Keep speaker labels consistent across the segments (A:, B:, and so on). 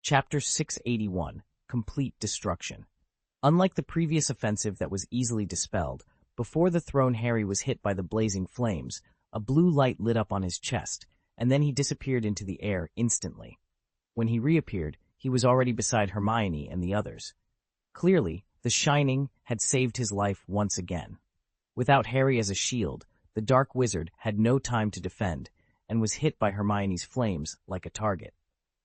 A: Chapter 681, Complete Destruction. Unlike the previous offensive that was easily dispelled, before the throne Harry was hit by the blazing flames, a blue light lit up on his chest, and then he disappeared into the air instantly. When he reappeared, he was already beside Hermione and the others. Clearly, the Shining had saved his life once again. Without Harry as a shield, the Dark Wizard had no time to defend, and was hit by Hermione's flames like a target.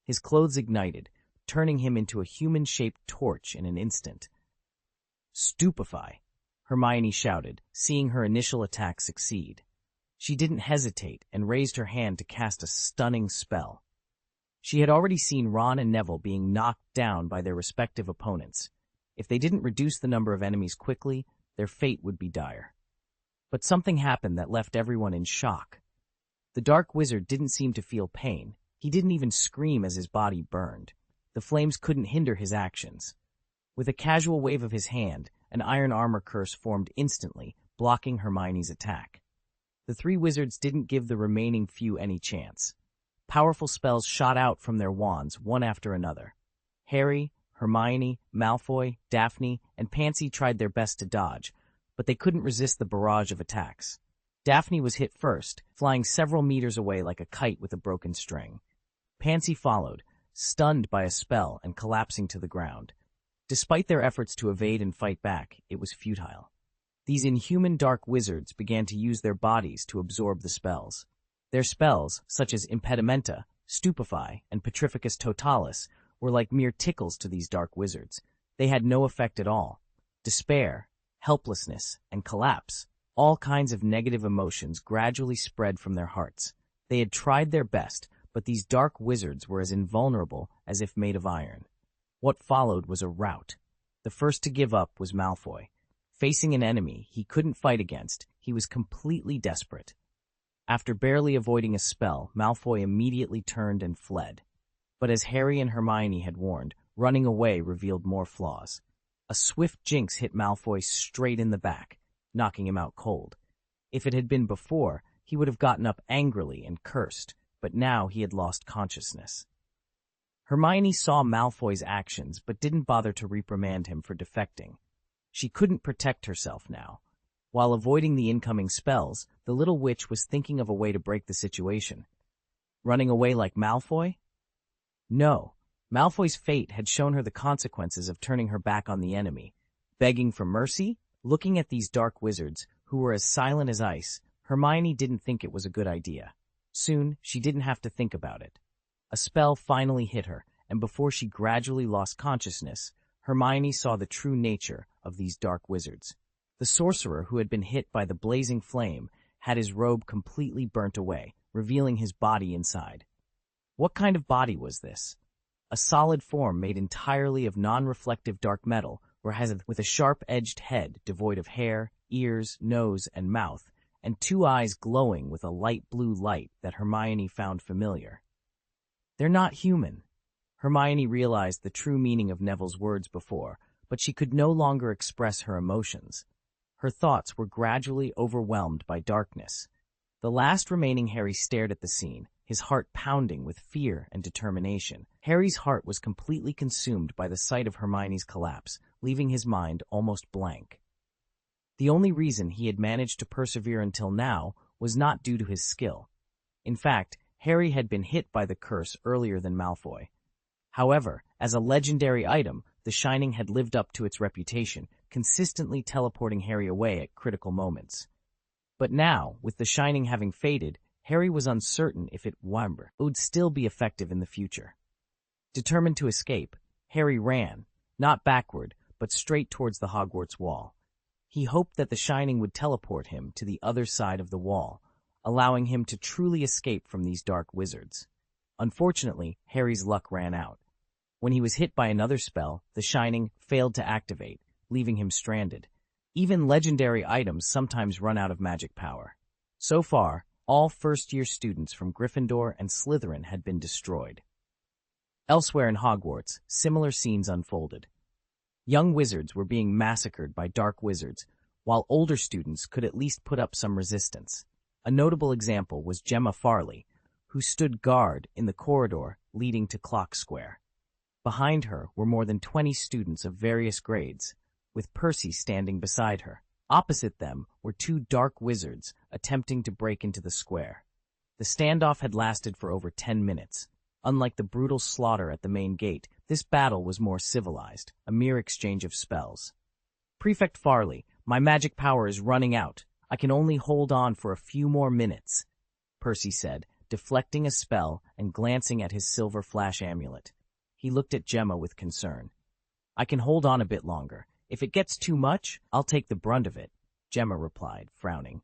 A: His clothes ignited, turning him into a human-shaped torch in an instant. "Stupefy!" Hermione shouted, seeing her initial attack succeed. She didn't hesitate and raised her hand to cast a stunning spell. She had already seen Ron and Neville being knocked down by their respective opponents. If they didn't reduce the number of enemies quickly, their fate would be dire. But something happened that left everyone in shock. The Dark Wizard didn't seem to feel pain. He didn't even scream as his body burned. The flames couldn't hinder his actions. With a casual wave of his hand, an iron armor curse formed instantly, blocking Hermione's attack. The three wizards didn't give the remaining few any chance. Powerful spells shot out from their wands, one after another. Harry, Hermione, Malfoy, Daphne, and Pansy tried their best to dodge, but they couldn't resist the barrage of attacks. Daphne was hit first, flying several meters away like a kite with a broken string. Pansy followed, stunned by a spell and collapsing to the ground. Despite their efforts to evade and fight back, it was futile. These inhuman dark wizards began to use their bodies to absorb the spells. Their spells, such as Impedimenta, Stupefy, and Petrificus Totalis, were like mere tickles to these dark wizards. They had no effect at all. Despair, helplessness, and collapse, all kinds of negative emotions gradually spread from their hearts. They had tried their best, but these dark wizards were as invulnerable as if made of iron. What followed was a rout. The first to give up was Malfoy. Facing an enemy he couldn't fight against, he was completely desperate. After barely avoiding a spell, Malfoy immediately turned and fled. But as Harry and Hermione had warned, running away revealed more flaws. A swift jinx hit Malfoy straight in the back, knocking him out cold. If it had been before, he would have gotten up angrily and cursed, but now he had lost consciousness. Hermione saw Malfoy's actions but didn't bother to reprimand him for defecting. She couldn't protect herself now. While avoiding the incoming spells, the little witch was thinking of a way to break the situation. Running away like Malfoy? No. Malfoy's fate had shown her the consequences of turning her back on the enemy. Begging for mercy? Looking at these dark wizards, who were as silent as ice, Hermione didn't think it was a good idea. Soon, she didn't have to think about it. A spell finally hit her, and before she gradually lost consciousness, Hermione saw the true nature of these dark wizards. The sorcerer who had been hit by the blazing flame had his robe completely burnt away, revealing his body inside. What kind of body was this? A solid form made entirely of non-reflective dark metal, with a sharp-edged head devoid of hair, ears, nose, and mouth, and two eyes glowing with a light blue light that Hermione found familiar. They're not human. Hermione realized the true meaning of Neville's words before, but she could no longer express her emotions. Her thoughts were gradually overwhelmed by darkness. The last remaining Harry stared at the scene, his heart pounding with fear and determination. Harry's heart was completely consumed by the sight of Hermione's collapse, leaving his mind almost blank. The only reason he had managed to persevere until now was not due to his skill. In fact, Harry had been hit by the curse earlier than Malfoy. However, as a legendary item, the Shining had lived up to its reputation, consistently teleporting Harry away at critical moments. But now, with the Shining having faded, Harry was uncertain if it would still be effective in the future. Determined to escape, Harry ran, not backward, but straight towards the Hogwarts wall. He hoped that the Shining would teleport him to the other side of the wall, allowing him to truly escape from these dark wizards. Unfortunately, Harry's luck ran out. When he was hit by another spell, the Shining failed to activate, leaving him stranded. Even legendary items sometimes run out of magic power. So far, all first-year students from Gryffindor and Slytherin had been destroyed. Elsewhere in Hogwarts, similar scenes unfolded. Young wizards were being massacred by dark wizards, while older students could at least put up some resistance. A notable example was Gemma Farley, who stood guard in the corridor leading to Clock Square. Behind her were more than 20 students of various grades, with Percy standing beside her. Opposite them were two dark wizards attempting to break into the square. The standoff had lasted for over 10 minutes. Unlike the brutal slaughter at the main gate, this battle was more civilized, a mere exchange of spells. "Prefect Farley, my magic power is running out. I can only hold on for a few more minutes," Percy said, deflecting a spell and glancing at his silver flash amulet. He looked at Gemma with concern. "I can hold on a bit longer. If it gets too much, I'll take the brunt of it," Gemma replied, frowning.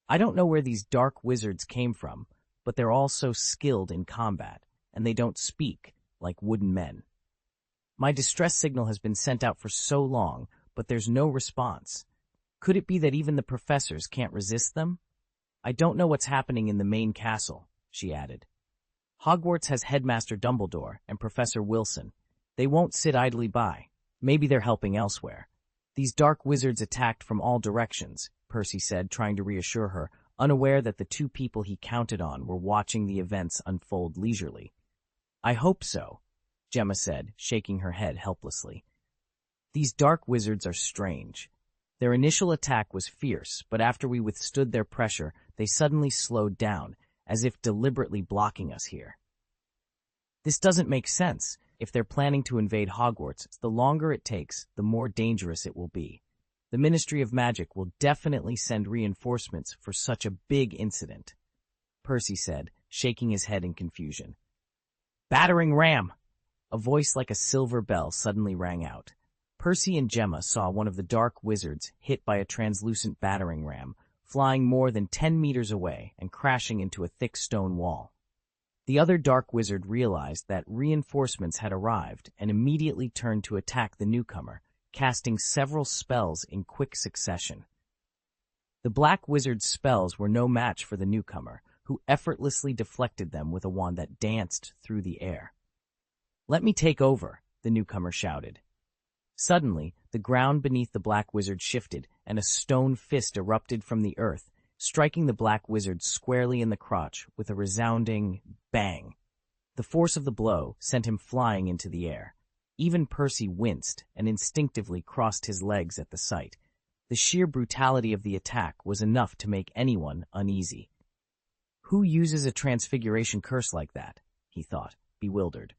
A: "I don't know where these dark wizards came from, but they're all so skilled in combat, and they don't speak like wooden men. My distress signal has been sent out for so long, but there's no response. Could it be that even the professors can't resist them? I don't know what's happening in the main castle," she added. "Hogwarts has Headmaster Dumbledore and Professor Wilson. They won't sit idly by. Maybe they're helping elsewhere. These dark wizards attacked from all directions," Percy said, trying to reassure her, unaware that the two people he counted on were watching the events unfold leisurely. "I hope so," Gemma said, shaking her head helplessly. "These dark wizards are strange. Their initial attack was fierce, but after we withstood their pressure, they suddenly slowed down, as if deliberately blocking us here. This doesn't make sense. If they're planning to invade Hogwarts, the longer it takes, the more dangerous it will be. The Ministry of Magic will definitely send reinforcements for such a big incident," Percy said, shaking his head in confusion. "Battering ram!" A voice like a silver bell suddenly rang out. Percy and Gemma saw one of the dark wizards hit by a translucent battering ram, flying more than 10 meters away and crashing into a thick stone wall. The other dark wizard realized that reinforcements had arrived and immediately turned to attack the newcomer, casting several spells in quick succession. The black wizard's spells were no match for the newcomer, who effortlessly deflected them with a wand that danced through the air. "Let me take over," the newcomer shouted. Suddenly, the ground beneath the black wizard shifted, and a stone fist erupted from the earth, striking the black wizard squarely in the crotch with a resounding bang. The force of the blow sent him flying into the air. Even Percy winced and instinctively crossed his legs at the sight. The sheer brutality of the attack was enough to make anyone uneasy. "Who uses a transfiguration curse like that?" he thought, bewildered.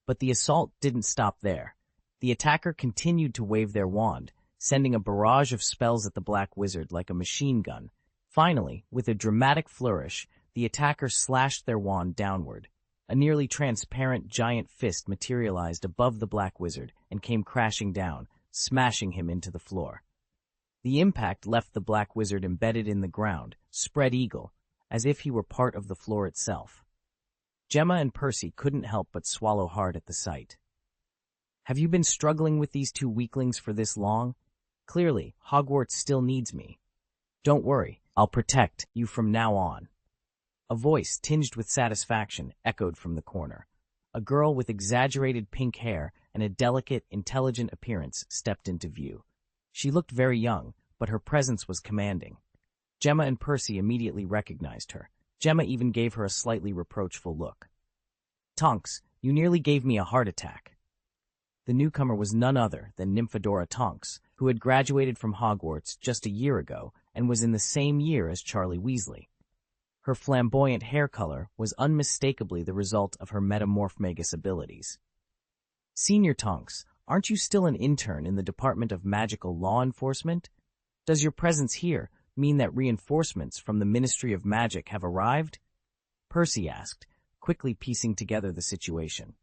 A: But the assault didn't stop there. The attacker continued to wave their wand, sending a barrage of spells at the black wizard like a machine gun. Finally, with a dramatic flourish, the attacker slashed their wand downward. A nearly transparent giant fist materialized above the black wizard and came crashing down, smashing him into the floor. The impact left the black wizard embedded in the ground, spread eagle, as if he were part of the floor itself. Gemma and Percy couldn't help but swallow hard at the sight. "Have you been struggling with these two weaklings for this long? Clearly, Hogwarts still needs me. Don't worry, I'll protect you from now on." A voice tinged with satisfaction echoed from the corner. A girl with exaggerated pink hair and a delicate, intelligent appearance stepped into view. She looked very young, but her presence was commanding. Gemma and Percy immediately recognized her. Gemma even gave her a slightly reproachful look. "Tonks, you nearly gave me a heart attack." The newcomer was none other than Nymphadora Tonks, who had graduated from Hogwarts just a year ago and was in the same year as Charlie Weasley. Her flamboyant hair color was unmistakably the result of her metamorphmagus abilities. "Senior Tonks, aren't you still an intern in the Department of Magical Law Enforcement? Does your presence here mean that reinforcements from the Ministry of Magic have arrived?" Percy asked, quickly piecing together the situation.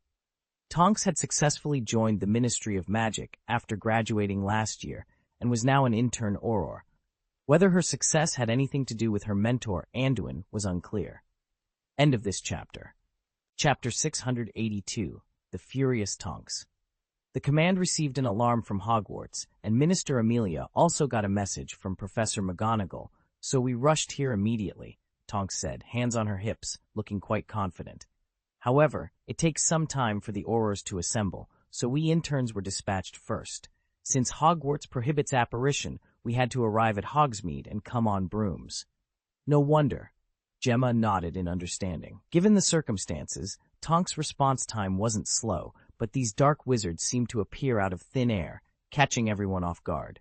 A: Tonks had successfully joined the Ministry of Magic after graduating last year and was now an intern Auror. Whether her success had anything to do with her mentor, Anduin, was unclear. End of this chapter. Chapter 682, The Furious Tonks. The command received an alarm from Hogwarts, and Minister Amelia also got a message from Professor McGonagall, so we rushed here immediately, Tonks said, hands on her hips, looking quite confident. However, it takes some time for the Aurors to assemble, so we interns were dispatched first. Since Hogwarts prohibits apparition, we had to arrive at Hogsmeade and come on brooms. No wonder. Gemma nodded in understanding. Given the circumstances, Tonks' response time wasn't slow, but these dark wizards seemed to appear out of thin air, catching everyone off guard.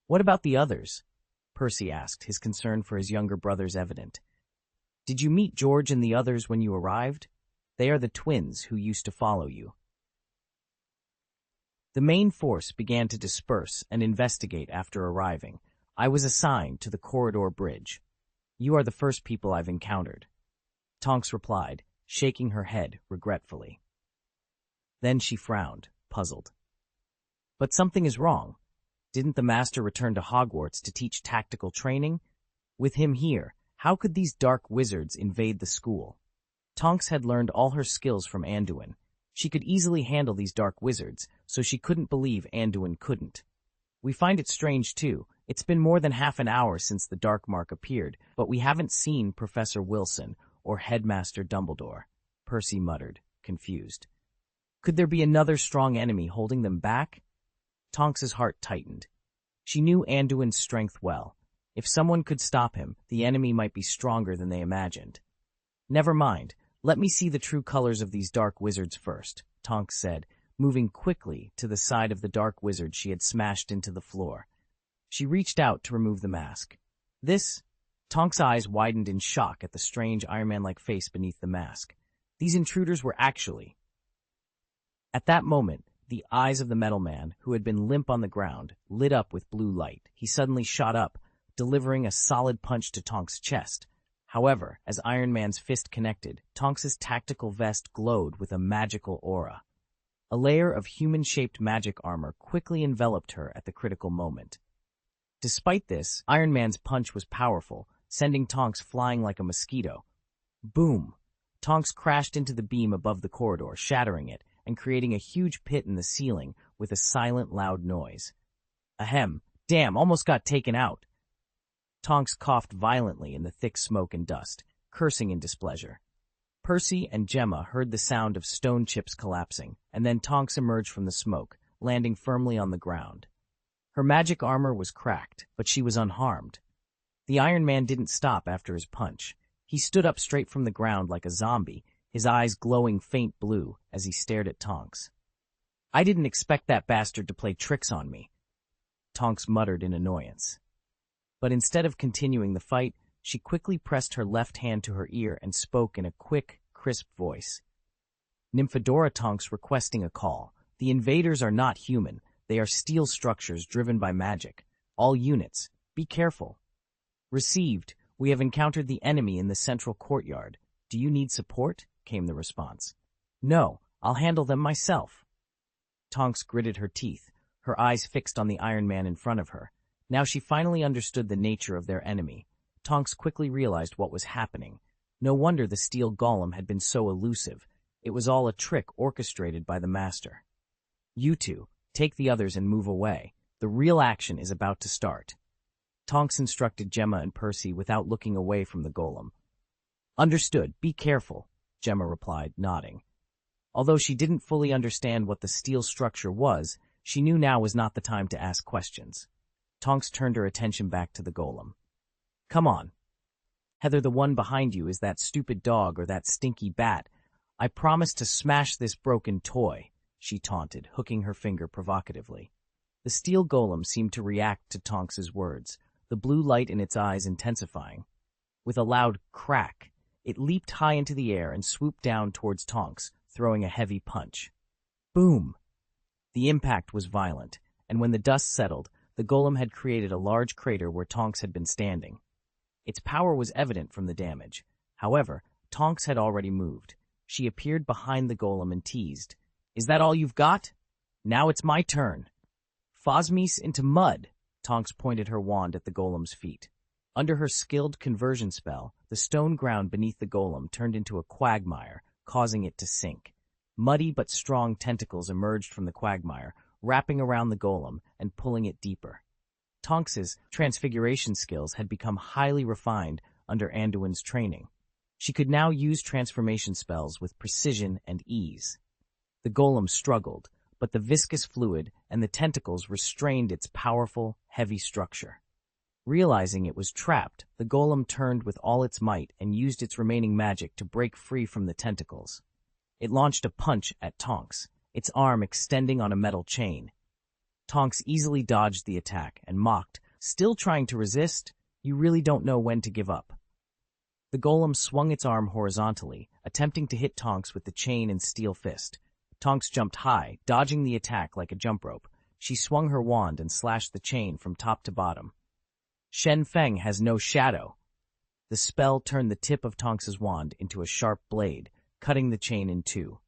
A: "What about the others?" Percy asked, his concern for his younger brothers evident. "Did you meet George and the others when you arrived? They are the twins who used to follow you." The main force began to disperse and investigate after arriving. I was assigned to the corridor bridge. "You are the first people I've encountered," Tonks replied, shaking her head regretfully. Then she frowned, puzzled. "But something is wrong. Didn't the master return to Hogwarts to teach tactical training? With him here, how could these dark wizards invade the school?" Tonks had learned all her skills from Anduin. She could easily handle these dark wizards, so she couldn't believe Anduin couldn't. "We find it strange, too. It's been more than half an hour since the Dark Mark appeared, but we haven't seen Professor Wilson or Headmaster Dumbledore," Percy muttered, confused. Could there be another strong enemy holding them back? Tonks's heart tightened. She knew Anduin's strength well. If someone could stop him, the enemy might be stronger than they imagined. "Never mind. Let me see the true colors of these dark wizards first," Tonks said, moving quickly to the side of the dark wizard she had smashed into the floor. She reached out to remove the mask. "This?" Tonks' eyes widened in shock at the strange Iron Man-like face beneath the mask. These intruders were actually... At that moment, the eyes of the metal man, who had been limp on the ground, lit up with blue light. He suddenly shot up, delivering a solid punch to Tonks' chest. However, as Iron Man's fist connected, Tonks' tactical vest glowed with a magical aura. A layer of human-shaped magic armor quickly enveloped her at the critical moment. Despite this, Iron Man's punch was powerful, sending Tonks flying like a mosquito. Boom! Tonks crashed into the beam above the corridor, shattering it, and creating a huge pit in the ceiling with a silent, loud noise. Ahem! Damn, almost got taken out! Tonks coughed violently in the thick smoke and dust, cursing in displeasure. Percy and Gemma heard the sound of stone chips collapsing, and then Tonks emerged from the smoke, landing firmly on the ground. Her magic armor was cracked, but she was unharmed. The Iron Man didn't stop after his punch. He stood up straight from the ground like a zombie, his eyes glowing faint blue as he stared at Tonks. "I didn't expect that bastard to play tricks on me," Tonks muttered in annoyance. But instead of continuing the fight, she quickly pressed her left hand to her ear and spoke in a quick, crisp voice. "Nymphadora Tonks requesting a call. The invaders are not human. They are steel structures driven by magic. All units, be careful." "Received. We have encountered the enemy in the central courtyard. Do you need support?" came the response. "No, I'll handle them myself." Tonks gritted her teeth, her eyes fixed on the Iron Man in front of her. Now she finally understood the nature of their enemy. Tonks quickly realized what was happening. No wonder the steel golem had been so elusive. It was all a trick orchestrated by the master. "You two, take the others and move away. The real action is about to start." Tonks instructed Gemma and Percy without looking away from the golem. "Understood. Be careful," Gemma replied, nodding. Although she didn't fully understand what the steel structure was, she knew now was not the time to ask questions. Tonks turned her attention back to the golem. "Come on. Whether the one behind you is that stupid dog or that stinky bat, I promise to smash this broken toy," she taunted, hooking her finger provocatively. The steel golem seemed to react to Tonks's words, the blue light in its eyes intensifying. With a loud crack, it leaped high into the air and swooped down towards Tonks, throwing a heavy punch. Boom! The impact was violent, and when the dust settled, the golem had created a large crater where Tonks had been standing. Its power was evident from the damage. However, Tonks had already moved. She appeared behind the golem and teased, "Is that all you've got? Now it's my turn." "Phosmis into mud!" Tonks pointed her wand at the golem's feet. Under her skilled conversion spell, the stone ground beneath the golem turned into a quagmire, causing it to sink. Muddy but strong tentacles emerged from the quagmire, wrapping around the golem and pulling it deeper. Tonks's transfiguration skills had become highly refined under Anduin's training. She could now use transformation spells with precision and ease. The golem struggled, but the viscous fluid and the tentacles restrained its powerful, heavy structure. Realizing it was trapped, the golem turned with all its might and used its remaining magic to break free from the tentacles. It launched a punch at Tonks. its arm extending on a metal chain. Tonks easily dodged the attack and mocked, "Still trying to resist? You really don't know when to give up." The golem swung its arm horizontally, attempting to hit Tonks with the chain and steel fist. Tonks jumped high, dodging the attack like a jump rope. She swung her wand and slashed the chain from top to bottom. "Shen Feng has no shadow." The spell turned the tip of Tonks's wand into a sharp blade, cutting the chain in two.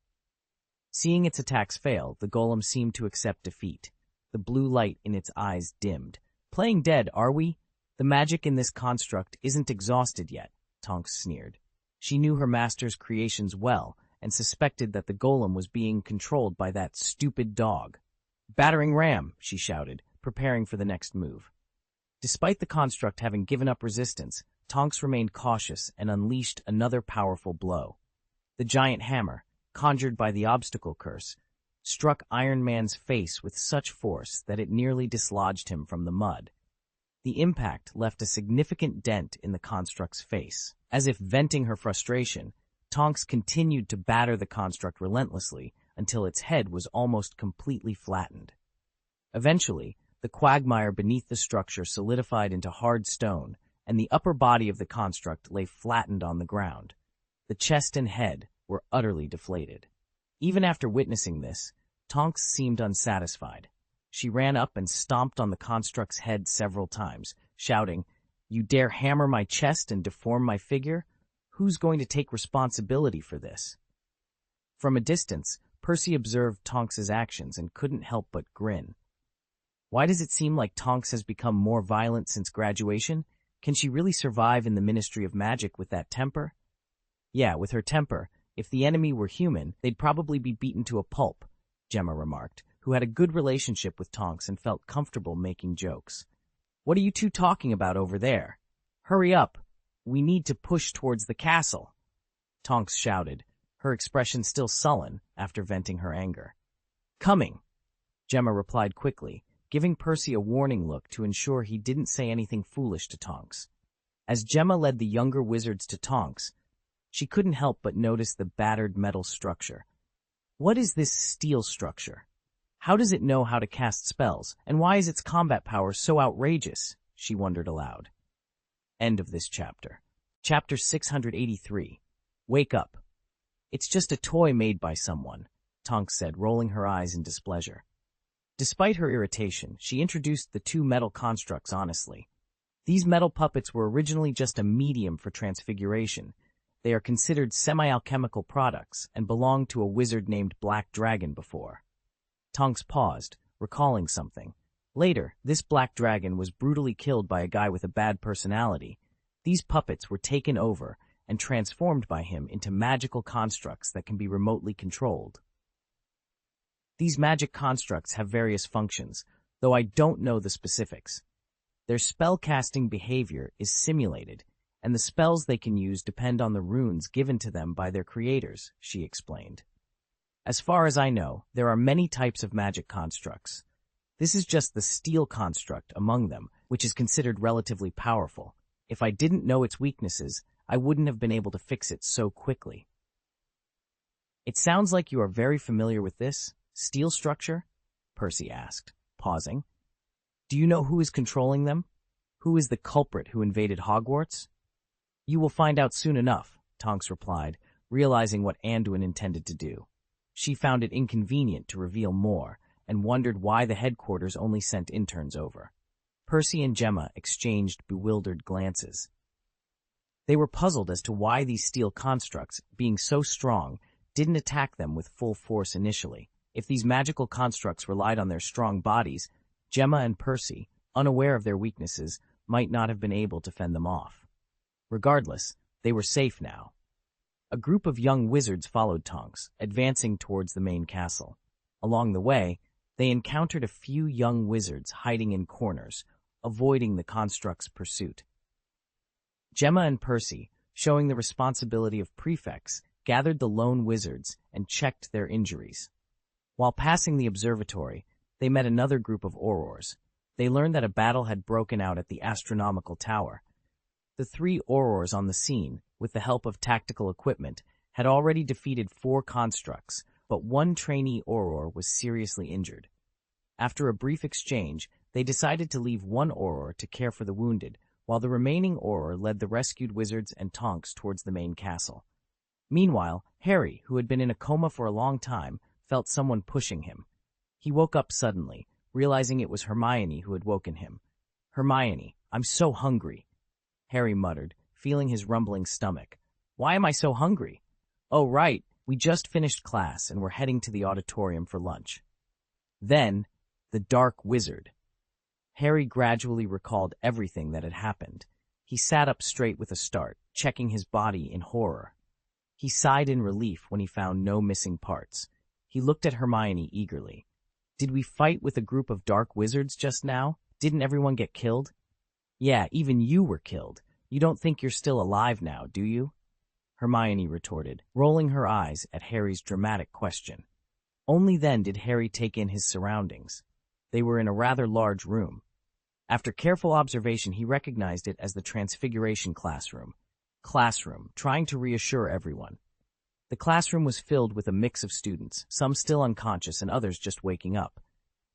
A: Seeing its attacks fail, the golem seemed to accept defeat. The blue light in its eyes dimmed. "Playing dead, are we? The magic in this construct isn't exhausted yet," Tonks sneered. She knew her master's creations well and suspected that the golem was being controlled by that stupid dog. "Battering ram," she shouted, preparing for the next move. Despite the construct having given up resistance, Tonks remained cautious and unleashed another powerful blow. The giant hammer, conjured by the obstacle curse, struck Iron Man's face with such force that it nearly dislodged him from the mud. The impact left a significant dent in the construct's face. As if venting her frustration, Tonks continued to batter the construct relentlessly until its head was almost completely flattened. Eventually, the quagmire beneath the structure solidified into hard stone, and the upper body of the construct lay flattened on the ground. The chest and head were utterly deflated. Even after witnessing this, Tonks seemed unsatisfied. She ran up and stomped on the construct's head several times, shouting, "You dare hammer my chest and deform my figure? Who's going to take responsibility for this?" From a distance, Percy observed Tonks's actions and couldn't help but grin. Why does it seem like Tonks has become more violent since graduation? Can she really survive in the Ministry of Magic with that temper? Yeah, with her temper, if the enemy were human, they'd probably be beaten to a pulp, Gemma remarked, who had a good relationship with Tonks and felt comfortable making jokes. "What are you two talking about over there? Hurry up. We need to push towards the castle," Tonks shouted, her expression still sullen after venting her anger. "Coming," Gemma replied quickly, giving Percy a warning look to ensure he didn't say anything foolish to Tonks. As Gemma led the younger wizards to Tonks, she couldn't help but notice the battered metal structure. What is this steel structure? How does it know how to cast spells, and why is its combat power so outrageous? She wondered aloud. End of this chapter. Chapter 683. Wake up. "It's just a toy made by someone," Tonks said, rolling her eyes in displeasure. Despite her irritation, she introduced the two metal constructs honestly. These metal puppets were originally just a medium for transfiguration. They are considered semi-alchemical products and belonged to a wizard named Black Dragon before. Tonks paused, recalling something. Later, this Black Dragon was brutally killed by a guy with a bad personality. These puppets were taken over and transformed by him into magical constructs that can be remotely controlled. These magic constructs have various functions, though I don't know the specifics. Their spell-casting behavior is simulated, and the spells they can use depend on the runes given to them by their creators, she explained. As far as I know, there are many types of magic constructs. This is just the steel construct among them, which is considered relatively powerful. If I didn't know its weaknesses, I wouldn't have been able to fix it so quickly. It sounds like you are very familiar with this steel structure? Percy asked, pausing. Do you know who is controlling them? Who is the culprit who invaded Hogwarts? You will find out soon enough, Tonks replied, realizing what Anduin intended to do. She found it inconvenient to reveal more and wondered why the headquarters only sent interns over. Percy and Gemma exchanged bewildered glances. They were puzzled as to why these steel constructs, being so strong, didn't attack them with full force initially. If these magical constructs relied on their strong bodies, Gemma and Percy, unaware of their weaknesses, might not have been able to fend them off. Regardless, they were safe now. A group of young wizards followed Tonks, advancing towards the main castle. Along the way, they encountered a few young wizards hiding in corners, avoiding the construct's pursuit. Gemma and Percy, showing the responsibility of prefects, gathered the lone wizards and checked their injuries. While passing the observatory, they met another group of aurors. They learned that a battle had broken out at the astronomical tower. The 3 aurors on the scene, with the help of tactical equipment, had already defeated 4 constructs, but one trainee Auror was seriously injured. After a brief exchange, they decided to leave one Auror to care for the wounded, while the remaining Auror led the rescued wizards and Tonks towards the main castle. Meanwhile, Harry, who had been in a coma for a long time, felt someone pushing him. He woke up suddenly, realizing it was Hermione who had woken him. "Hermione, I'm so hungry," Harry muttered, feeling his rumbling stomach. "Why am I so hungry?" "Oh, right, we just finished class and we're heading to the auditorium for lunch." Then, the Dark Wizard. Harry gradually recalled everything that had happened. He sat up straight with a start, checking his body in horror. He sighed in relief when he found no missing parts. He looked at Hermione eagerly. "Did we fight with a group of dark wizards just now? Didn't everyone get killed?" "Yeah, even you were killed. You don't think you're still alive now, do you?" Hermione retorted, rolling her eyes at Harry's dramatic question. Only then did Harry take in his surroundings. They were in a rather large room. After careful observation, he recognized it as the Transfiguration classroom. Trying to reassure everyone. The classroom was filled with a mix of students, some still unconscious and others just waking up.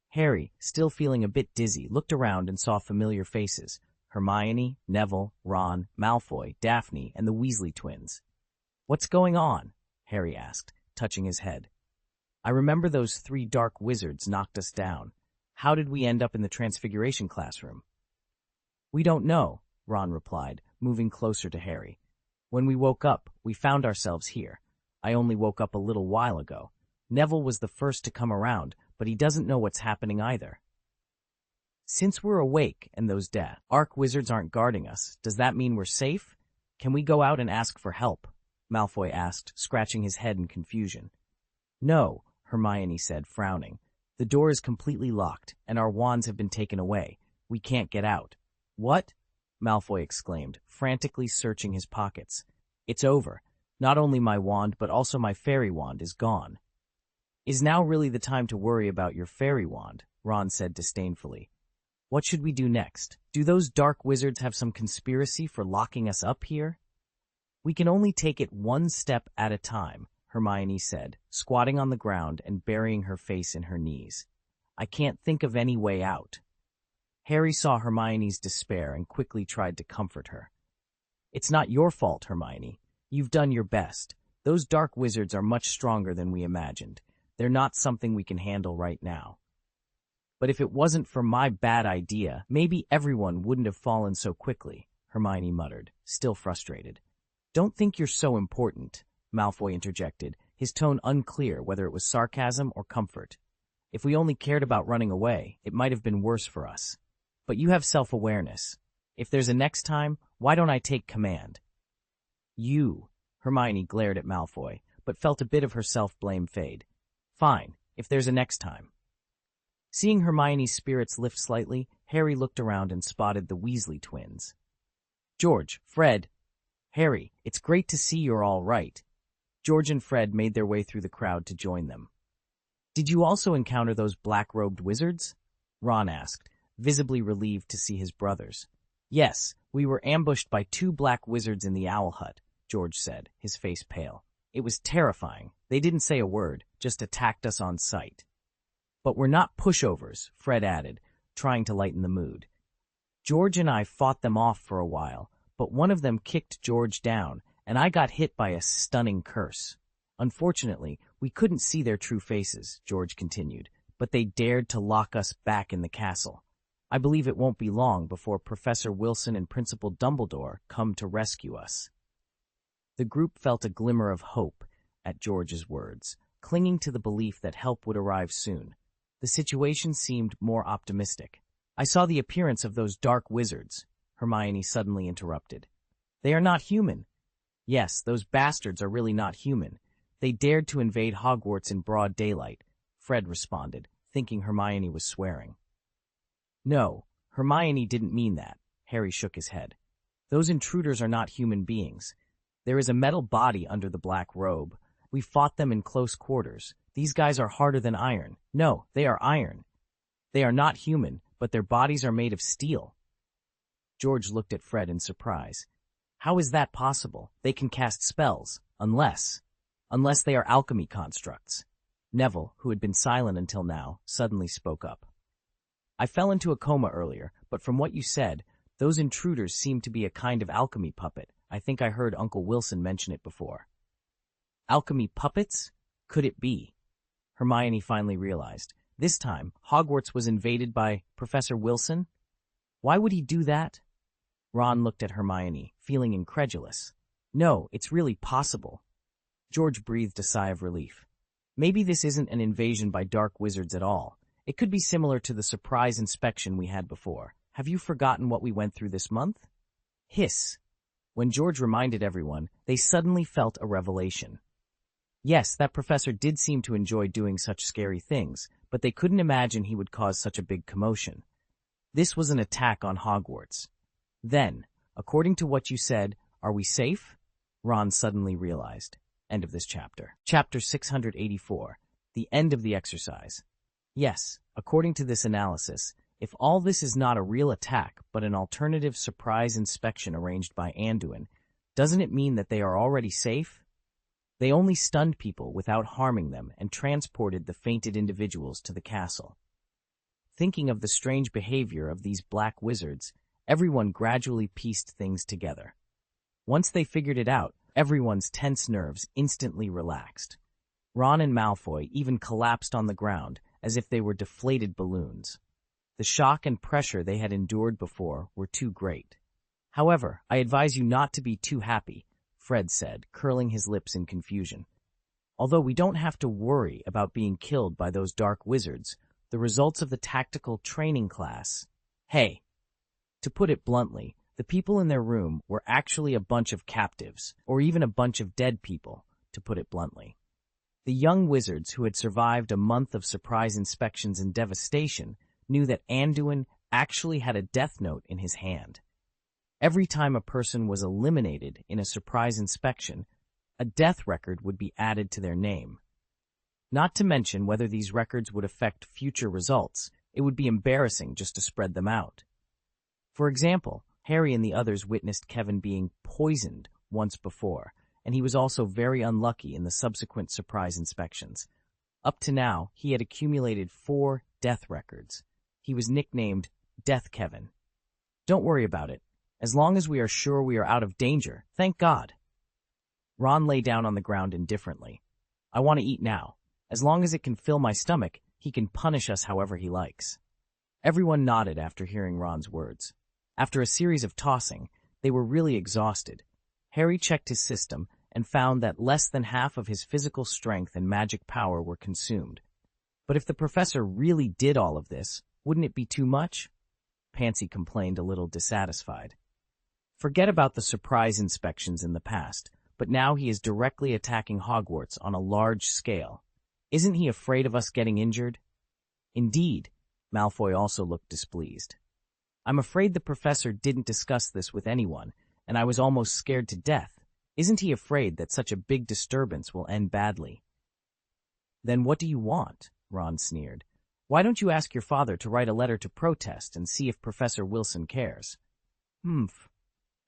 A: Harry, still feeling a bit dizzy, looked around and saw familiar faces: Hermione, Neville, Ron, Malfoy, Daphne, and the Weasley twins. "What's going on?" Harry asked, touching his head. "I remember those 3 dark wizards knocked us down. How did we end up in the Transfiguration classroom?" "We don't know," Ron replied, moving closer to Harry. "When we woke up, we found ourselves here. I only woke up a little while ago. Neville was the first to come around, but he doesn't know what's happening either." "Since we're awake and those Arc wizards aren't guarding us, does that mean we're safe? Can we go out and ask for help?" Malfoy asked, scratching his head in confusion. "No," Hermione said, frowning. "The door is completely locked, and our wands have been taken away. We can't get out." "What?" Malfoy exclaimed, frantically searching his pockets. "It's over. Not only my wand, but also my fairy wand is gone." "Is now really the time to worry about your fairy wand?" Ron said disdainfully. "What should we do next? Do those dark wizards have some conspiracy for locking us up here?" "We can only take it one step at a time," Hermione said, squatting on the ground and burying her face in her knees. "I can't think of any way out." Harry saw Hermione's despair and quickly tried to comfort her. "It's not your fault, Hermione. You've done your best. Those dark wizards are much stronger than we imagined. They're not something we can handle right now. But if it wasn't for my bad idea, maybe everyone wouldn't have fallen so quickly," Hermione muttered, still frustrated. "Don't think you're so important," Malfoy interjected, his tone unclear whether it was sarcasm or comfort. "If we only cared about running away, it might have been worse for us. But you have self-awareness. If there's a next time, why don't I take command?" "You," Hermione glared at Malfoy, but felt a bit of her self-blame fade. "Fine, if there's a next time." Seeing Hermione's spirits lift slightly, Harry looked around and spotted the Weasley twins. "George, Fred, Harry, it's great to see you're all right." George and Fred made their way through the crowd to join them. "Did you also encounter those black-robed wizards?" Ron asked, visibly relieved to see his brothers. "Yes, we were ambushed by 2 black wizards in the owl hut," George said, his face pale. "It was terrifying. They didn't say a word, just attacked us on sight." "But we're not pushovers," Fred added, trying to lighten the mood. "George and I fought them off for a while, but one of them kicked George down, and I got hit by a stunning curse. Unfortunately, we couldn't see their true faces," George continued, "but they dared to lock us back in the castle. I believe it won't be long before Professor Wilson and Principal Dumbledore come to rescue us." The group felt a glimmer of hope at George's words, clinging to the belief that help would arrive soon. The situation seemed more optimistic. "I saw the appearance of those dark wizards," Hermione suddenly interrupted. "They are not human." "Yes, those bastards are really not human. They dared to invade Hogwarts in broad daylight," Fred responded, thinking Hermione was swearing. "No, Hermione didn't mean that," Harry shook his head. "Those intruders are not human beings. There is a metal body under the black robe. We fought them in close quarters. These guys are harder than iron. No, they are iron. They are not human, but their bodies are made of steel." George looked at Fred in surprise. "How is that possible? They can cast spells, unless they are alchemy constructs." Neville, who had been silent until now, suddenly spoke up. I fell into a coma earlier, but from what you said, those intruders seem to be a kind of alchemy puppet. I think I heard Uncle Wilson mention it before. Alchemy puppets? Could it be? Hermione finally realized. This time, Hogwarts was invaded by Professor Wilson? Why would he do that? Ron looked at Hermione, feeling incredulous. No, it's really possible. George breathed a sigh of relief. Maybe this isn't an invasion by dark wizards at all. It could be similar to the surprise inspection we had before. Have you forgotten what we went through this month? Hiss. When George reminded everyone, they suddenly felt a revelation. Yes, that professor did seem to enjoy doing such scary things, but they couldn't imagine he would cause such a big commotion. This was an attack on Hogwarts. Then, according to what you said, are we safe? Ron suddenly realized. End of this chapter. Chapter 684. The end of the exercise. Yes, according to this analysis, if all this is not a real attack but an alternative surprise inspection arranged by Anduin, doesn't it mean that they are already safe? They only stunned people without harming them and transported the fainted individuals to the castle. Thinking of the strange behavior of these black wizards, everyone gradually pieced things together. Once they figured it out, everyone's tense nerves instantly relaxed. Ron and Malfoy even collapsed on the ground as if they were deflated balloons. The shock and pressure they had endured before were too great. However, I advise you not to be too happy, Fred said, curling his lips in confusion. Although we don't have to worry about being killed by those dark wizards, the results of the tactical training class... Hey! To put it bluntly, the people in their room were actually a bunch of captives, or even a bunch of dead people, to put it bluntly. The young wizards who had survived a month of surprise inspections and devastation knew that Anduin actually had a death note in his hand. Every time a person was eliminated in a surprise inspection, a death record would be added to their name. Not to mention whether these records would affect future results, it would be embarrassing just to spread them out. For example, Harry and the others witnessed Kevin being poisoned once before, and he was also very unlucky in the subsequent surprise inspections. Up to now, he had accumulated 4 death records. He was nicknamed Death Kevin. Don't worry about it. As long as we are sure we are out of danger, thank God. Ron lay down on the ground indifferently. I want to eat now. As long as it can fill my stomach, he can punish us however he likes. Everyone nodded after hearing Ron's words. After a series of tossing, they were really exhausted. Harry checked his system and found that less than half of his physical strength and magic power were consumed. But if the professor really did all of this, wouldn't it be too much? Pansy complained a little dissatisfied. Forget about the surprise inspections in the past, but now he is directly attacking Hogwarts on a large scale. Isn't he afraid of us getting injured? Indeed, Malfoy also looked displeased. I'm afraid the professor didn't discuss this with anyone, and I was almost scared to death. Isn't he afraid that such a big disturbance will end badly? Then what do you want? Ron sneered. Why don't you ask your father to write a letter to protest and see if Professor Wilson cares? Humph.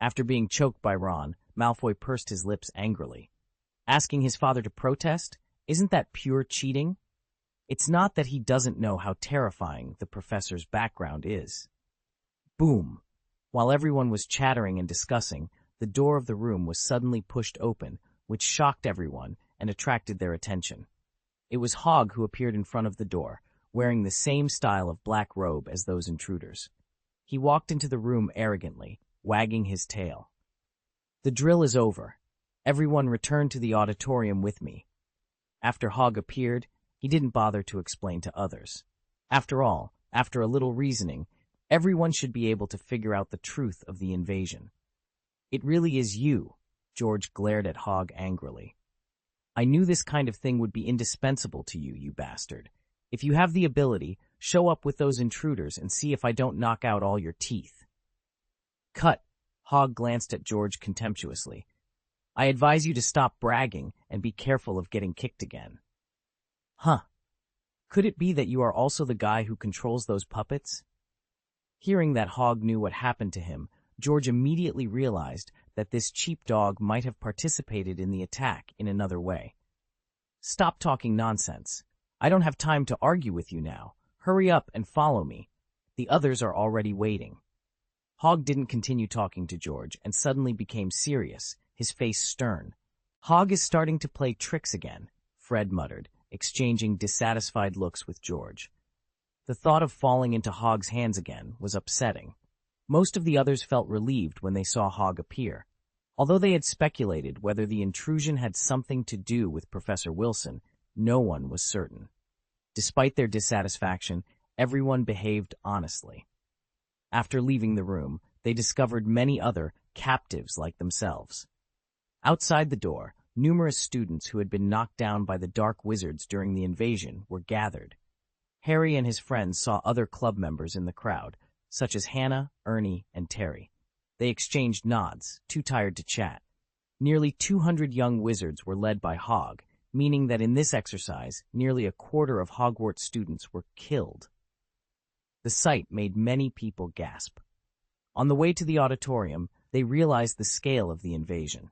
A: After being choked by Ron, Malfoy pursed his lips angrily. Asking his father to protest? Isn't that pure cheating? It's not that he doesn't know how terrifying the professor's background is. Boom! While everyone was chattering and discussing, the door of the room was suddenly pushed open, which shocked everyone and attracted their attention. It was Hog who appeared in front of the door, wearing the same style of black robe as those intruders. He walked into the room arrogantly, wagging his tail. The drill is over. Everyone return to the auditorium with me. After Hog appeared, he didn't bother to explain to others. After all, after a little reasoning, everyone should be able to figure out the truth of the invasion. It really is you, George glared at Hog angrily. I knew this kind of thing would be indispensable to you, you bastard. If you have the ability, show up with those intruders and see if I don't knock out all your teeth. Cut, Hog glanced at George contemptuously. I advise you to stop bragging and be careful of getting kicked again. Huh. Could it be that you are also the guy who controls those puppets? Hearing that Hog knew what happened to him, George immediately realized that this cheap dog might have participated in the attack in another way. Stop talking nonsense. I don't have time to argue with you now. Hurry up and follow me. The others are already waiting. Hog didn't continue talking to George and suddenly became serious, his face stern. Hog is starting to play tricks again, Fred muttered, exchanging dissatisfied looks with George. The thought of falling into Hog's hands again was upsetting. Most of the others felt relieved when they saw Hog appear. Although they had speculated whether the intrusion had something to do with Professor Wilson, no one was certain. Despite their dissatisfaction, everyone behaved honestly. After leaving the room, they discovered many other captives like themselves. Outside the door, numerous students who had been knocked down by the dark wizards during the invasion were gathered. Harry and his friends saw other club members in the crowd, such as Hannah, Ernie, and Terry. They exchanged nods, too tired to chat. Nearly 200 young wizards were led by Hog, meaning that in this exercise, nearly a quarter of Hogwarts students were killed. The sight made many people gasp. On the way to the auditorium, they realized the scale of the invasion.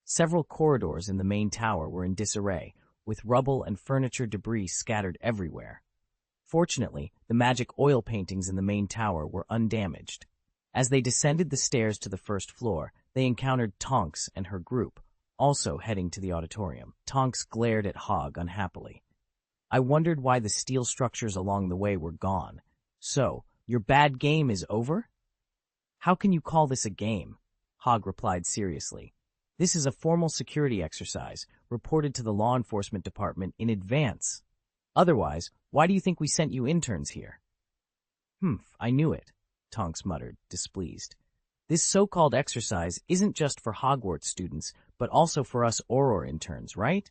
A: Several corridors in the main tower were in disarray, with rubble and furniture debris scattered everywhere. Fortunately, the magic oil paintings in the main tower were undamaged. As they descended the stairs to the first floor, they encountered Tonks and her group, also heading to the auditorium. Tonks glared at Hog unhappily. I wondered why the steel structures along the way were gone. So, your bad game is over? How can you call this a game? Hog replied seriously. This is a formal security exercise, reported to the law enforcement department in advance. Otherwise, why do you think we sent you interns here? I knew it, Tonks muttered, displeased. This so-called exercise isn't just for Hogwarts students, but also for us Auror interns, right?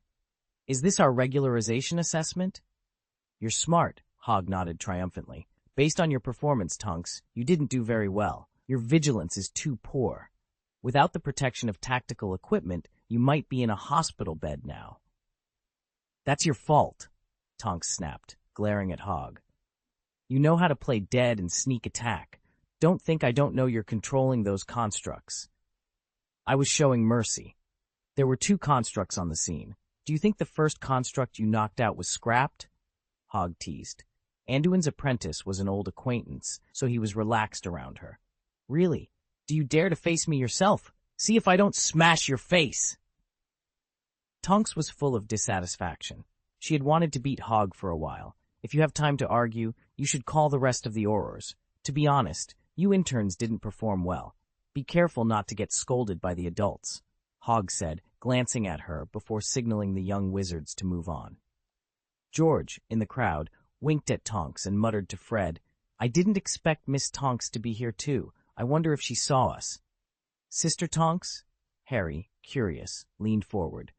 A: Is this our regularization assessment? You're smart, Hog nodded triumphantly. Based on your performance, Tonks, you didn't do very well. Your vigilance is too poor. Without the protection of tactical equipment, you might be in a hospital bed now. That's your fault, Tonks snapped, glaring at Hog. You know how to play dead and sneak attack. Don't think I don't know you're controlling those constructs. I was showing mercy. There were 2 constructs on the scene. Do you think the first construct you knocked out was scrapped? Hog teased. Anduin's apprentice was an old acquaintance, so he was relaxed around her. Really? Do you dare to face me yourself? See if I don't smash your face! Tonks was full of dissatisfaction. She had wanted to beat Hog for a while. If you have time to argue, you should call the rest of the Aurors. To be honest, you interns didn't perform well. Be careful not to get scolded by the adults, Hog said, glancing at her before signaling the young wizards to move on. George, in the crowd, winked at Tonks and muttered to Fred, I didn't expect Miss Tonks to be here too. I wonder if she saw us. Sister Tonks? Harry, curious, leaned forward.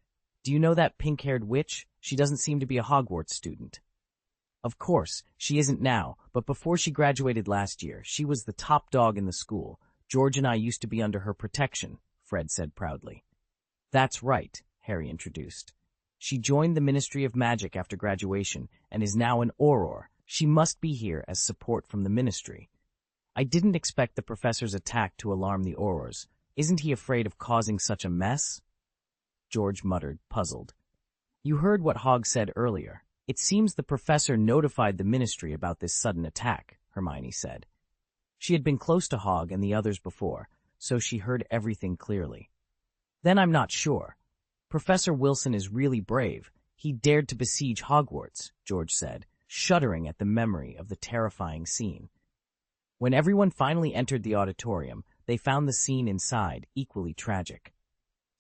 A: Do you know that pink-haired witch? She doesn't seem to be a Hogwarts student. Of course, she isn't now, but before she graduated last year, she was the top dog in the school. George and I used to be under her protection, Fred said proudly. That's right, Harry introduced. She joined the Ministry of Magic after graduation and is now an Auror. She must be here as support from the Ministry. I didn't expect the professor's attack to alarm the Aurors. Isn't he afraid of causing such a mess? George muttered, puzzled. You heard what Hog said earlier. It seems the professor notified the Ministry about this sudden attack, Hermione said. She had been close to Hog and the others before, so she heard everything clearly. Then I'm not sure. Professor Wilson is really brave. He dared to besiege Hogwarts, George said, shuddering at the memory of the terrifying scene. When everyone finally entered the auditorium, they found the scene inside equally tragic.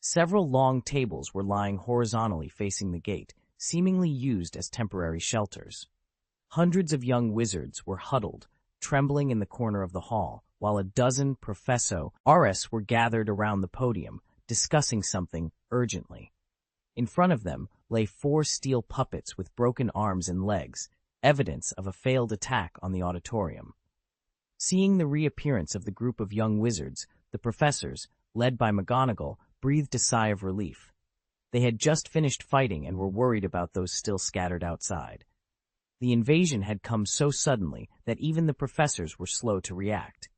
A: Several long tables were lying horizontally facing the gate, seemingly used as temporary shelters. Hundreds of young wizards were huddled, trembling in the corner of the hall, while a dozen professores were gathered around the podium, discussing something urgently. In front of them lay 4 steel puppets with broken arms and legs, evidence of a failed attack on the auditorium. Seeing the reappearance of the group of young wizards, the professors, led by McGonagall, breathed a sigh of relief. They had just finished fighting and were worried about those still scattered outside. The invasion had come so suddenly that even the professors were slow to react.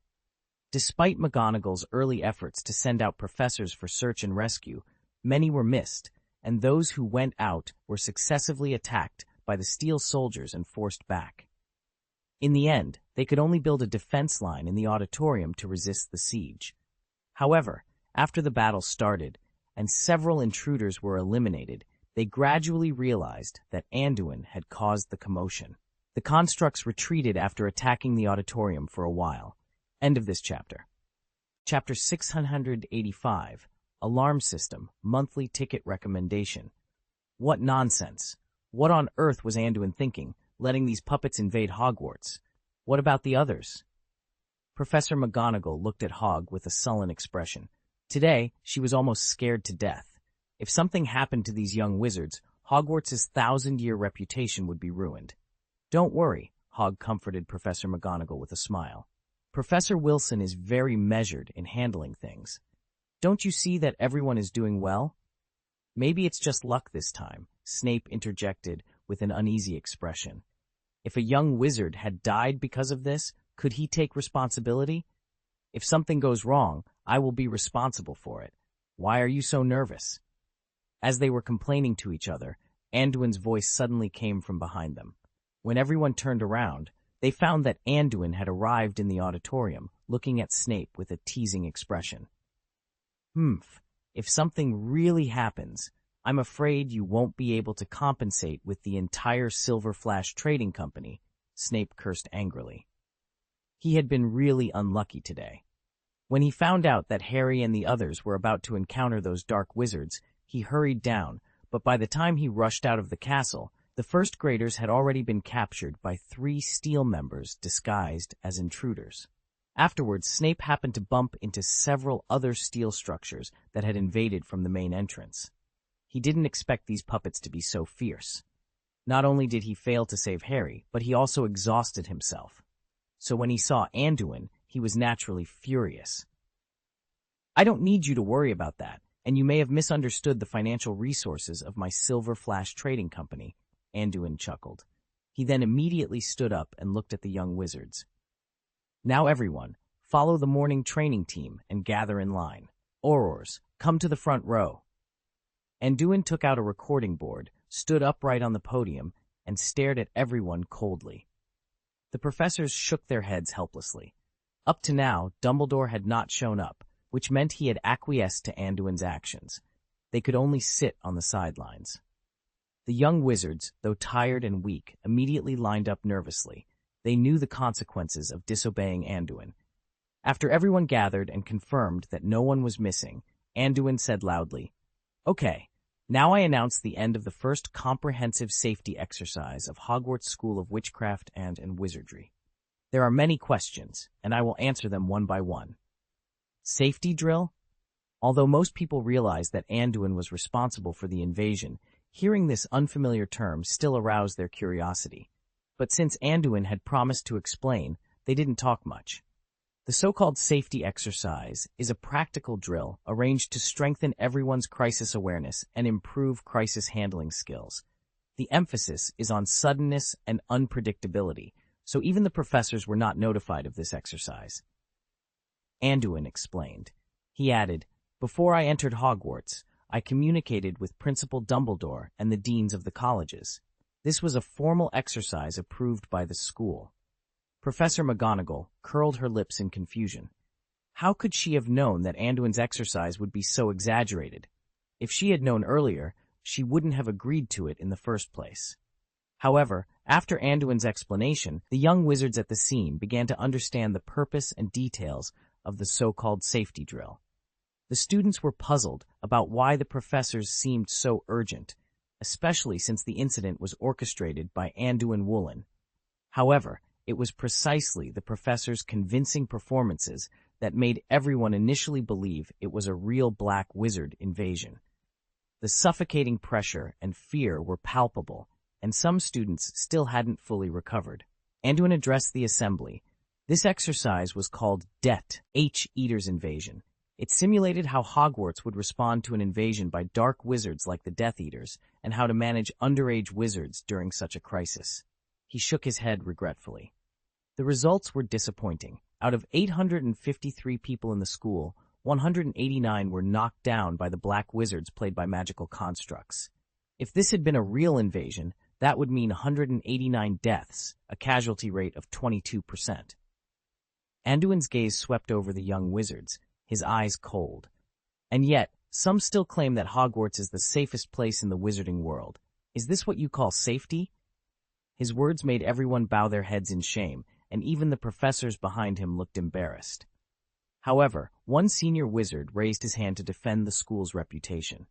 A: Despite McGonagall's early efforts to send out professors for search and rescue, many were missed, and those who went out were successively attacked by the steel soldiers and forced back. In the end, they could only build a defense line in the auditorium to resist the siege. However, after the battle started and several intruders were eliminated, they gradually realized that Anduin had caused the commotion. The constructs retreated after attacking the auditorium for a while. End of this chapter. Chapter 685, Alarm System, Monthly Ticket Recommendation. What nonsense! What on earth was Anduin thinking, letting these puppets invade Hogwarts? What about the others? Professor McGonagall looked at Hog with a sullen expression. Today, she was almost scared to death. If something happened to these young wizards, Hogwarts' 1,000-year reputation would be ruined. Don't worry, Hog comforted Professor McGonagall with a smile. Professor Wilson is very measured in handling things. Don't you see that everyone is doing well? Maybe it's just luck this time, Snape interjected with an uneasy expression. If a young wizard had died because of this, could he take responsibility? If something goes wrong, I will be responsible for it. Why are you so nervous? As they were complaining to each other, Anduin's voice suddenly came from behind them. When everyone turned around, they found that Anduin had arrived in the auditorium, looking at Snape with a teasing expression. If something really happens, I'm afraid you won't be able to compensate with the entire Silver Flash Trading Company, Snape cursed angrily. He had been really unlucky today. When he found out that Harry and the others were about to encounter those dark wizards, he hurried down, but by the time he rushed out of the castle, the first graders had already been captured by 3 Steel members disguised as intruders. Afterwards, Snape happened to bump into several other Steel structures that had invaded from the main entrance. He didn't expect these puppets to be so fierce. Not only did he fail to save Harry, but he also exhausted himself. So when he saw Anduin, he was naturally furious. I don't need you to worry about that, and you may have misunderstood the financial resources of my Silver Flash Trading Company, Anduin chuckled. He then immediately stood up and looked at the young wizards. Now everyone, follow the morning training team and gather in line. Aurors, come to the front row. Anduin took out a recording board, stood upright on the podium, and stared at everyone coldly. The professors shook their heads helplessly. Up to now, Dumbledore had not shown up, which meant he had acquiesced to Anduin's actions. They could only sit on the sidelines. The young wizards, though tired and weak, immediately lined up nervously. They knew the consequences of disobeying Anduin. After everyone gathered and confirmed that no one was missing, Anduin said loudly, "Okay, now I announce the end of the first comprehensive safety exercise of Hogwarts School of Witchcraft and Wizardry. There are many questions, and I will answer them one by one." Safety drill? Although most people realized that Anduin was responsible for the invasion, hearing this unfamiliar term still aroused their curiosity. But since Anduin had promised to explain, they didn't talk much. The so-called safety exercise is a practical drill arranged to strengthen everyone's crisis awareness and improve crisis handling skills. The emphasis is on suddenness and unpredictability, so even the professors were not notified of this exercise. Anduin explained. He added, "Before I entered Hogwarts, I communicated with Principal Dumbledore and the deans of the colleges. This was a formal exercise approved by the school." Professor McGonagall curled her lips in confusion. How could she have known that Anduin's exercise would be so exaggerated? If she had known earlier, she wouldn't have agreed to it in the first place. However, after Anduin's explanation, the young wizards at the scene began to understand the purpose and details of the so-called safety drill. The students were puzzled about why the professors seemed so urgent, especially since the incident was orchestrated by Anduin Wilson. However, it was precisely the professors' convincing performances that made everyone initially believe it was a real black wizard invasion. The suffocating pressure and fear were palpable, and some students still hadn't fully recovered. Anduin addressed the assembly. This exercise was called Det, H-Eater's invasion. It simulated how Hogwarts would respond to an invasion by dark wizards like the Death Eaters, and how to manage underage wizards during such a crisis. He shook his head regretfully. The results were disappointing. Out of 853 people in the school, 189 were knocked down by the black wizards played by magical constructs. If this had been a real invasion, That would mean 189 deaths, a casualty rate of 22%. Anduin's gaze swept over the young wizards, his eyes cold. And yet, some still claim that Hogwarts is the safest place in the wizarding world. Is this what you call safety? His words made everyone bow their heads in shame, and even the professors behind him looked embarrassed. However, one senior wizard raised his hand to defend the school's reputation.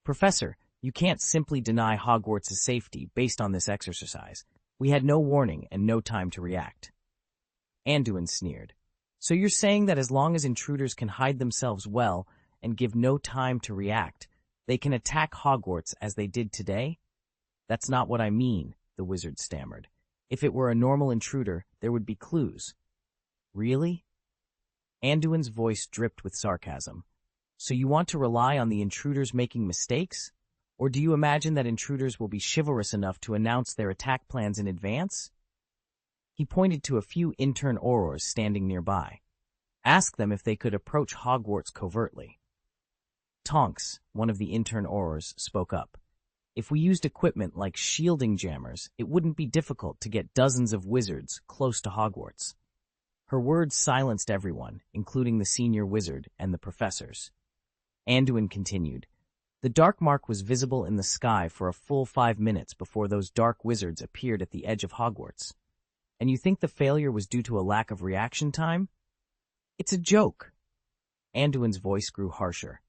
A: "Professor, you can't simply deny Hogwarts' safety based on this exercise. We had no warning and no time to react." Anduin sneered. "So you're saying that as long as intruders can hide themselves well and give no time to react, they can attack Hogwarts as they did today?" "That's not what I mean," the wizard stammered. "If it were a normal intruder, there would be clues." "Really?" Anduin's voice dripped with sarcasm. "So you want to rely on the intruders making mistakes? Or do you imagine that intruders will be chivalrous enough to announce their attack plans in advance?" He pointed to a few intern aurors standing nearby. "Ask them if they could approach Hogwarts covertly." Tonks, one of the intern aurors, spoke up. "If we used equipment like shielding jammers, it wouldn't be difficult to get dozens of wizards close to Hogwarts." Her words silenced everyone, including the senior wizard and the professors. Anduin continued. "The dark mark was visible in the sky for a full 5 minutes before those dark wizards appeared at the edge of Hogwarts. And you think the failure was due to a lack of reaction time? It's a joke." Anduin's voice grew harsher.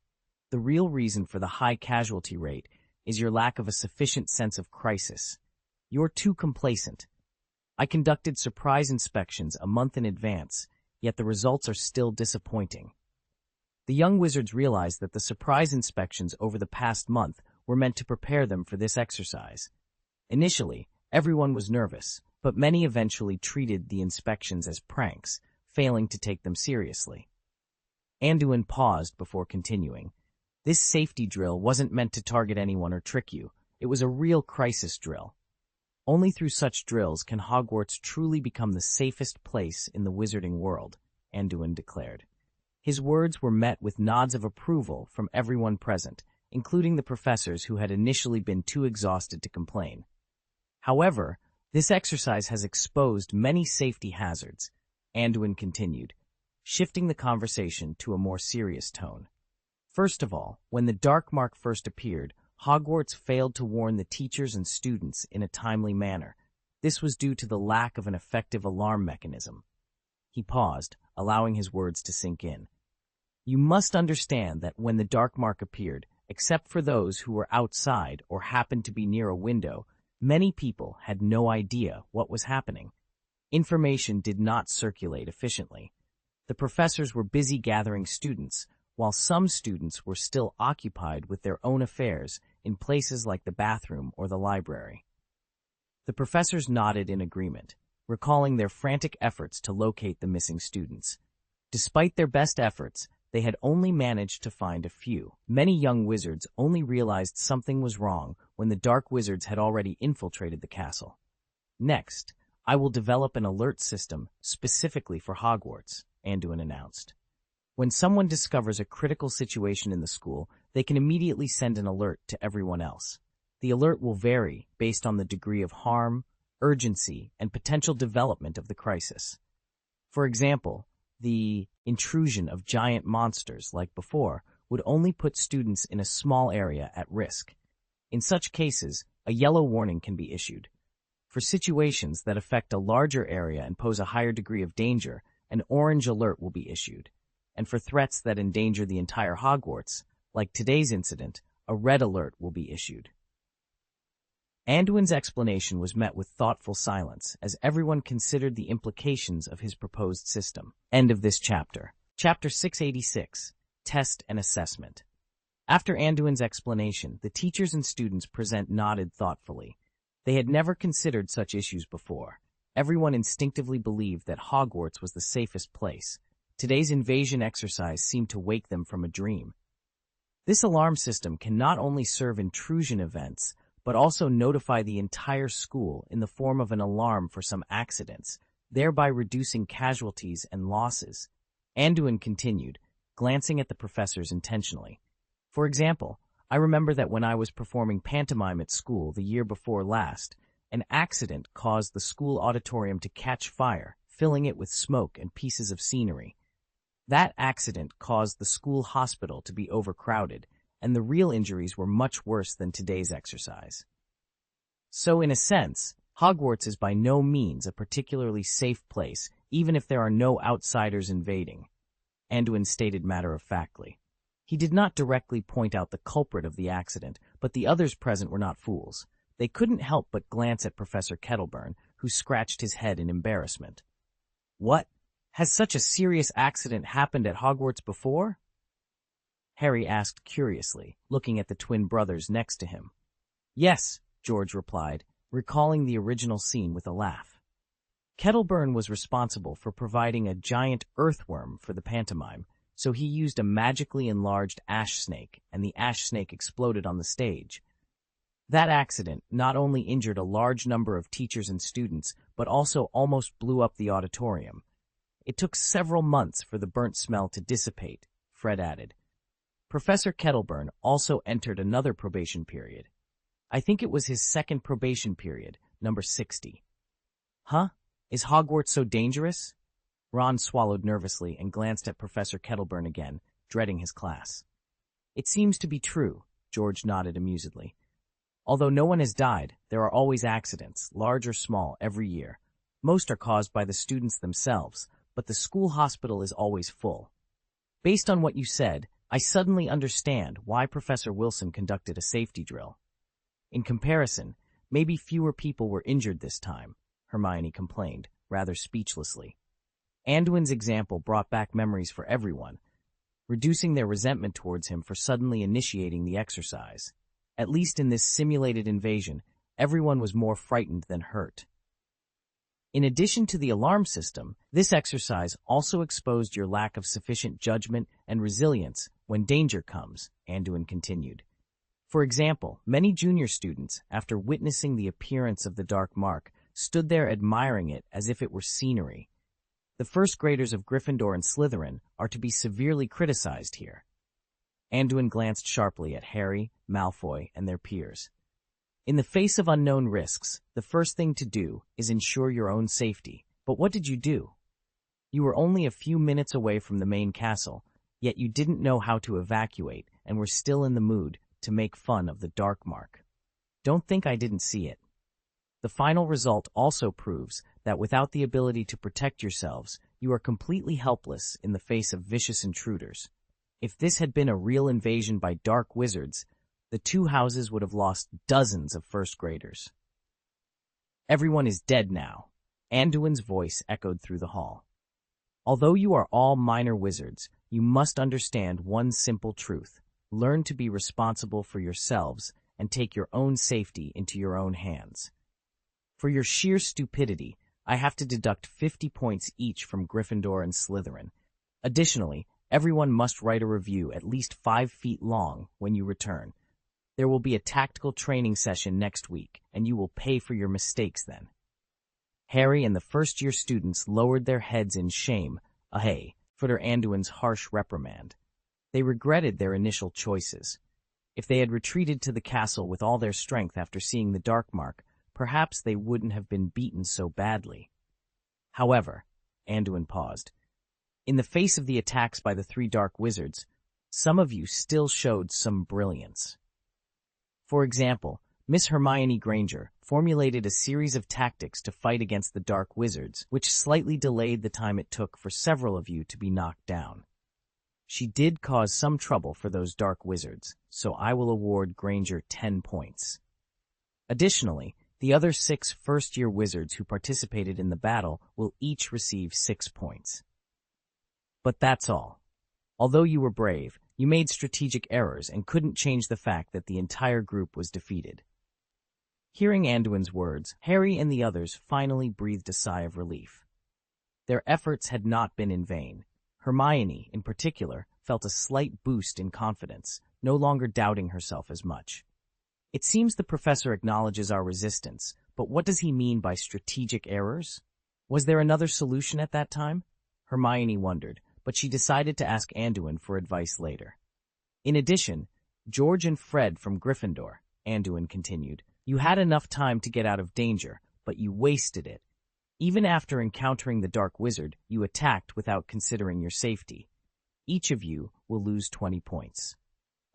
A: "The real reason for the high casualty rate is your lack of a sufficient sense of crisis. You're too complacent. I conducted surprise inspections a month in advance, yet the results are still disappointing." The young wizards realized that the surprise inspections over the past month were meant to prepare them for this exercise. Initially, everyone was nervous, but many eventually treated the inspections as pranks, failing to take them seriously. Anduin paused before continuing. "This safety drill wasn't meant to target anyone or trick you. It was a real crisis drill. Only through such drills can Hogwarts truly become the safest place in the wizarding world," Anduin declared. His words were met with nods of approval from everyone present, including the professors who had initially been too exhausted to complain. "However, this exercise has exposed many safety hazards," Anduin continued, shifting the conversation to a more serious tone. "First of all, when the dark mark first appeared, Hogwarts failed to warn the teachers and students in a timely manner. This was due to the lack of an effective alarm mechanism." He paused, allowing his words to sink in. "You must understand that when the dark mark appeared, except for those who were outside or happened to be near a window, many people had no idea what was happening. Information did not circulate efficiently. The professors were busy gathering students, while some students were still occupied with their own affairs in places like the bathroom or the library." The professors nodded in agreement, recalling their frantic efforts to locate the missing students. Despite their best efforts, they had only managed to find a few. Many young wizards only realized something was wrong when the dark wizards had already infiltrated the castle. "Next, I will develop an alert system specifically for Hogwarts," Anduin announced. "When someone discovers a critical situation in the school, they can immediately send an alert to everyone else. The alert will vary based on the degree of harm, urgency, and potential development of the crisis. For example, the intrusion of giant monsters like before would only put students in a small area at risk. In such cases, a yellow warning can be issued. For situations that affect a larger area and pose a higher degree of danger, an orange alert will be issued. And for threats that endanger the entire Hogwarts, like today's incident, a red alert will be issued." Anduin's explanation was met with thoughtful silence as everyone considered the implications of his proposed system. End of this chapter. Chapter 686, Test and Assessment. After Anduin's explanation, the teachers and students present nodded thoughtfully. They had never considered such issues before. Everyone instinctively believed that Hogwarts was the safest place. Today's invasion exercise seemed to wake them from a dream. This alarm system can not only serve intrusion events, but also notify the entire school in the form of an alarm for some accidents, thereby reducing casualties and losses. Anduin continued, glancing at the professors intentionally. "For example, I remember that when I was performing pantomime at school the year before last, an accident caused the school auditorium to catch fire, filling it with smoke and pieces of scenery. That accident caused the school hospital to be overcrowded, and the real injuries were much worse than today's exercise. So in a sense, Hogwarts is by no means a particularly safe place, even if there are no outsiders invading, Anduin stated matter-of-factly. He did not directly point out the culprit of the accident, but the others present were not fools. They couldn't help but glance at Professor Kettleburn, who scratched his head in embarrassment. What? Has such a serious accident happened at Hogwarts before? Harry asked curiously, looking at the twin brothers next to him. Yes, George replied, recalling the original scene with a laugh. Kettleburn was responsible for providing a giant earthworm for the pantomime, so he used a magically enlarged ash snake, and the ash snake exploded on the stage. That accident not only injured a large number of teachers and students, but also almost blew up the auditorium. It took several months for the burnt smell to dissipate, Fred added. Professor Kettleburn also entered another probation period. I think it was his second probation period, number 60. Huh? Is Hogwarts so dangerous? Ron swallowed nervously and glanced at Professor Kettleburn again, dreading his class. It seems to be true, George nodded amusedly. Although no one has died, there are always accidents, large or small, every year. Most are caused by the students themselves, but the school hospital is always full. Based on what you said, I suddenly understand why Professor Wilson conducted a safety drill. In comparison, maybe fewer people were injured this time, Hermione complained, rather speechlessly. Anduin's example brought back memories for everyone, reducing their resentment towards him for suddenly initiating the exercise. At least in this simulated invasion, everyone was more frightened than hurt. In addition to the alarm system, this exercise also exposed your lack of sufficient judgment and resilience when danger comes, Anduin continued. For example, many junior students, after witnessing the appearance of the dark mark, stood there admiring it as if it were scenery. The first graders of Gryffindor and Slytherin are to be severely criticized here. Anduin glanced sharply at Harry, Malfoy, and their peers. In the face of unknown risks, the first thing to do is ensure your own safety. But what did you do? You were only a few minutes away from the main castle, yet you didn't know how to evacuate and were still in the mood to make fun of the dark mark. Don't think I didn't see it. The final result also proves that without the ability to protect yourselves, you are completely helpless in the face of vicious intruders. If this had been a real invasion by dark wizards, the two houses would have lost dozens of first graders. Everyone is dead now. Anduin's voice echoed through the hall. Although you are all minor wizards, you must understand one simple truth. Learn to be responsible for yourselves and take your own safety into your own hands. For your sheer stupidity, I have to deduct 50 points each from Gryffindor and Slytherin. Additionally, everyone must write a review at least 5 feet long when you return. There will be a tactical training session next week, and you will pay for your mistakes then. Harry and the first-year students lowered their heads in shame, for Anduin's harsh reprimand. They regretted their initial choices. If they had retreated to the castle with all their strength after seeing the dark mark, perhaps they wouldn't have been beaten so badly. However, Anduin paused. In the face of the attacks by the 3 dark wizards, some of you still showed some brilliance. For example, Miss Hermione Granger formulated a series of tactics to fight against the dark wizards, which slightly delayed the time it took for several of you to be knocked down. She did cause some trouble for those dark wizards, so I will award Granger 10 points. Additionally, the other 6 first-year wizards who participated in the battle will each receive 6 points. But that's all. Although you were brave, you made strategic errors and couldn't change the fact that the entire group was defeated. Hearing Anduin's words, Harry and the others finally breathed a sigh of relief. Their efforts had not been in vain. Hermione, in particular, felt a slight boost in confidence, no longer doubting herself as much. It seems the professor acknowledges our resistance, but what does he mean by strategic errors? Was there another solution at that time? Hermione wondered, but she decided to ask Anduin for advice later. In addition, George and Fred from Gryffindor, Anduin continued. You had enough time to get out of danger, but you wasted it. Even after encountering the Dark Wizard, you attacked without considering your safety. Each of you will lose 20 points.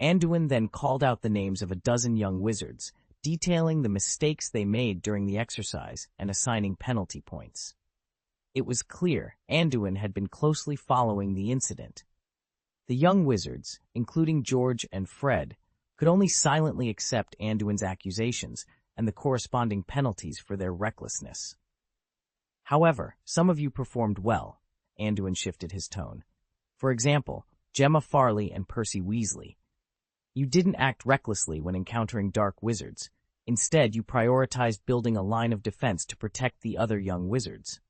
A: Anduin then called out the names of a dozen young wizards, detailing the mistakes they made during the exercise and assigning penalty points. It was clear Anduin had been closely following the incident. The young wizards, including George and Fred, could only silently accept Anduin's accusations and the corresponding penalties for their recklessness. However, some of you performed well. Anduin shifted his tone. For example, Gemma Farley and Percy Weasley. You didn't act recklessly when encountering dark wizards. Instead, you prioritized building a line of defense to protect the other young wizards.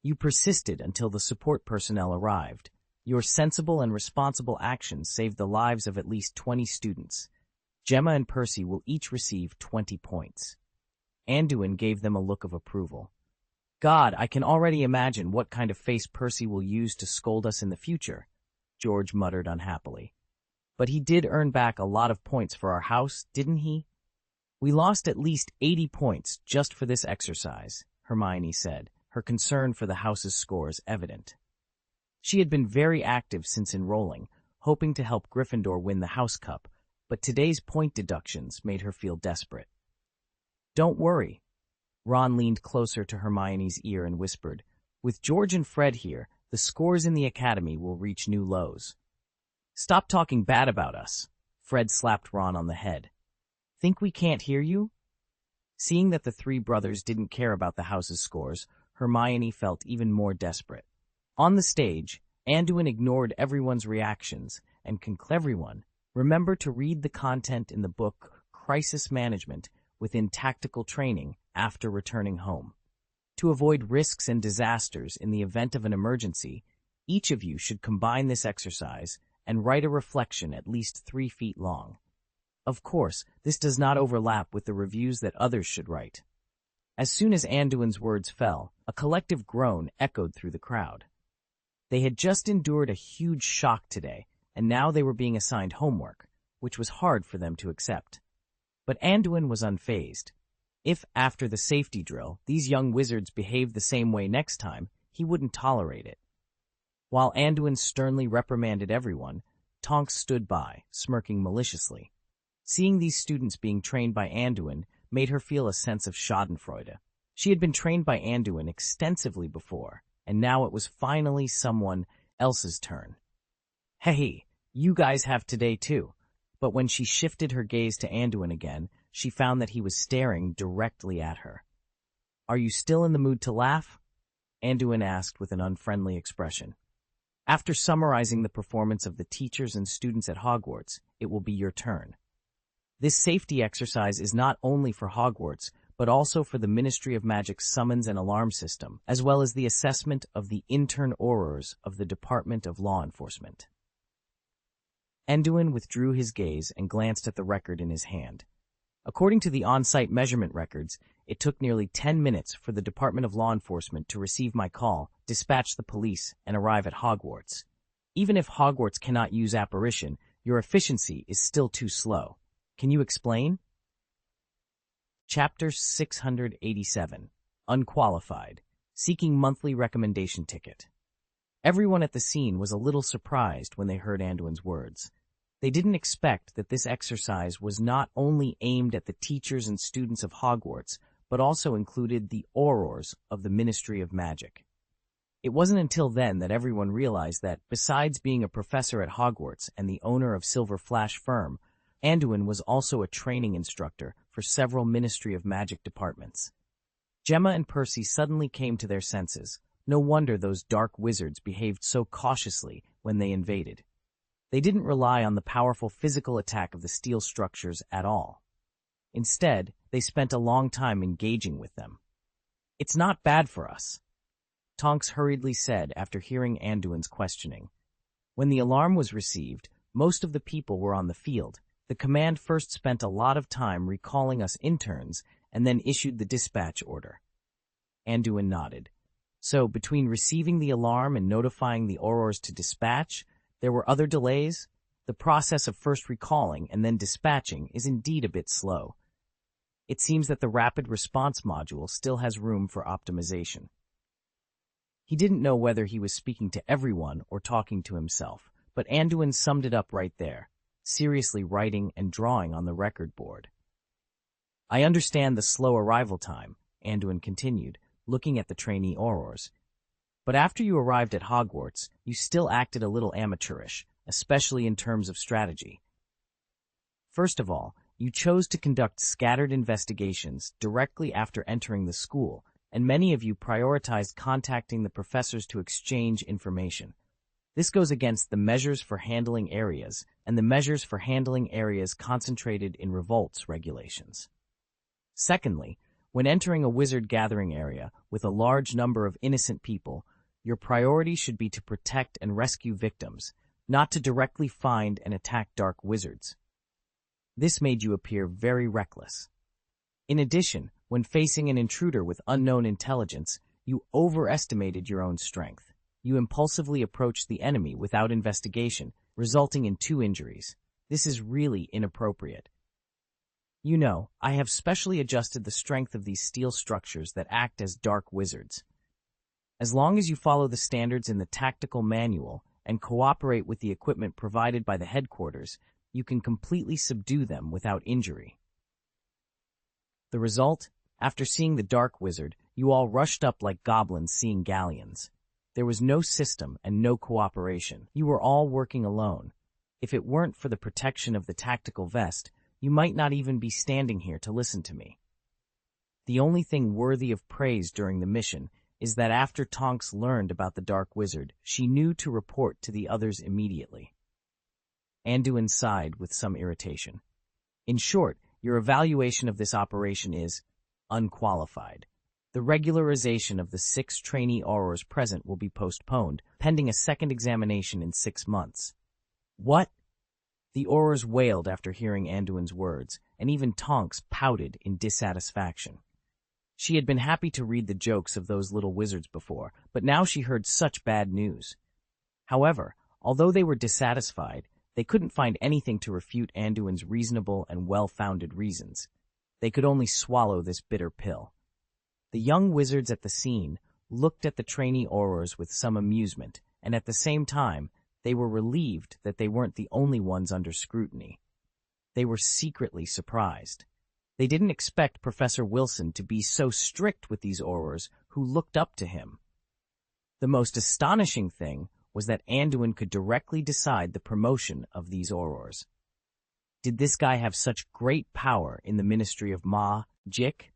A: You persisted until the support personnel arrived. Your sensible and responsible actions saved the lives of at least 20 students. Gemma and Percy will each receive 20 points. Anduin gave them a look of approval. God, I can already imagine what kind of face Percy will use to scold us in the future, George muttered unhappily. But he did earn back a lot of points for our house, didn't he? We lost at least 80 points just for this exercise, Hermione said, her concern for the house's scores evident. She had been very active since enrolling, hoping to help Gryffindor win the House Cup, but today's point deductions made her feel desperate. Don't worry. Ron leaned closer to Hermione's ear and whispered, with George and Fred here, the scores in the academy will reach new lows. Stop talking bad about us. Fred slapped Ron on the head. Think we can't hear you? Seeing that the three brothers didn't care about the house's scores, Hermione felt even more desperate. On the stage, Anduin ignored everyone's reactions and everyone, remember to read the content in the book Crisis Management within Tactical Training after returning home. To avoid risks and disasters in the event of an emergency, each of you should combine this exercise and write a reflection at least 3 feet long. Of course, this does not overlap with the reviews that others should write. As soon as Anduin's words fell, a collective groan echoed through the crowd. They had just endured a huge shock today, and now they were being assigned homework, which was hard for them to accept. But Anduin was unfazed. If, after the safety drill, these young wizards behaved the same way next time, he wouldn't tolerate it. While Anduin sternly reprimanded everyone, Tonks stood by, smirking maliciously. Seeing these students being trained by Anduin made her feel a sense of schadenfreude. She had been trained by Anduin extensively before, and now it was finally someone else's turn. Hey, you guys have today too. But when she shifted her gaze to Anduin again, she found that he was staring directly at her. Are you still in the mood to laugh? Anduin asked with an unfriendly expression. After summarizing the performance of the teachers and students at Hogwarts, it will be your turn. This safety exercise is not only for Hogwarts, but also for the Ministry of Magic's summons and alarm system, as well as the assessment of the intern aurors of the Department of Law Enforcement. Anduin withdrew his gaze and glanced at the record in his hand. According to the on-site measurement records, it took nearly 10 minutes for the Department of Law Enforcement to receive my call, dispatch the police, and arrive at Hogwarts. Even if Hogwarts cannot use apparition, your efficiency is still too slow. Can you explain? Chapter 687. Unqualified. Seeking monthly recommendation ticket. Everyone at the scene was a little surprised when they heard Anduin's words. They didn't expect that this exercise was not only aimed at the teachers and students of Hogwarts, but also included the aurors of the Ministry of Magic. It wasn't until then that everyone realized that, besides being a professor at Hogwarts and the owner of Silver Flash Firm, Anduin was also a training instructor for several Ministry of Magic departments. Gemma and Percy suddenly came to their senses. No wonder those dark wizards behaved so cautiously when they invaded. They didn't rely on the powerful physical attack of the steel structures at all. Instead, they spent a long time engaging with them. It's not bad for us, Tonks hurriedly said after hearing Anduin's questioning. When the alarm was received, most of the people were on the field. The command first spent a lot of time recalling us interns and then issued the dispatch order. Anduin nodded. So, between receiving the alarm and notifying the aurors to dispatch, there were other delays? The process of first recalling and then dispatching is indeed a bit slow. It seems that the rapid response module still has room for optimization. He didn't know whether he was speaking to everyone or talking to himself, but Anduin summed it up right there, seriously writing and drawing on the record board. I understand the slow arrival time, Anduin continued, looking at the trainee aurors. But after you arrived at Hogwarts, you still acted a little amateurish, especially in terms of strategy. First of all, you chose to conduct scattered investigations directly after entering the school, and many of you prioritized contacting the professors to exchange information. This goes against the measures for handling areas and the measures for handling areas concentrated in revolts regulations. Secondly, when entering a wizard gathering area with a large number of innocent people, your priority should be to protect and rescue victims, not to directly find and attack dark wizards. This made you appear very reckless. In addition, when facing an intruder with unknown intelligence, you overestimated your own strength. You impulsively approached the enemy without investigation, resulting in 2 injuries. This is really inappropriate. You know, I have specially adjusted the strength of these steel structures that act as dark wizards. As long as you follow the standards in the tactical manual and cooperate with the equipment provided by the headquarters, you can completely subdue them without injury. The result? After seeing the dark wizard, you all rushed up like goblins seeing galleons. There was no system and no cooperation. You were all working alone. If it weren't for the protection of the tactical vest, you might not even be standing here to listen to me. The only thing worthy of praise during the mission is that after Tonks learned about the dark wizard, she knew to report to the others immediately. Anduin sighed with some irritation. In short, your evaluation of this operation is unqualified. The regularization of the 6 trainee aurors present will be postponed, pending a second examination in 6 months. What? The aurors wailed after hearing Anduin's words, and even Tonks pouted in dissatisfaction. She had been happy to read the jokes of those little wizards before, but now she heard such bad news. However, although they were dissatisfied, they couldn't find anything to refute Anduin's reasonable and well-founded reasons. They could only swallow this bitter pill. The young wizards at the scene looked at the trainee aurors with some amusement, and at the same time, they were relieved that they weren't the only ones under scrutiny. They were secretly surprised. They didn't expect Professor Wilson to be so strict with these aurors who looked up to him. The most astonishing thing was that Anduin could directly decide the promotion of these aurors. Did this guy have such great power in the Ministry of Magic?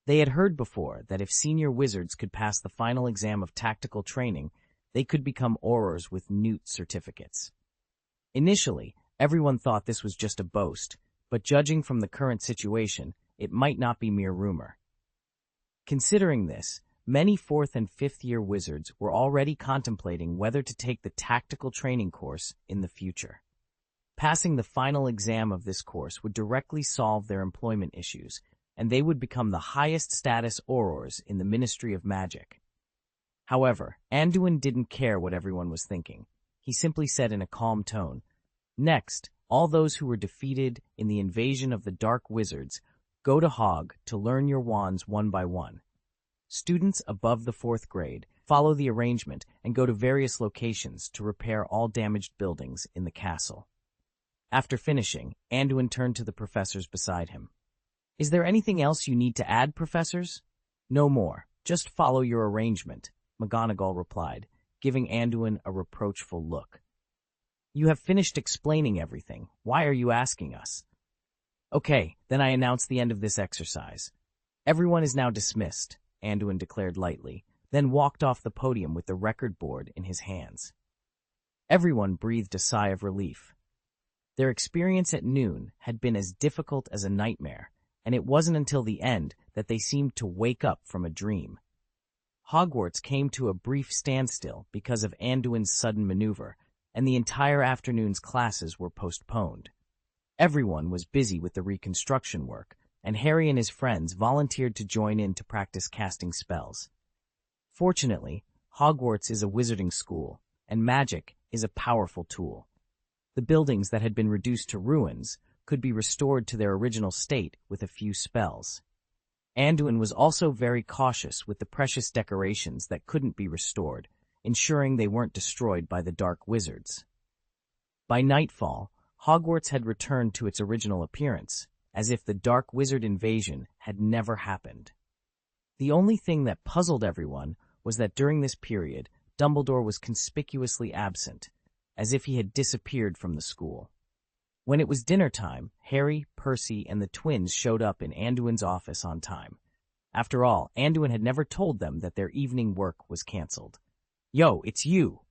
A: They had heard before that if senior wizards could pass the final exam of tactical training, they could become aurors with Newt certificates. Initially, everyone thought this was just a boast, but judging from the current situation, it might not be mere rumor. Considering this, many 4th and 5th year wizards were already contemplating whether to take the tactical training course in the future. Passing the final exam of this course would directly solve their employment issues, and they would become the highest status aurors in the Ministry of Magic. However, Anduin didn't care what everyone was thinking. He simply said in a calm tone, "Next, all those who were defeated in the invasion of the Dark Wizards, go to Hog to learn your wands one by one. Students above the 4th grade follow the arrangement and go to various locations to repair all damaged buildings in the castle." After finishing, Anduin turned to the professors beside him. "Is there anything else you need to add, professors?" "No more. Just follow your arrangement," McGonagall replied, giving Anduin a reproachful look. "You have finished explaining everything. Why are you asking us?" "Okay, then I announce the end of this exercise. Everyone is now dismissed," Anduin declared lightly, then walked off the podium with the record board in his hands. Everyone breathed a sigh of relief. Their experience at noon had been as difficult as a nightmare, and it wasn't until the end that they seemed to wake up from a dream. Hogwarts came to a brief standstill because of Anduin's sudden maneuver, and the entire afternoon's classes were postponed. Everyone was busy with the reconstruction work, and Harry and his friends volunteered to join in to practice casting spells. Fortunately, Hogwarts is a wizarding school, and magic is a powerful tool. The buildings that had been reduced to ruins could be restored to their original state with a few spells. Anduin was also very cautious with the precious decorations that couldn't be restored, ensuring they weren't destroyed by the dark wizards. By nightfall, Hogwarts had returned to its original appearance, as if the dark wizard invasion had never happened. The only thing that puzzled everyone was that during this period, Dumbledore was conspicuously absent, as if he had disappeared from the school. When it was dinner time, Harry, Percy, and the twins showed up in Anduin's office on time. After all, Anduin had never told them that their evening work was cancelled. "Yo, it's you!"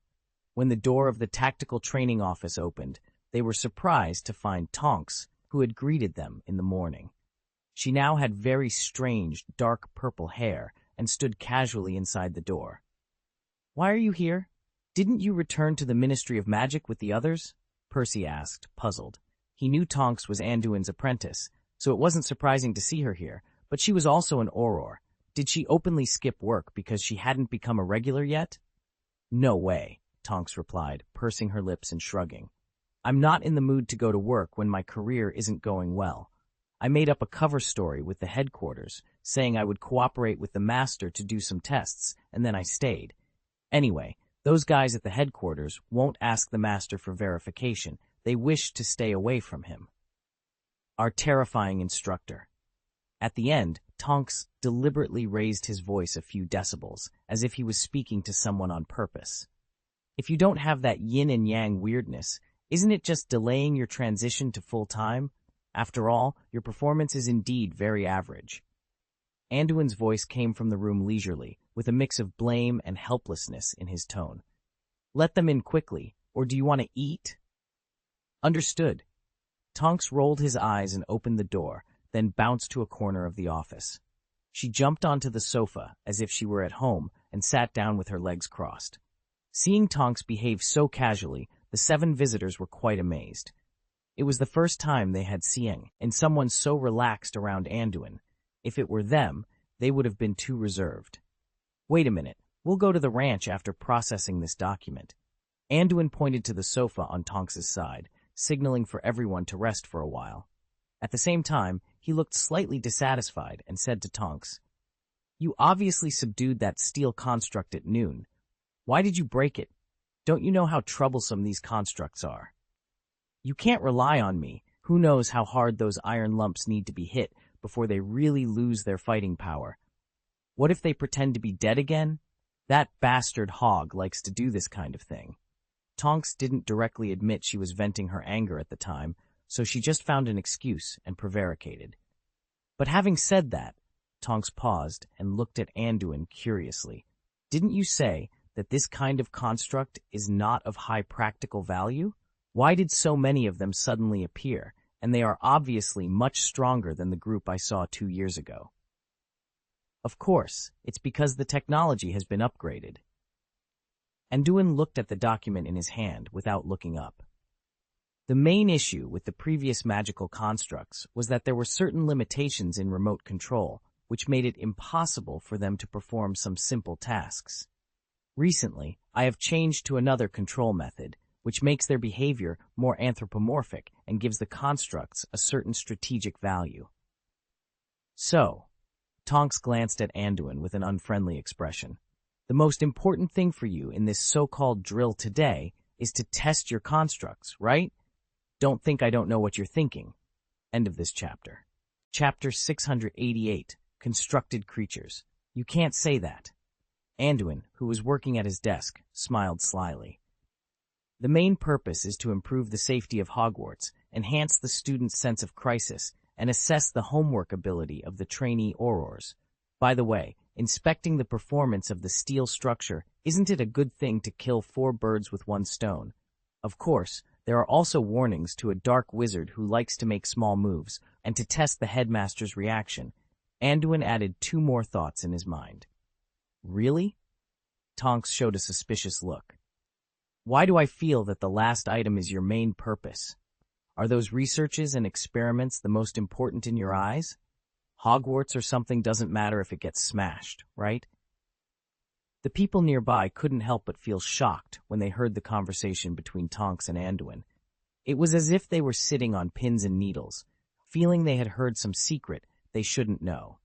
A: When the door of the tactical training office opened, they were surprised to find Tonks, who had greeted them in the morning. She now had very strange, dark purple hair and stood casually inside the door. "Why are you here? Didn't you return to the Ministry of Magic with the others?" Percy asked, puzzled. He knew Tonks was Anduin's apprentice, so it wasn't surprising to see her here, but she was also an Auror. Did she openly skip work because she hadn't become a regular yet? "No way," Tonks replied, pursing her lips and shrugging. "I'm not in the mood to go to work when my career isn't going well. I made up a cover story with the headquarters, saying I would cooperate with the master to do some tests, and then I stayed. Anyway, those guys at the headquarters won't ask the master for verification. They wish to stay away from him." Our terrifying instructor. At the end, Tonks deliberately raised his voice a few decibels, as if he was speaking to someone on purpose. "If you don't have that yin and yang weirdness, isn't it just delaying your transition to full-time? After all, your performance is indeed very average." Anduin's voice came from the room leisurely, with a mix of blame and helplessness in his tone. "Let them in quickly, or do you want to eat?" "Understood." Tonks rolled his eyes and opened the door, then bounced to a corner of the office. She jumped onto the sofa as if she were at home and sat down with her legs crossed. Seeing Tonks behave so casually, the 7 visitors were quite amazed. It was the first time they had seen and someone so relaxed around Anduin. If it were them, they would have been too reserved. "Wait a minute, we'll go to the ranch after processing this document." Anduin pointed to the sofa on Tonks's side, signaling for everyone to rest for a while. At the same time, he looked slightly dissatisfied and said to Tonks, "You obviously subdued that steel construct at noon. Why did you break it? Don't you know how troublesome these constructs are? You can't rely on me. Who knows how hard those iron lumps need to be hit before they really lose their fighting power. What if they pretend to be dead again? That bastard Hog likes to do this kind of thing." Tonks didn't directly admit she was venting her anger at the time, so she just found an excuse and prevaricated. "But having said that," Tonks paused and looked at Anduin curiously. "Didn't you say that this kind of construct is not of high practical value? Why did so many of them suddenly appear? And they are obviously much stronger than the group I saw 2 years ago." "Of course, it's because the technology has been upgraded." Anduin looked at the document in his hand without looking up. The main issue with the previous magical constructs was that there were certain limitations in remote control, which made it impossible for them to perform some simple tasks. Recently, I have changed to another control method, which makes their behavior more anthropomorphic and gives the constructs a certain strategic value. "So," Tonks glanced at Anduin with an unfriendly expression, "the most important thing for you in this so-called drill today is to test your constructs, right? Don't think I don't know what you're thinking." End of this chapter. Chapter 688, Constructed Creatures. "You can't say that." Anduin, who was working at his desk, smiled slyly. "The main purpose is to improve the safety of Hogwarts, enhance the student's sense of crisis, and assess the homework ability of the trainee Aurors. By the way, inspecting the performance of the steel structure, isn't it a good thing to kill 4 birds with 1 stone? Of course, there are also warnings to a dark wizard who likes to make small moves, and to test the headmaster's reaction." Anduin added 2 more thoughts in his mind. "Really?" Tonks showed a suspicious look. "Why do I feel that the last item is your main purpose? Are those researches and experiments the most important in your eyes? Hogwarts or something doesn't matter if it gets smashed, right?" The people nearby couldn't help but feel shocked when they heard the conversation between Tonks and Anduin. It was as if they were sitting on pins and needles, feeling they had heard some secret they shouldn't know.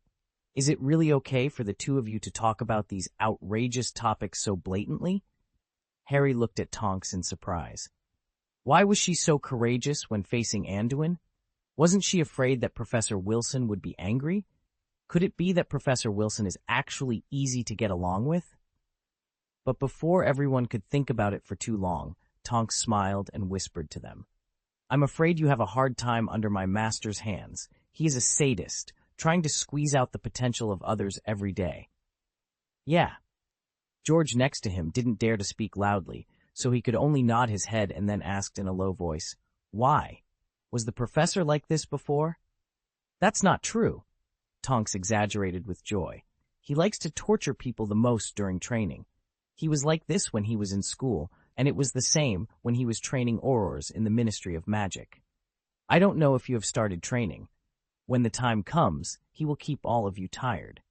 A: Is it really okay for the two of you to talk about these outrageous topics so blatantly? Harry looked at Tonks in surprise. Why was she so courageous when facing Anduin? Wasn't she afraid that Professor Wilson would be angry? Could it be that Professor Wilson is actually easy to get along with? But before everyone could think about it for too long, Tonks smiled and whispered to them. I'm afraid you have a hard time under my master's hands. He is a sadist, trying to squeeze out the potential of others every day. Yeah. George next to him didn't dare to speak loudly, so he could only nod his head and then asked in a low voice, Why? Was the professor like this before? That's not true. Tonks exaggerated with joy. He likes to torture people the most during training. He was like this when he was in school, and it was the same when he was training Aurors in the Ministry of Magic. I don't know if you have started training. When the time comes, he will keep all of you tired.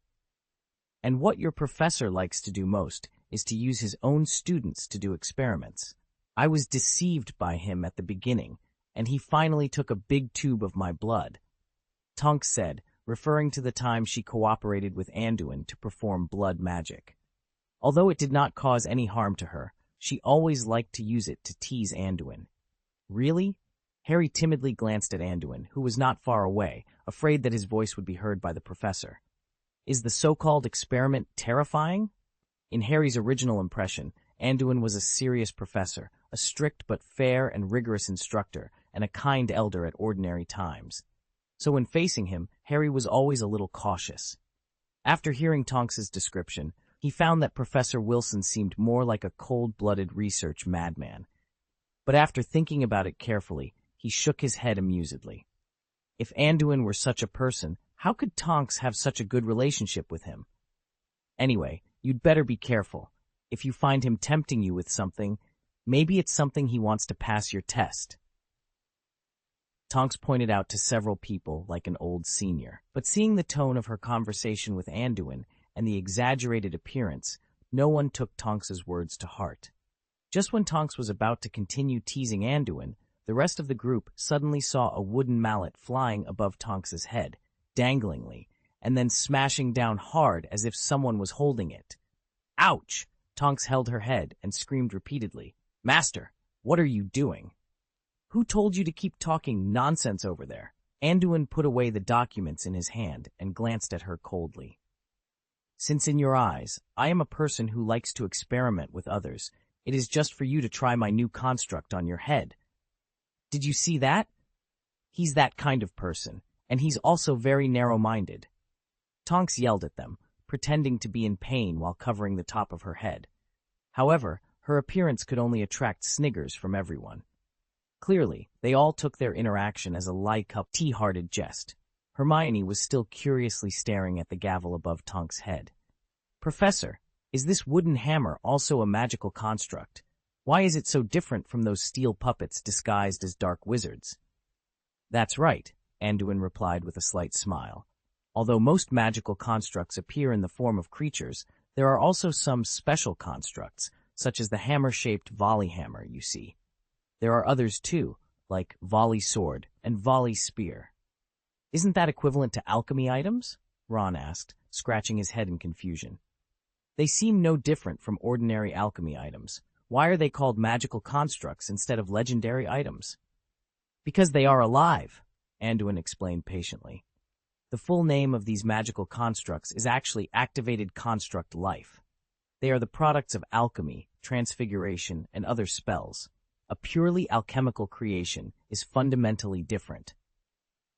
A: And what your professor likes to do most is to use his own students to do experiments. I was deceived by him at the beginning, and he finally took a big tube of my blood. Tonks said, referring to the time she cooperated with Anduin to perform blood magic. Although it did not cause any harm to her, she always liked to use it to tease Anduin. Really? Harry timidly glanced at Anduin, who was not far away, afraid that his voice would be heard by the professor. Is the so-called experiment terrifying? In Harry's original impression, Anduin was a serious professor, a strict but fair and rigorous instructor, and a kind elder at ordinary times. So when facing him, Harry was always a little cautious. After hearing Tonks's description, he found that Professor Wilson seemed more like a cold-blooded research madman. But after thinking about it carefully, he shook his head amusedly. If Anduin were such a person, how could Tonks have such a good relationship with him? Anyway, you'd better be careful. If you find him tempting you with something, maybe it's something he wants to pass your test. Tonks pointed out to several people like an old senior, but seeing the tone of her conversation with Anduin and the exaggerated appearance, no one took Tonks's words to heart. Just when Tonks was about to continue teasing Anduin, the rest of the group suddenly saw a wooden mallet flying above Tonks's head, danglingly, and then smashing down hard as if someone was holding it. Ouch! Tonks held her head and screamed repeatedly, Master, what are you doing? Who told you to keep talking nonsense over there? Anduin put away the documents in his hand and glanced at her coldly. Since in your eyes, I am a person who likes to experiment with others, it is just for you to try my new construct on your head. Did you see that? He's that kind of person, and he's also very narrow-minded. Tonks yelled at them, pretending to be in pain while covering the top of her head. However, her appearance could only attract sniggers from everyone. Clearly, they all took their interaction as a light-hearted jest. Hermione was still curiously staring at the gavel above Tonks' head. Professor, is this wooden hammer also a magical construct? Why is it so different from those steel puppets disguised as dark wizards? That's right, Anduin replied with a slight smile. Although most magical constructs appear in the form of creatures, there are also some special constructs, such as the hammer-shaped volley hammer, you see. There are others too, like volley sword and volley spear. Isn't that equivalent to alchemy items? Ron asked, scratching his head in confusion. They seem no different from ordinary alchemy items. Why are they called magical constructs instead of legendary items? Because they are alive, Anduin explained patiently. The full name of these magical constructs is actually activated construct life. They are the products of alchemy, transfiguration, and other spells. A purely alchemical creation is fundamentally different.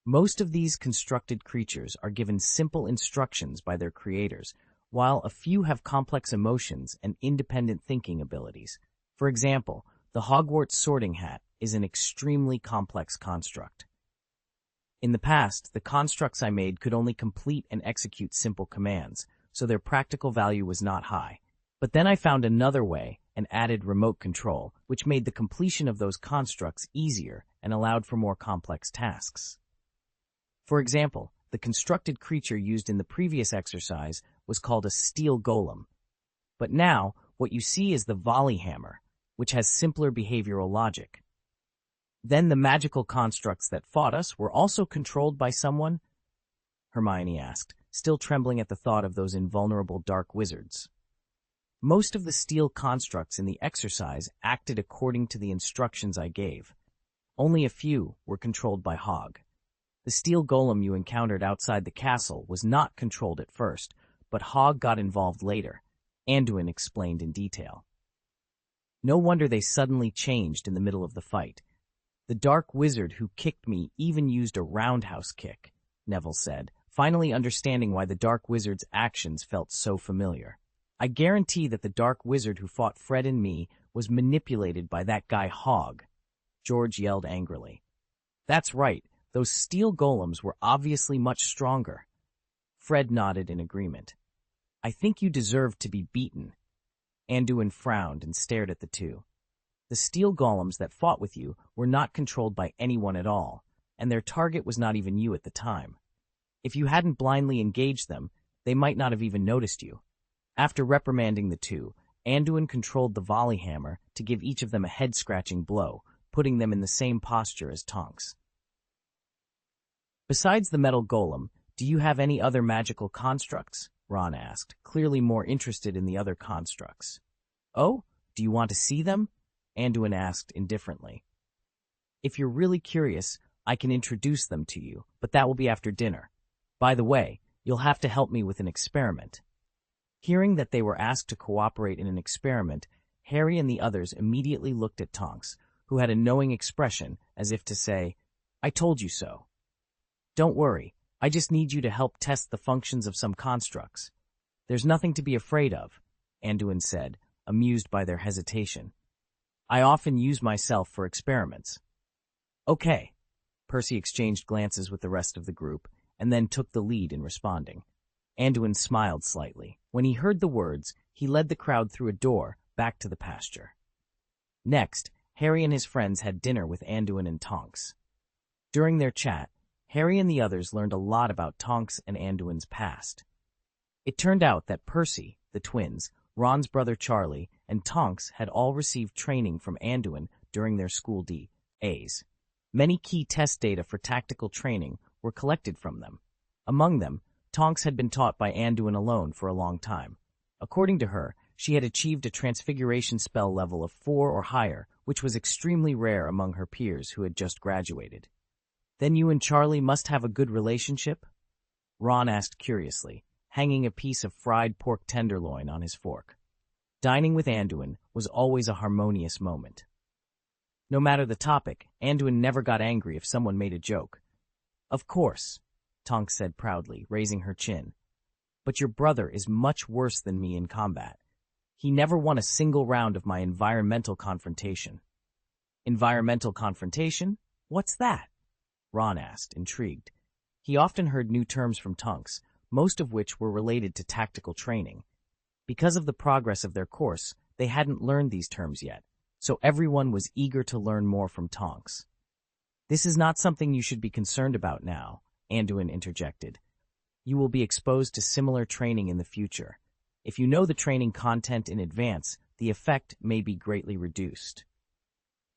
A: Most of these constructed creatures are given simple instructions by their creators, while a few have complex emotions and independent thinking abilities. For example, the Hogwarts sorting hat is an extremely complex construct. In the past, the constructs I made could only complete and execute simple commands, so their practical value was not high. But then I found another way and added remote control, which made the completion of those constructs easier and allowed for more complex tasks. For example, the constructed creature used in the previous exercise was called a steel golem. But now, what you see is the volley hammer, which has simpler behavioral logic. Then the magical constructs that fought us were also controlled by someone? Hermione asked, still trembling at the thought of those invulnerable dark wizards. Most of the steel constructs in the exercise acted according to the instructions I gave. Only a few were controlled by Hog. The steel golem you encountered outside the castle was not controlled at first, but Hog got involved later, Anduin explained in detail. No wonder they suddenly changed in the middle of the fight. The dark wizard who kicked me even used a roundhouse kick, Neville said, finally understanding why the dark wizard's actions felt so familiar. I guarantee that the dark wizard who fought Fred and me was manipulated by that guy Hog, George yelled angrily. That's right, those steel golems were obviously much stronger. Fred nodded in agreement. I think you deserved to be beaten. Anduin frowned and stared at the two. The steel golems that fought with you were not controlled by anyone at all, and their target was not even you at the time. If you hadn't blindly engaged them, they might not have even noticed you. After reprimanding the two, Anduin controlled the volley hammer to give each of them a head-scratching blow, putting them in the same posture as Tonks. Besides the metal golem, do you have any other magical constructs? Ron asked, clearly more interested in the other constructs. Oh, do you want to see them? Anduin asked indifferently. If you're really curious, I can introduce them to you, but that will be after dinner. By the way, you'll have to help me with an experiment. Hearing that they were asked to cooperate in an experiment, Harry and the others immediately looked at Tonks, who had a knowing expression as if to say, I told you so. Don't worry, I just need you to help test the functions of some constructs. There's nothing to be afraid of, Anduin said, amused by their hesitation. I often use myself for experiments. Okay. Percy exchanged glances with the rest of the group, and then took the lead in responding. Anduin smiled slightly. When he heard the words, he led the crowd through a door back to the pasture. Next, Harry and his friends had dinner with Anduin and Tonks. During their chat, Harry and the others learned a lot about Tonks and Anduin's past. It turned out that Percy, the twins, Ron's brother Charlie, and Tonks had all received training from Anduin during their school days. Many key test data for tactical training were collected from them. Among them, Tonks had been taught by Anduin alone for a long time. According to her, she had achieved a transfiguration spell level of 4 or higher, which was extremely rare among her peers who had just graduated. Then you and Charlie must have a good relationship? Ron asked curiously, hanging a piece of fried pork tenderloin on his fork. Dining with Anduin was always a harmonious moment. No matter the topic, Anduin never got angry if someone made a joke. Of course, Tonks said proudly, raising her chin. But your brother is much worse than me in combat. He never won a single round of my environmental confrontation. Environmental confrontation? What's that? Ron asked, intrigued. He often heard new terms from Tonks, most of which were related to tactical training. Because of the progress of their course, they hadn't learned these terms yet, so everyone was eager to learn more from Tonks. This is not something you should be concerned about now, Anduin interjected. You will be exposed to similar training in the future. If you know the training content in advance, the effect may be greatly reduced.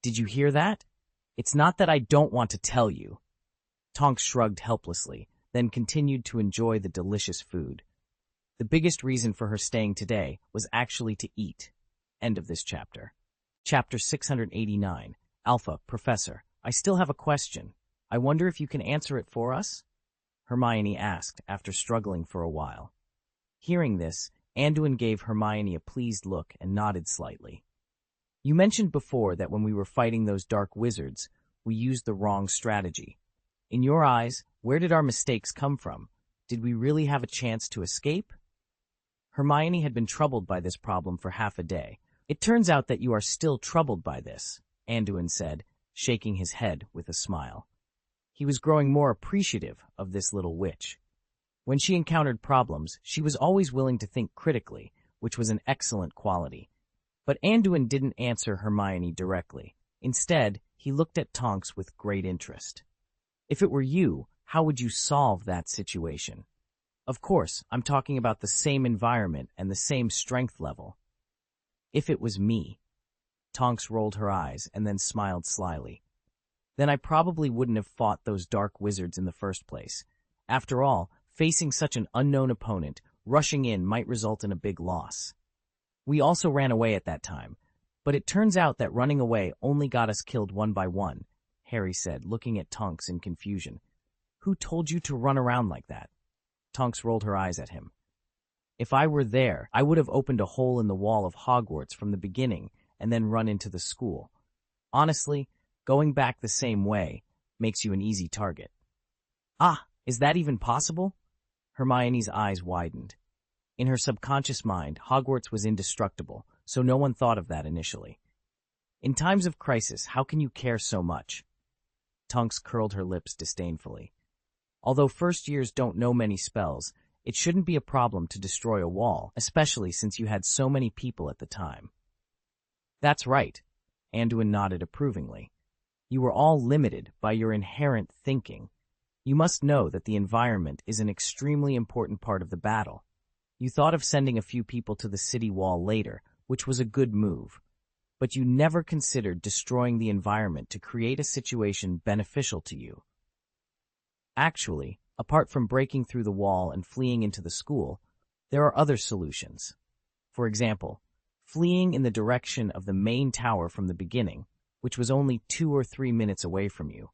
A: Did you hear that? It's not that I don't want to tell you. Tonks shrugged helplessly, then continued to enjoy the delicious food. The biggest reason for her staying today was actually to eat. End of this chapter. Chapter 689. Alpha, Professor, I still have a question. I wonder if you can answer it for us? Hermione asked after struggling for a while. Hearing this, Anduin gave Hermione a pleased look and nodded slightly. You mentioned before that when we were fighting those dark wizards, we used the wrong strategy. In your eyes, where did our mistakes come from? Did we really have a chance to escape? Hermione had been troubled by this problem for half a day. It turns out that you are still troubled by this, Anduin said, shaking his head with a smile. He was growing more appreciative of this little witch. When she encountered problems, she was always willing to think critically, which was an excellent quality. But Anduin didn't answer Hermione directly. Instead, he looked at Tonks with great interest. If it were you, how would you solve that situation? Of course, I'm talking about the same environment and the same strength level. If it was me. Tonks rolled her eyes and then smiled slyly. Then I probably wouldn't have fought those dark wizards in the first place. After all, facing such an unknown opponent, rushing in might result in a big loss. We also ran away at that time, but it turns out that running away only got us killed one by one, Harry said, looking at Tonks in confusion. Who told you to run around like that? Tonks rolled her eyes at him. If I were there, I would have opened a hole in the wall of Hogwarts from the beginning and then run into the school. Honestly, going back the same way makes you an easy target. Ah, is that even possible? Hermione's eyes widened. In her subconscious mind, Hogwarts was indestructible, so no one thought of that initially. In times of crisis, how can you care so much? Tonks curled her lips disdainfully. Although first years don't know many spells, it shouldn't be a problem to destroy a wall, especially since you had so many people at the time. That's right, Anduin nodded approvingly. You were all limited by your inherent thinking. You must know that the environment is an extremely important part of the battle. You thought of sending a few people to the city wall later, which was a good move. But you never considered destroying the environment to create a situation beneficial to you. Actually, apart from breaking through the wall and fleeing into the school, there are other solutions. For example, fleeing in the direction of the main tower from the beginning, which was only 2 or 3 minutes away from you.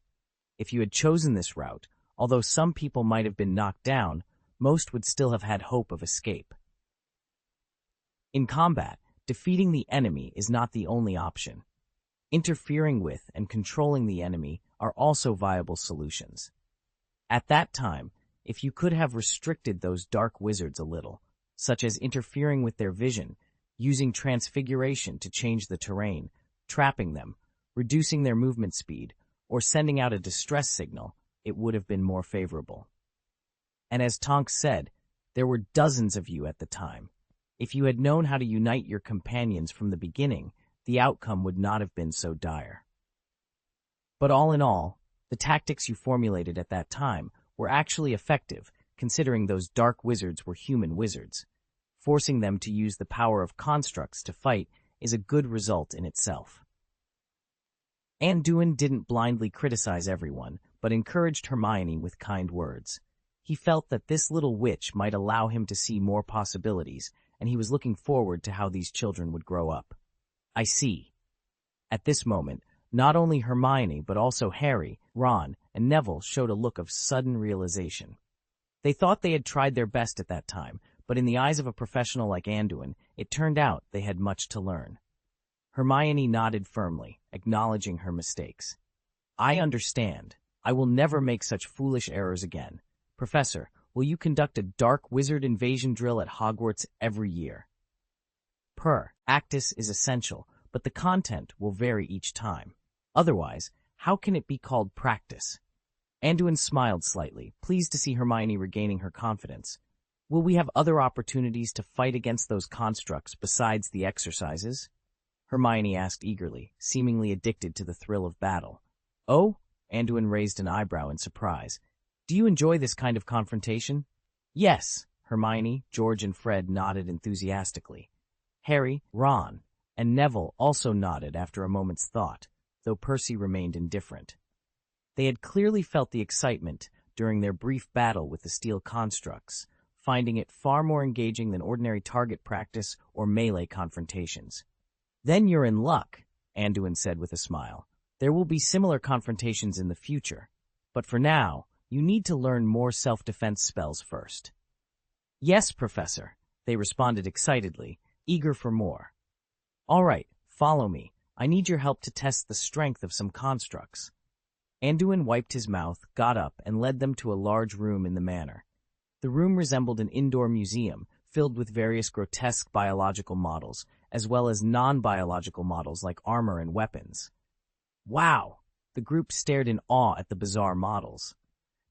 A: If you had chosen this route, although some people might have been knocked down, most would still have had hope of escape. In combat, defeating the enemy is not the only option. Interfering with and controlling the enemy are also viable solutions. At that time, if you could have restricted those dark wizards a little, such as interfering with their vision, using transfiguration to change the terrain, trapping them, reducing their movement speed, or sending out a distress signal, it would have been more favorable. And as Tonks said, there were dozens of you at the time. If you had known how to unite your companions from the beginning, the outcome would not have been so dire. But all in all, the tactics you formulated at that time were actually effective, considering those dark wizards were human wizards. Forcing them to use the power of constructs to fight is a good result in itself. Anduin didn't blindly criticize everyone, but encouraged Hermione with kind words. He felt that this little witch might allow him to see more possibilities, and he was looking forward to how these children would grow up. I see. At this moment, not only Hermione but also Harry, Ron, and Neville showed a look of sudden realization. They thought they had tried their best at that time, but in the eyes of a professional like Anduin, it turned out they had much to learn. Hermione nodded firmly, acknowledging her mistakes. I understand. I will never make such foolish errors again. Professor, will you conduct a dark wizard invasion drill at Hogwarts every year? Practice is essential, but the content will vary each time. Otherwise, how can it be called practice? Anduin smiled slightly, pleased to see Hermione regaining her confidence. Will we have other opportunities to fight against those constructs besides the exercises? Hermione asked eagerly, seemingly addicted to the thrill of battle. Oh? Anduin raised an eyebrow in surprise. Do you enjoy this kind of confrontation? Yes, Hermione, George, and Fred nodded enthusiastically. Harry, Ron, and Neville also nodded after a moment's thought, though Percy remained indifferent. They had clearly felt the excitement during their brief battle with the steel constructs, finding it far more engaging than ordinary target practice or melee confrontations. Then you're in luck, Anduin said with a smile. There will be similar confrontations in the future, but for now, you need to learn more self-defense spells first. Yes, Professor, they responded excitedly, eager for more. All right, follow me. I need your help to test the strength of some constructs. Anduin wiped his mouth, got up, and led them to a large room in the manor. The room resembled an indoor museum, filled with various grotesque biological models, as well as non-biological models like armor and weapons. Wow! The group stared in awe at the bizarre models.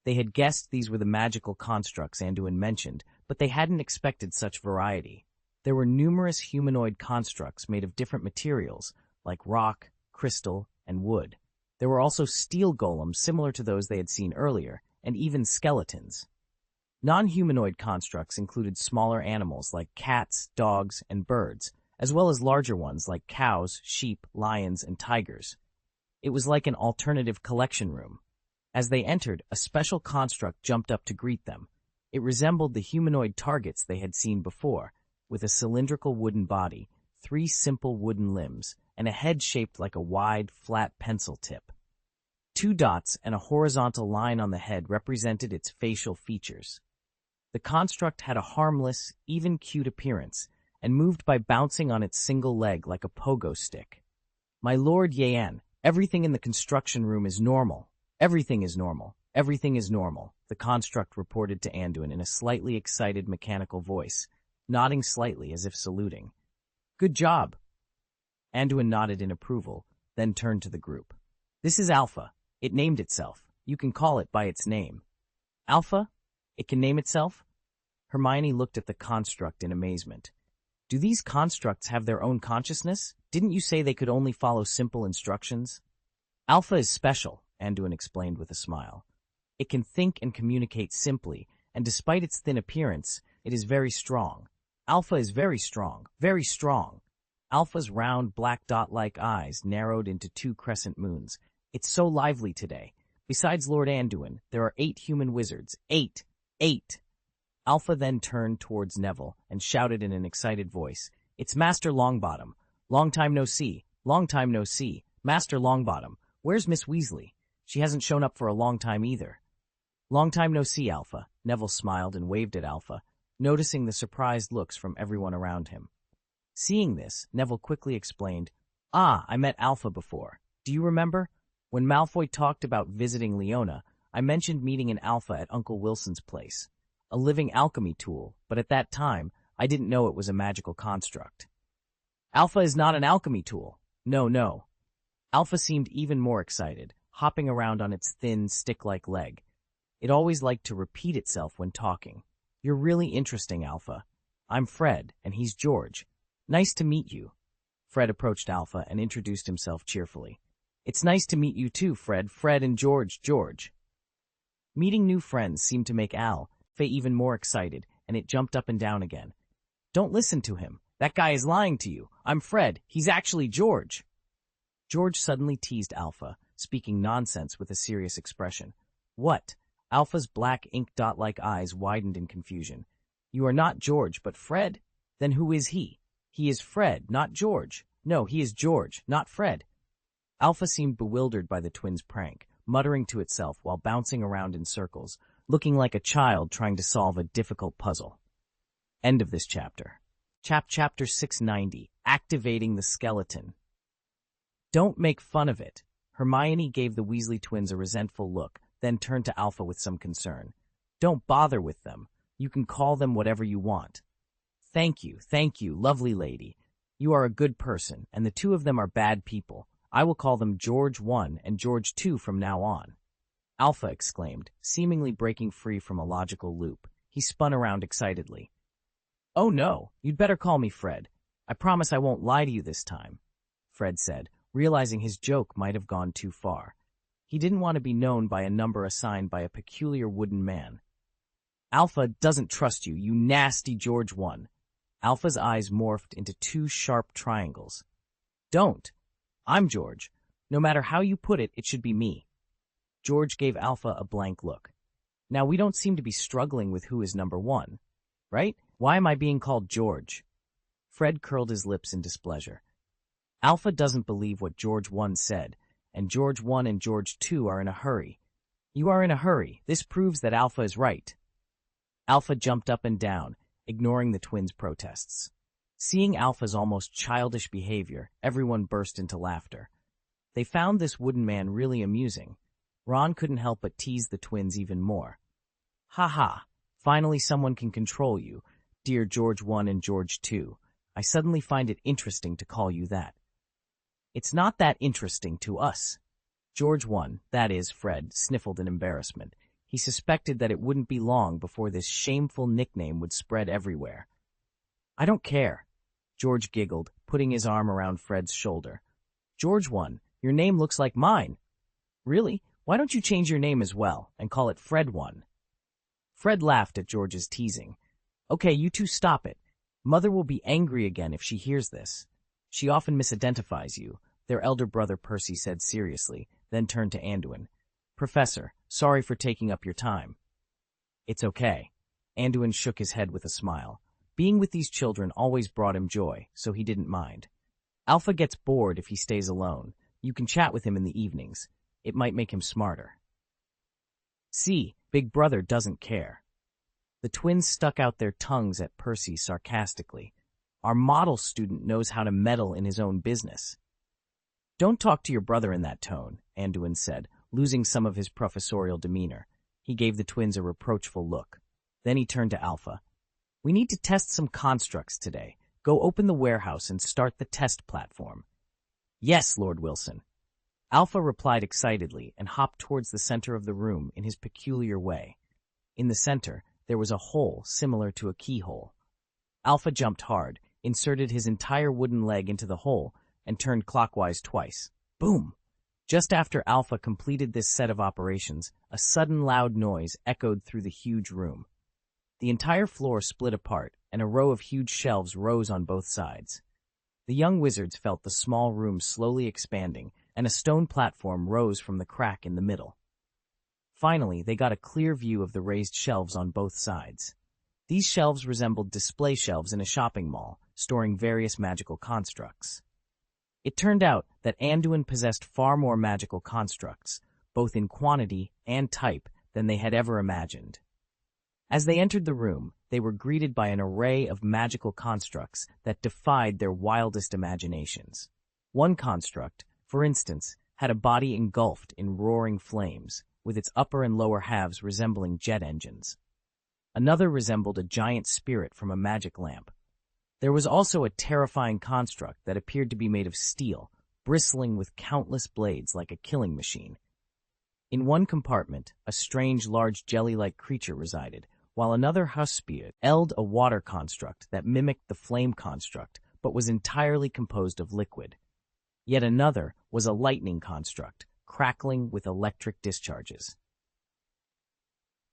A: They had guessed these were the magical constructs Anduin mentioned, but they hadn't expected such variety. There were numerous humanoid constructs made of different materials, like rock, crystal, and wood. There were also steel golems similar to those they had seen earlier, and even skeletons. Non-humanoid constructs included smaller animals like cats, dogs, and birds, as well as larger ones like cows, sheep, lions, and tigers. It was like an alternative collection room. As they entered, a special construct jumped up to greet them. It resembled the humanoid targets they had seen before, with a cylindrical wooden body, 3 simple wooden limbs, and a head shaped like a wide, flat pencil tip. 2 dots and a horizontal line on the head represented its facial features. The construct had a harmless, even cute appearance, and moved by bouncing on its single leg like a pogo stick. "My Lord Yan, everything in the construction room is normal. Everything is normal. Everything is normal," the construct reported to Anduin in a slightly excited mechanical voice, nodding slightly as if saluting. "Good job." Anduin nodded in approval, then turned to the group. "This is Alpha. It named itself. You can call it by its name." "Alpha? It can name itself?" Hermione looked at the construct in amazement. "Do these constructs have their own consciousness? Didn't you say they could only follow simple instructions?" "Alpha is special," Anduin explained with a smile. "It can think and communicate simply, and despite its thin appearance, it is very strong. Alpha is very strong, very strong." Alpha's round, black dot-like eyes narrowed into 2 crescent moons. "It's so lively today. Besides Lord Anduin, there are 8 human wizards. 8! 8! Alpha then turned towards Neville and shouted in an excited voice, "It's Master Longbottom. Long time no see. Long time no see. Master Longbottom. Where's Miss Weasley? She hasn't shown up for a long time either." "Long time no see, Alpha." Neville smiled and waved at Alpha, noticing the surprised looks from everyone around him. Seeing this, Neville quickly explained, "Ah, I met Alpha before. Do you remember? When Malfoy talked about visiting Leona, I mentioned meeting an Alpha at Uncle Wilson's place. A living alchemy tool, but at that time, I didn't know it was a magical construct." "Alpha is not an alchemy tool." "No, no." Alpha seemed even more excited, hopping around on its thin, stick-like leg. It always liked to repeat itself when talking. "You're really interesting, Alpha. I'm Fred, and he's George. Nice to meet you." Fred approached Alpha and introduced himself cheerfully. "It's nice to meet you too, Fred. Fred and George, George." Meeting new friends seemed to make Alpha even more excited, and it jumped up and down again. "Don't listen to him. That guy is lying to you. I'm Fred. He's actually George." George suddenly teased Alpha, speaking nonsense with a serious expression. "What?" Alpha's black ink dot-like eyes widened in confusion. "You are not George, but Fred? Then who is he?" "He is Fred, not George. No, he is George, not Fred." Alpha seemed bewildered by the twins' prank, muttering to itself while bouncing around in circles, looking like a child trying to solve a difficult puzzle. End of this chapter. Chapter 690, Activating the Skeleton. "Don't make fun of it." Hermione gave the Weasley twins a resentful look, then turned to Alpha with some concern. "Don't bother with them. You can call them whatever you want." Thank you, lovely lady. You are a good person, and the 2 of them are bad people. I will call them George 1 and George 2 from now on." Alpha exclaimed, seemingly breaking free from a logical loop. He spun around excitedly. "Oh no, you'd better call me Fred. I promise I won't lie to you this time," Fred said, realizing his joke might have gone too far. He didn't want to be known by a number assigned by a peculiar wooden man. "Alpha doesn't trust you, you nasty George 1. Alpha's eyes morphed into 2 sharp triangles. "Don't. I'm George. No matter how you put it, it should be me." George gave Alpha a blank look. "Now we don't seem to be struggling with who is number 1, right? Why am I being called George?" Fred curled his lips in displeasure. Alpha doesn't believe what George 1 said, and George 1 and George 2 are in a hurry. "You are in a hurry. This proves that Alpha is right." Alpha jumped up and down, ignoring the twins' protests. Seeing Alpha's almost childish behavior, everyone burst into laughter. They found this wooden man really amusing. Ron couldn't help but tease the twins even more. "Ha ha, finally someone can control you, dear George 1 and George 2. I suddenly find it interesting to call you that." "It's not that interesting to us." George 1, that is, Fred, sniffled in embarrassment. He suspected that it wouldn't be long before this shameful nickname would spread everywhere. "I don't care," George giggled, putting his arm around Fred's shoulder. "George 1, your name looks like mine." "Really? Why don't you change your name as well, and call it Fred 1? Fred laughed at George's teasing. "Okay, you 2 stop it. Mother will be angry again if she hears this. She often misidentifies you. their elder brother Percy said seriously, then turned to Anduin. Professor, sorry for taking up your time. It's okay. Anduin shook his head with a smile. Being with these children always brought him joy, so he didn't mind. Alpha gets bored if he stays alone. You can chat with him in the evenings. It might make him smarter. See, Big Brother doesn't care. The twins stuck out their tongues at Percy sarcastically. Our model student knows how to meddle in his own business. Don't talk to your brother in that tone, Anduin said, losing some of his professorial demeanor. He gave the twins a reproachful look. Then he turned to Alpha. We need to test some constructs today. Go open the warehouse and start the test platform. Yes, Lord Wilson. Alpha replied excitedly and hopped towards the center of the room in his peculiar way. In the center, there was a hole similar to a keyhole. Alpha jumped hard, inserted his entire wooden leg into the hole, and turned clockwise twice. Boom! Just after Alpha completed this set of operations, a sudden loud noise echoed through the huge room. The entire floor split apart, and a row of huge shelves rose on both sides. The young wizards felt the small room slowly expanding, and a stone platform rose from the crack in the middle. Finally, they got a clear view of the raised shelves on both sides. These shelves resembled display shelves in a shopping mall, storing various magical constructs. It turned out that Anduin possessed far more magical constructs, both in quantity and type, than they had ever imagined. As they entered the room, they were greeted by an array of magical constructs that defied their wildest imaginations. One construct, for instance, had a body engulfed in roaring flames, with its upper and lower halves resembling jet engines. Another resembled a giant spirit from a magic lamp. There was also a terrifying construct that appeared to be made of steel, bristling with countless blades like a killing machine. In one compartment, a strange large jelly-like creature resided, while another huspiate held a water construct that mimicked the flame construct but was entirely composed of liquid. Yet another was a lightning construct, crackling with electric discharges.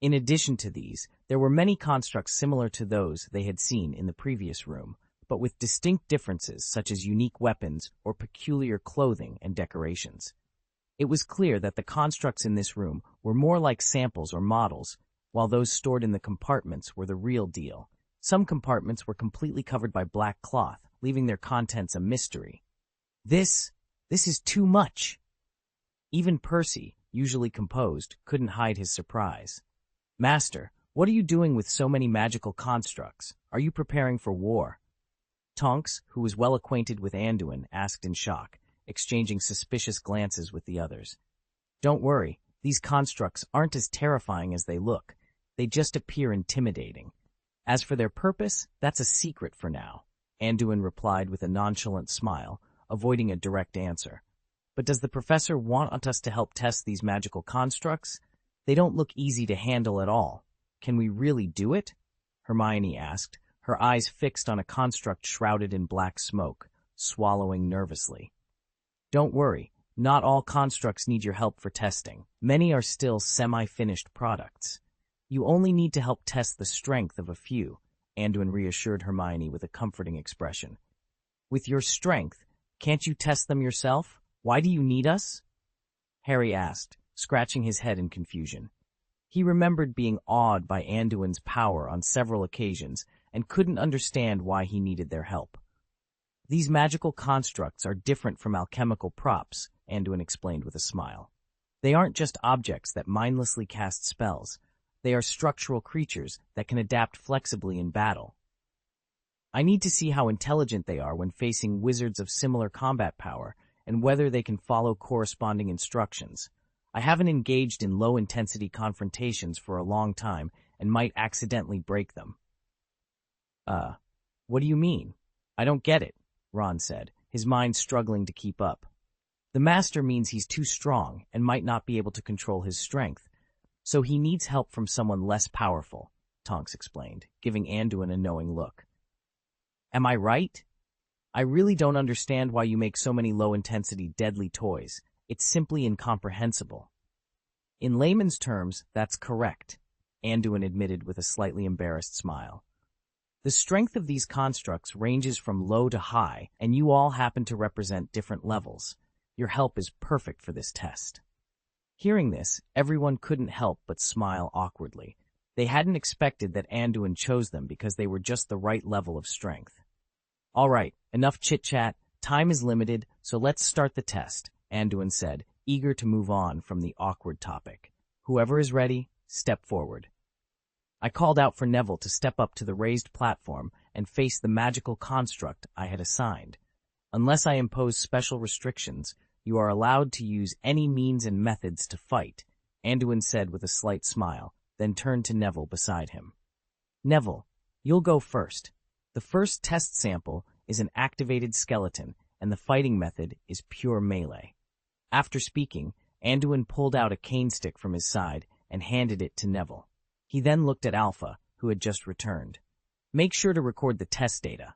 A: In addition to these, there were many constructs similar to those they had seen in the previous room, but with distinct differences such as unique weapons or peculiar clothing and decorations. It was clear that the constructs in this room were more like samples or models, while those stored in the compartments were the real deal. Some compartments were completely covered by black cloth, leaving their contents a mystery. This is too much. Even Percy, usually composed, couldn't hide his surprise. Master, what are you doing with so many magical constructs? Are you preparing for war? Tonks, who was well acquainted with Anduin, asked in shock, exchanging suspicious glances with the others. Don't worry, these constructs aren't as terrifying as they look. They just appear intimidating. As for their purpose, that's a secret for now, Anduin replied with a nonchalant smile, avoiding a direct answer. But does the professor want us to help test these magical constructs? They don't look easy to handle at all. Can we really do it? Hermione asked, her eyes fixed on a construct shrouded in black smoke, swallowing nervously. Don't worry, not all constructs need your help for testing. Many are still semi-finished products. You only need to help test the strength of a few, Anduin reassured Hermione with a comforting expression. With your strength, can't you test them yourself? Why do you need us? Harry asked, scratching his head in confusion. He remembered being awed by Anduin's power on several occasions and couldn't understand why he needed their help. These magical constructs are different from alchemical props, Anduin explained with a smile. They aren't just objects that mindlessly cast spells. They are structural creatures that can adapt flexibly in battle. I need to see how intelligent they are when facing wizards of similar combat power and whether they can follow corresponding instructions. I haven't engaged in low-intensity confrontations for a long time and might accidentally break them. What do you mean? I don't get it, Ron said, his mind struggling to keep up. The master means he's too strong and might not be able to control his strength, so he needs help from someone less powerful, Tonks explained, giving Anduin a knowing look. Am I right? I really don't understand why you make so many low-intensity, deadly toys. It's simply incomprehensible. In layman's terms, that's correct, Anduin admitted with a slightly embarrassed smile. The strength of these constructs ranges from low to high, and you all happen to represent different levels. Your help is perfect for this test. Hearing this, everyone couldn't help but smile awkwardly. They hadn't expected that Anduin chose them because they were just the right level of strength. All right, enough chit-chat. Time is limited, so let's start the test, Anduin said, eager to move on from the awkward topic. Whoever is ready, step forward. I called out for Neville to step up to the raised platform and face the magical construct I had assigned. Unless I impose special restrictions, you are allowed to use any means and methods to fight, Anduin said with a slight smile, then turned to Neville beside him. Neville, you'll go first. The first test sample is an activated skeleton, and the fighting method is pure melee. After speaking, Anduin pulled out a cane stick from his side and handed it to Neville. He then looked at Alpha, who had just returned. Make sure to record the test data.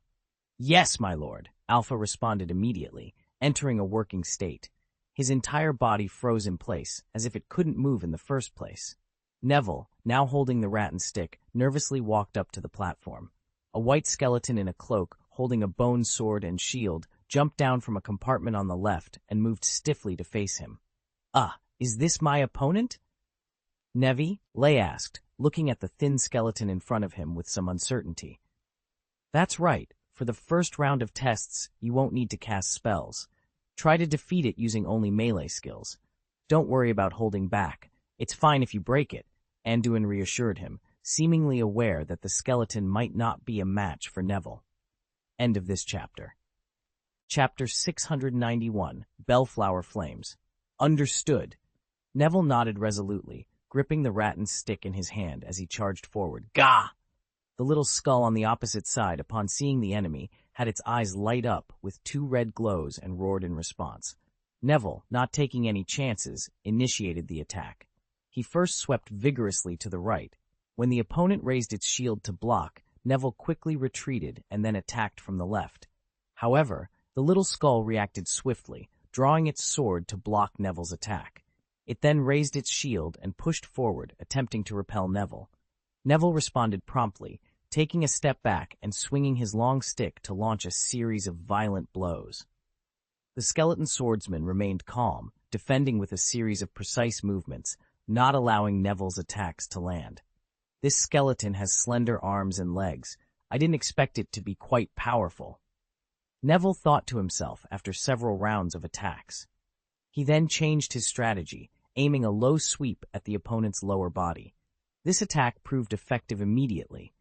A: Yes, my lord, Alpha responded immediately, entering a working state. His entire body froze in place, as if it couldn't move in the first place. Neville, now holding the rattan stick, nervously walked up to the platform. A white skeleton in a cloak, holding a bone sword and shield, jumped down from a compartment on the left and moved stiffly to face him. Is this my opponent? Nevi, Lay asked, looking at the thin skeleton in front of him with some uncertainty. That's right. For the first round of tests, you won't need to cast spells. Try to defeat it using only melee skills. Don't worry about holding back. It's fine if you break it, Anduin reassured him, seemingly aware that the skeleton might not be a match for Neville. End of this chapter. Chapter 691, Bellflower Flames. Understood. Neville nodded resolutely, gripping the rattan stick in his hand as he charged forward. Gah! The little skull on the opposite side, upon seeing the enemy, had its eyes light up with two red glows and roared in response. Neville, not taking any chances, initiated the attack. He first swept vigorously to the right. When the opponent raised its shield to block, Neville quickly retreated and then attacked from the left. However, the little skull reacted swiftly, drawing its sword to block Neville's attack. It then raised its shield and pushed forward, attempting to repel Neville. Neville responded promptly, taking a step back and swinging his long stick to launch a series of violent blows. The skeleton swordsman remained calm, defending with a series of precise movements, not allowing Neville's attacks to land. This skeleton has slender arms and legs. I didn't expect it to be quite powerful. Neville thought to himself after several rounds of attacks. He then changed his strategy, aiming a low sweep at the opponent's lower body. This attack proved effective immediately.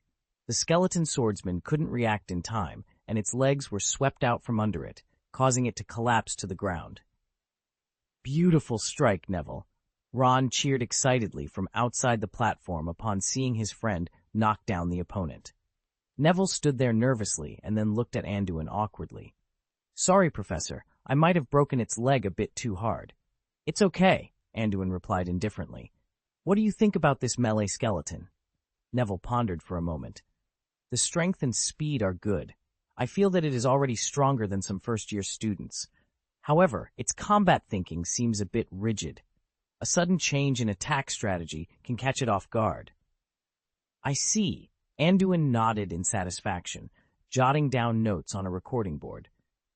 A: The skeleton swordsman couldn't react in time, and its legs were swept out from under it, causing it to collapse to the ground. Beautiful strike, Neville. Ron cheered excitedly from outside the platform upon seeing his friend knock down the opponent. Neville stood there nervously and then looked at Anduin awkwardly. Sorry, Professor, I might have broken its leg a bit too hard. It's okay, Anduin replied indifferently. What do you think about this melee skeleton? Neville pondered for a moment. The strength and speed are good. I feel that it is already stronger than some first-year students. However, its combat thinking seems a bit rigid. A sudden change in attack strategy can catch it off guard. I see. Anduin nodded in satisfaction, jotting down notes on a recording board.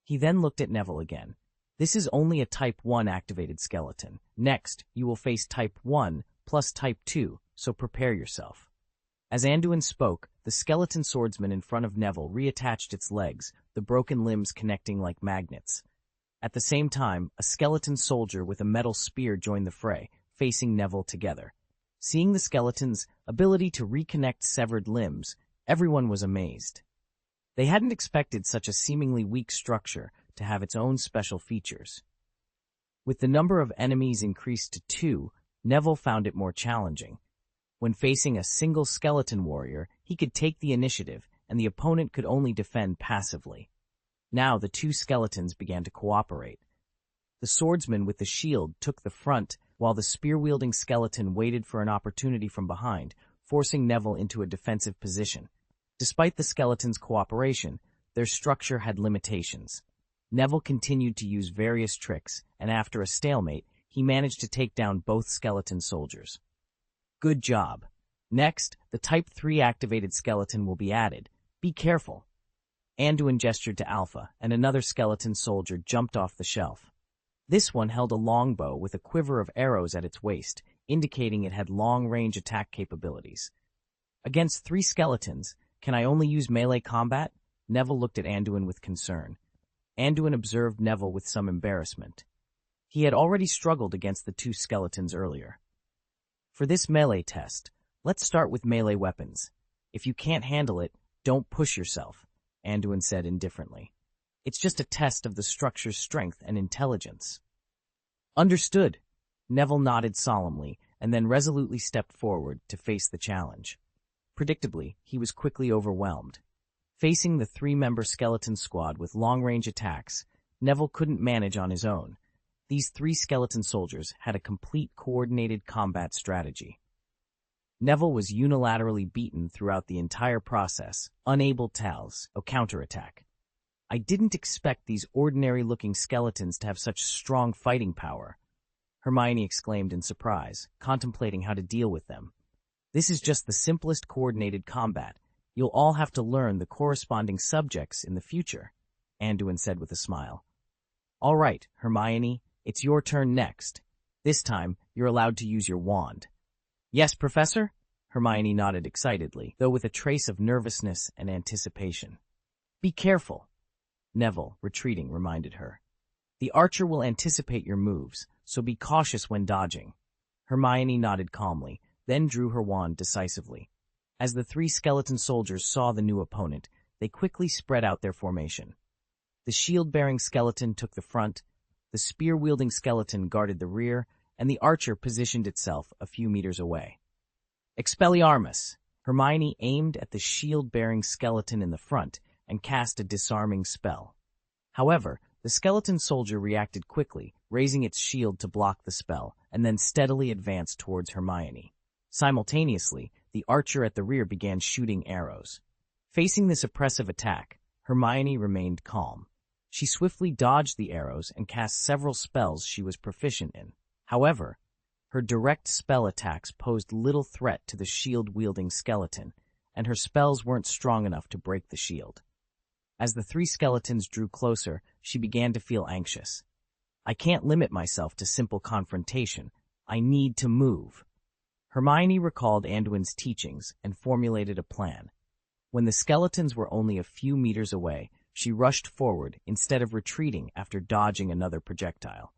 A: He then looked at Neville again. This is only a Type 1 activated skeleton. Next, you will face Type 1 plus Type 2, so prepare yourself. As Anduin spoke, the skeleton swordsman in front of Neville reattached its legs, the broken limbs connecting like magnets. At the same time, a skeleton soldier with a metal spear joined the fray, facing Neville together. Seeing the skeleton's ability to reconnect severed limbs, everyone was amazed. They hadn't expected such a seemingly weak structure to have its own special features. With the number of enemies increased to 2, Neville found it more challenging. When facing a single skeleton warrior, he could take the initiative, and the opponent could only defend passively. Now the two skeletons began to cooperate. The swordsman with the shield took the front, while the spear-wielding skeleton waited for an opportunity from behind, forcing Neville into a defensive position. Despite the skeleton's cooperation, their structure had limitations. Neville continued to use various tricks, and after a stalemate, he managed to take down both skeleton soldiers. Good job. Next, the Type 3 activated skeleton will be added. Be careful. Anduin gestured to Alpha, and another skeleton soldier jumped off the shelf. This one held a longbow with a quiver of arrows at its waist, indicating it had long-range attack capabilities. Against 3 skeletons, can I only use melee combat? Neville looked at Anduin with concern. Anduin observed Neville with some embarrassment. He had already struggled against the 2 skeletons earlier. For this melee test, let's start with melee weapons. If you can't handle it, don't push yourself, Anduin said indifferently. It's just a test of the structure's strength and intelligence. Understood. Neville nodded solemnly and then resolutely stepped forward to face the challenge. Predictably, he was quickly overwhelmed. Facing the 3-member skeleton squad with long-range attacks, Neville couldn't manage on his own. These 3 skeleton soldiers had a complete coordinated combat strategy. Neville was unilaterally beaten throughout the entire process, unable to counterattack. I didn't expect these ordinary-looking skeletons to have such strong fighting power, Hermione exclaimed in surprise, contemplating how to deal with them. This is just the simplest coordinated combat. You'll all have to learn the corresponding subjects in the future, Anduin said with a smile. All right, Hermione, it's your turn next. This time, you're allowed to use your wand. Yes, Professor? Hermione nodded excitedly, though with a trace of nervousness and anticipation. Be careful, Neville, retreating, reminded her. The archer will anticipate your moves, so be cautious when dodging. Hermione nodded calmly, then drew her wand decisively. As the 3 skeleton soldiers saw the new opponent, they quickly spread out their formation. The shield-bearing skeleton took the front, the spear-wielding skeleton guarded the rear, and the archer positioned itself a few meters away. Expelliarmus! Hermione aimed at the shield-bearing skeleton in the front and cast a disarming spell. However, the skeleton soldier reacted quickly, raising its shield to block the spell, and then steadily advanced towards Hermione. Simultaneously, the archer at the rear began shooting arrows. Facing this oppressive attack, Hermione remained calm. She swiftly dodged the arrows and cast several spells she was proficient in. However, her direct spell attacks posed little threat to the shield-wielding skeleton, and her spells weren't strong enough to break the shield. As the 3 skeletons drew closer, she began to feel anxious. I can't limit myself to simple confrontation. I need to move. Hermione recalled Anduin's teachings and formulated a plan. When the skeletons were only a few meters away, she rushed forward instead of retreating after dodging another projectile.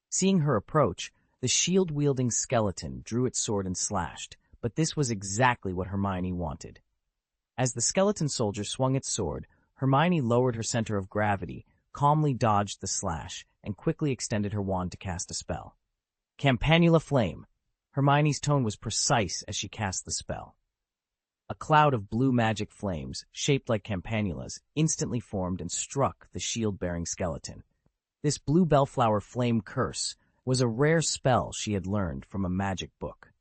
A: Seeing her approach, the shield-wielding skeleton drew its sword and slashed, but this was exactly what Hermione wanted. As the skeleton soldier swung its sword, Hermione lowered her center of gravity, calmly dodged the slash, and quickly extended her wand to cast a spell. Campanula Flame! Hermione's tone was precise as she cast the spell. A cloud of blue magic flames, shaped like campanulas, instantly formed and struck the shield-bearing skeleton. This blue bellflower flame curse was a rare spell she had learned from a magic book.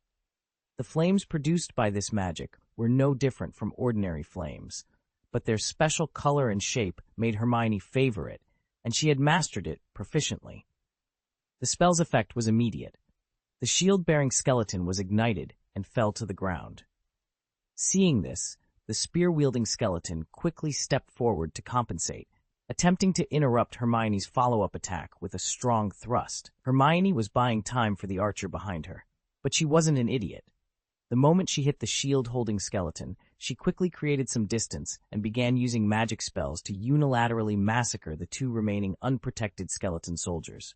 A: The flames produced by this magic were no different from ordinary flames, but their special color and shape made Hermione favor it, and she had mastered it proficiently. The spell's effect was immediate. The shield-bearing skeleton was ignited and fell to the ground. Seeing this, the spear-wielding skeleton quickly stepped forward to compensate, attempting to interrupt Hermione's follow-up attack with a strong thrust. Hermione was buying time for the archer behind her, but she wasn't an idiot. The moment she hit the shield-holding skeleton, she quickly created some distance and began using magic spells to unilaterally massacre the 2 remaining unprotected skeleton soldiers.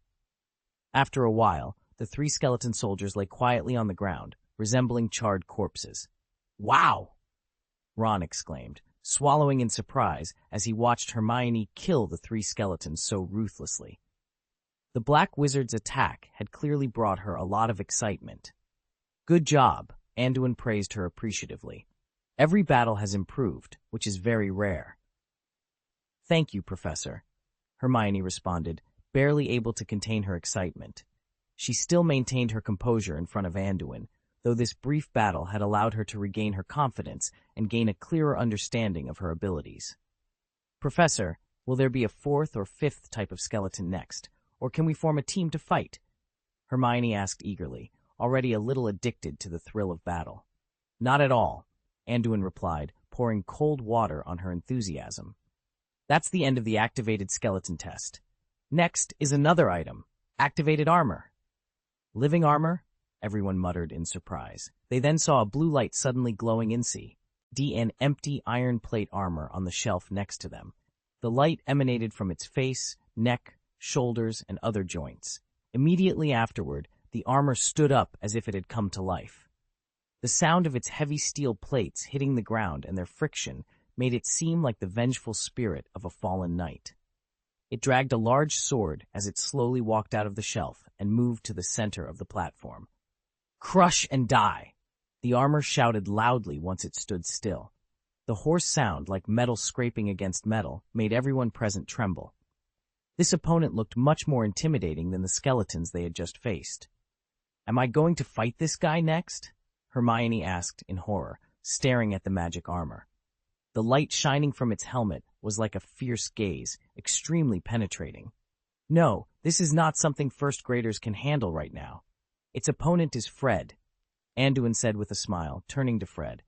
A: After a while, the 3 skeleton soldiers lay quietly on the ground, resembling charred corpses. Wow! Ron exclaimed, swallowing in surprise as he watched Hermione kill the 3 skeletons so ruthlessly. The Black Wizard's attack had clearly brought her a lot of excitement. Good job, Anduin praised her appreciatively. Every battle has improved, which is very rare. Thank you, Professor, Hermione responded, barely able to contain her excitement. She still maintained her composure in front of Anduin, though this brief battle had allowed her to regain her confidence and gain a clearer understanding of her abilities. Professor, will there be a 4th or 5th type of skeleton next, or can we form a team to fight? Hermione asked eagerly, already a little addicted to the thrill of battle. Not at all. Anduin replied, pouring cold water on her enthusiasm. That's the end of the activated skeleton test. Next is another item, activated armor. Living armor? Everyone muttered in surprise. They then saw a blue light suddenly glowing inside an empty iron plate armor on the shelf next to them. The light emanated from its face, neck, shoulders, and other joints. Immediately afterward, the armor stood up as if it had come to life. The sound of its heavy steel plates hitting the ground and their friction made it seem like the vengeful spirit of a fallen knight. It dragged a large sword as it slowly walked out of the shelf and moved to the center of the platform. "Crush and die!" The armor shouted loudly once it stood still. The hoarse sound, like metal scraping against metal, made everyone present tremble. This opponent looked much more intimidating than the skeletons they had just faced. "Am I going to fight this guy next?" Hermione asked in horror, staring at the magic armor. The light shining from its helmet was like a fierce gaze, extremely penetrating. "No, this is not something first graders can handle right now. Its opponent is Fred," Anduin said with a smile, turning to Fred.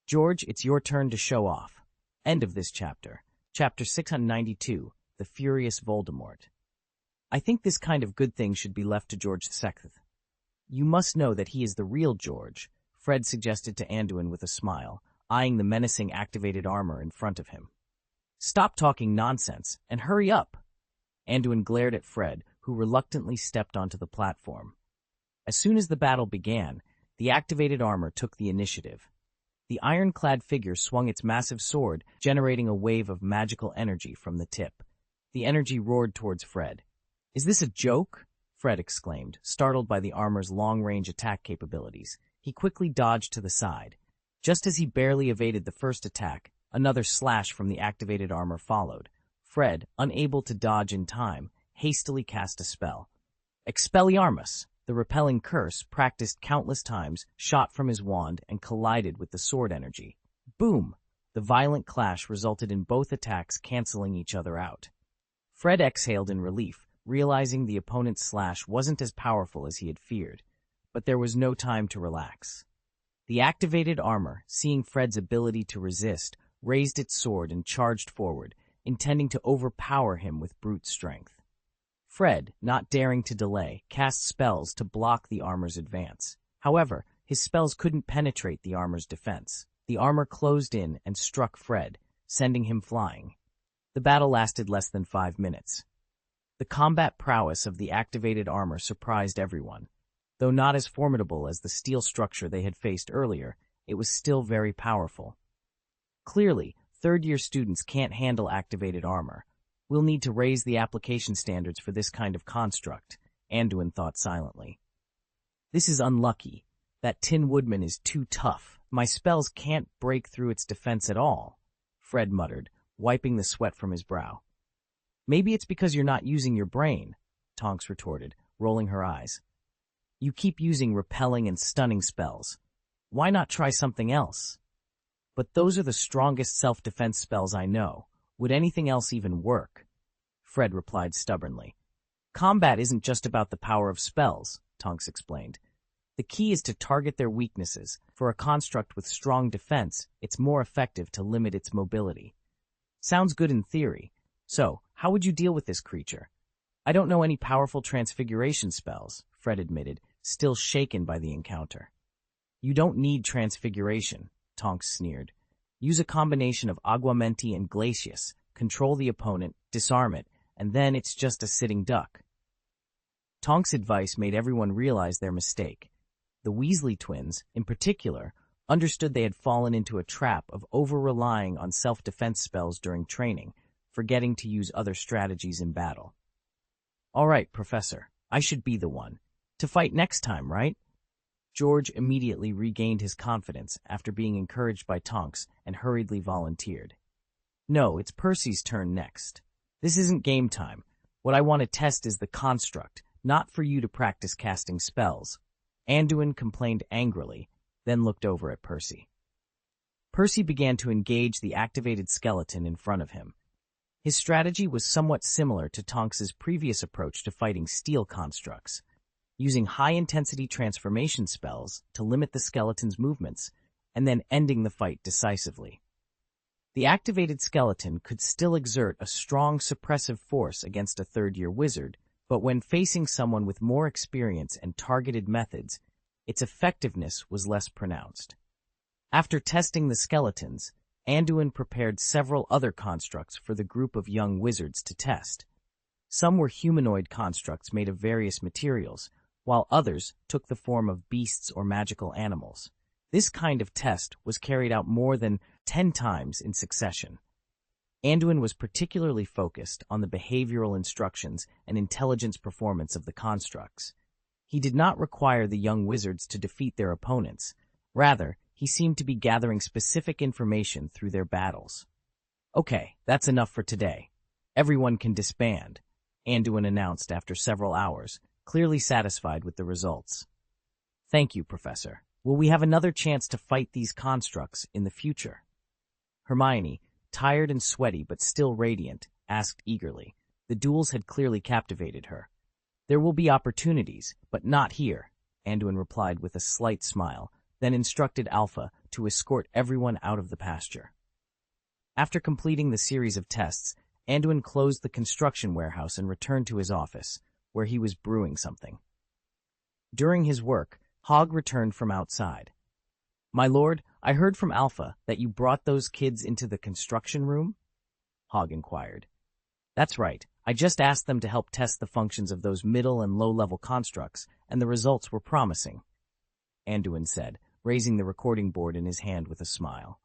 A: "George, it's your turn to show off." End of this chapter. Chapter 692, The Furious Voldemort. I think this kind of good thing should be left to George VI. "You must know that he is the real George," Fred suggested to Anduin with a smile, eyeing the menacing activated armor in front of him. "Stop talking nonsense, and hurry up!" Anduin glared at Fred, who reluctantly stepped onto the platform. As soon as the battle began, the activated armor took the initiative. The ironclad figure swung its massive sword, generating a wave of magical energy from the tip. The energy roared towards Fred. "Is this a joke?" Fred exclaimed, startled by the armor's long-range attack capabilities. He quickly dodged to the side. Just as he barely evaded the first attack, another slash from the activated armor followed. Fred, unable to dodge in time, hastily cast a spell. Expelliarmus, the repelling curse, practiced countless times, shot from his wand and collided with the sword energy. Boom! The violent clash resulted in both attacks canceling each other out. Fred exhaled in relief, realizing the opponent's slash wasn't as powerful as he had feared. But there was no time to relax. The activated armor, seeing Fred's ability to resist, raised its sword and charged forward, intending to overpower him with brute strength. Fred, not daring to delay, cast spells to block the armor's advance. However, his spells couldn't penetrate the armor's defense. The armor closed in and struck Fred, sending him flying. The battle lasted less than 5 minutes. The combat prowess of the activated armor surprised everyone. Though not as formidable as the steel structure they had faced earlier, it was still very powerful. Clearly, third-year students can't handle activated armor. We'll need to raise the application standards for this kind of construct, Anduin thought silently. This is unlucky. That Tin Woodman is too tough. My spells can't break through its defense at all, Fred muttered, wiping the sweat from his brow. Maybe it's because you're not using your brain, Tonks retorted, rolling her eyes. You keep using repelling and stunning spells. Why not try something else? But those are the strongest self-defense spells I know. Would anything else even work? Fred replied stubbornly. Combat isn't just about the power of spells, Tonks explained. The key is to target their weaknesses. For a construct with strong defense, it's more effective to limit its mobility. Sounds good in theory. So, how would you deal with this creature? I don't know any powerful transfiguration spells, Fred admitted, still shaken by the encounter. You don't need transfiguration, Tonks sneered. Use a combination of Aguamenti and Glacius, control the opponent, disarm it, and then it's just a sitting duck. Tonks' advice made everyone realize their mistake. The Weasley twins, in particular, understood they had fallen into a trap of over-relying on self-defense spells during training, forgetting to use other strategies in battle. All right, Professor, I should be the one. To fight next time, right? George immediately regained his confidence after being encouraged by Tonks and hurriedly volunteered. No, it's Percy's turn next. This isn't game time. What I want to test is the construct, not for you to practice casting spells. Anduin complained angrily, then looked over at Percy. Percy began to engage the activated skeleton in front of him. His strategy was somewhat similar to Tonks's previous approach to fighting steel constructs. Using high-intensity transformation spells to limit the skeleton's movements, and then ending the fight decisively. The activated skeleton could still exert a strong suppressive force against a third-year wizard, but when facing someone with more experience and targeted methods, its effectiveness was less pronounced. After testing the skeletons, Anduin prepared several other constructs for the group of young wizards to test. Some were humanoid constructs made of various materials, while others took the form of beasts or magical animals. This kind of test was carried out more than 10 times in succession. Anduin was particularly focused on the behavioral instructions and intelligence performance of the constructs. He did not require the young wizards to defeat their opponents. Rather, he seemed to be gathering specific information through their battles. "Okay, that's enough for today. Everyone can disband," Anduin announced after several hours, clearly satisfied with the results. "Thank you, Professor. Will we have another chance to fight these constructs in the future?" Hermione, tired and sweaty but still radiant, asked eagerly. The duels had clearly captivated her. "There will be opportunities, but not here," Anduin replied with a slight smile, then instructed Alpha to escort everyone out of the pasture. After completing the series of tests, Anduin closed the construction warehouse and returned to his office, where he was brewing something. During his work, Hogg returned from outside. "My lord, I heard from Alpha that you brought those kids into the construction room?" Hogg inquired. "That's right. I just asked them to help test the functions of those middle and low-level constructs, and the results were promising," Anduin said, raising the recording board in his hand with a smile.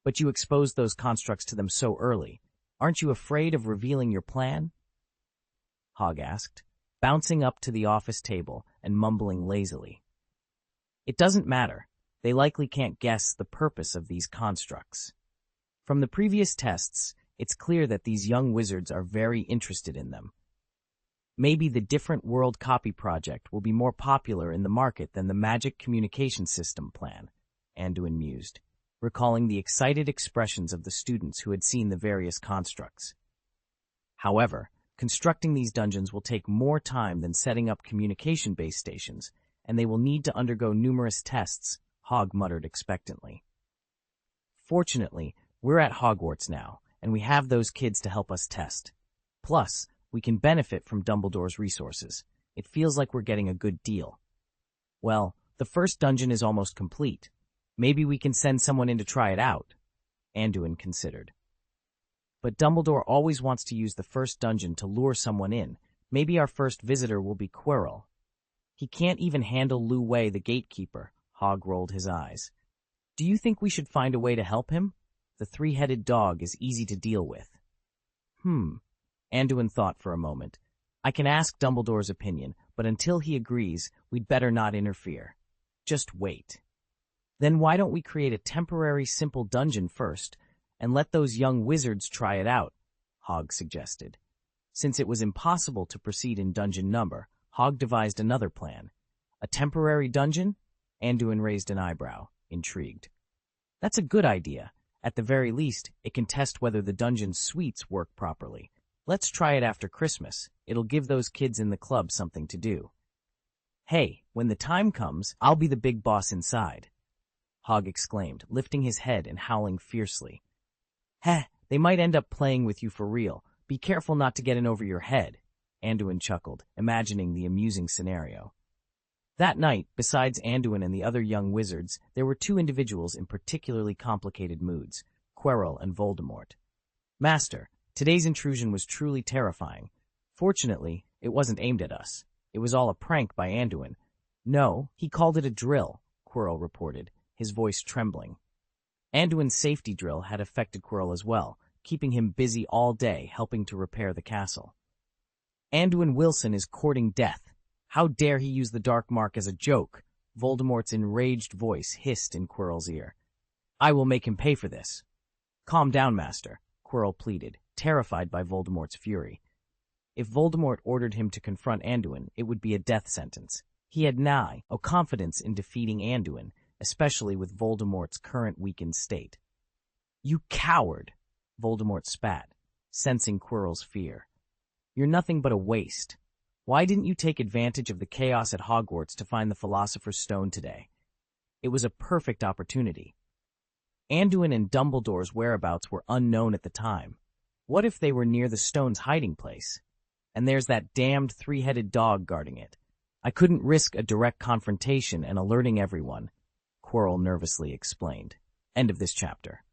A: "But you exposed those constructs to them so early. Aren't you afraid of revealing your plan?" Hogg asked, bouncing up to the office table and mumbling lazily. "It doesn't matter. They likely can't guess the purpose of these constructs. From the previous tests, it's clear that these young wizards are very interested in them. Maybe the Different World Copy Project will be more popular in the market than the Magic Communication System plan," Anduin mused, recalling the excited expressions of the students who had seen the various constructs. "However, constructing these dungeons will take more time than setting up communication base stations, and they will need to undergo numerous tests," Hogg muttered expectantly. "Fortunately, we're at Hogwarts now, and we have those kids to help us test. Plus, we can benefit from Dumbledore's resources. It feels like we're getting a good deal. Well, the first dungeon is almost complete. Maybe we can send someone in to try it out," Anduin considered. "But Dumbledore always wants to use the first dungeon to lure someone in. Maybe our first visitor will be Quirrell. He can't even handle Lu Wei, the gatekeeper." Hogg rolled his eyes. "Do you think we should find a way to help him? The three-headed dog is easy to deal with." Anduin thought for a moment. "I can ask Dumbledore's opinion, but until he agrees, we'd better not interfere. Just wait." "Then why don't we create a temporary simple dungeon first, and let those young wizards try it out?" Hogg suggested. Since it was impossible to proceed in dungeon number, Hogg devised another plan. "A temporary dungeon?" Anduin raised an eyebrow, intrigued. "That's a good idea. At the very least, it can test whether the dungeon suites work properly. Let's try it after Christmas. It'll give those kids in the club something to do." "Hey, when the time comes, I'll be the big boss inside," Hogg exclaimed, lifting his head and howling fiercely. "Heh, they might end up playing with you for real. Be careful not to get in over your head," Anduin chuckled, imagining the amusing scenario. That night, besides Anduin and the other young wizards, there were two individuals in particularly complicated moods, Quirrell and Voldemort. "Master, today's intrusion was truly terrifying. Fortunately, it wasn't aimed at us. It was all a prank by Anduin." "No, he called it a drill," Quirrell reported, his voice trembling. Anduin's safety drill had affected Quirrell as well, keeping him busy all day helping to repair the castle. "Anduin Wilson is courting death. How dare he use the Dark Mark as a joke?" Voldemort's enraged voice hissed in Quirrell's ear. "I will make him pay for this." "Calm down, Master," Quirrell pleaded, terrified by Voldemort's fury. If Voldemort ordered him to confront Anduin, it would be a death sentence. He had no confidence in defeating Anduin, especially with Voldemort's current weakened state. "You coward!" Voldemort spat, sensing Quirrell's fear. "You're nothing but a waste. Why didn't you take advantage of the chaos at Hogwarts to find the Philosopher's Stone today? It was a perfect opportunity. Anduin and Dumbledore's whereabouts were unknown at the time. What if they were near the stone's hiding place? And there's that damned three-headed dog guarding it. I couldn't risk a direct confrontation and alerting everyone, Quirrell nervously explained. End of this chapter.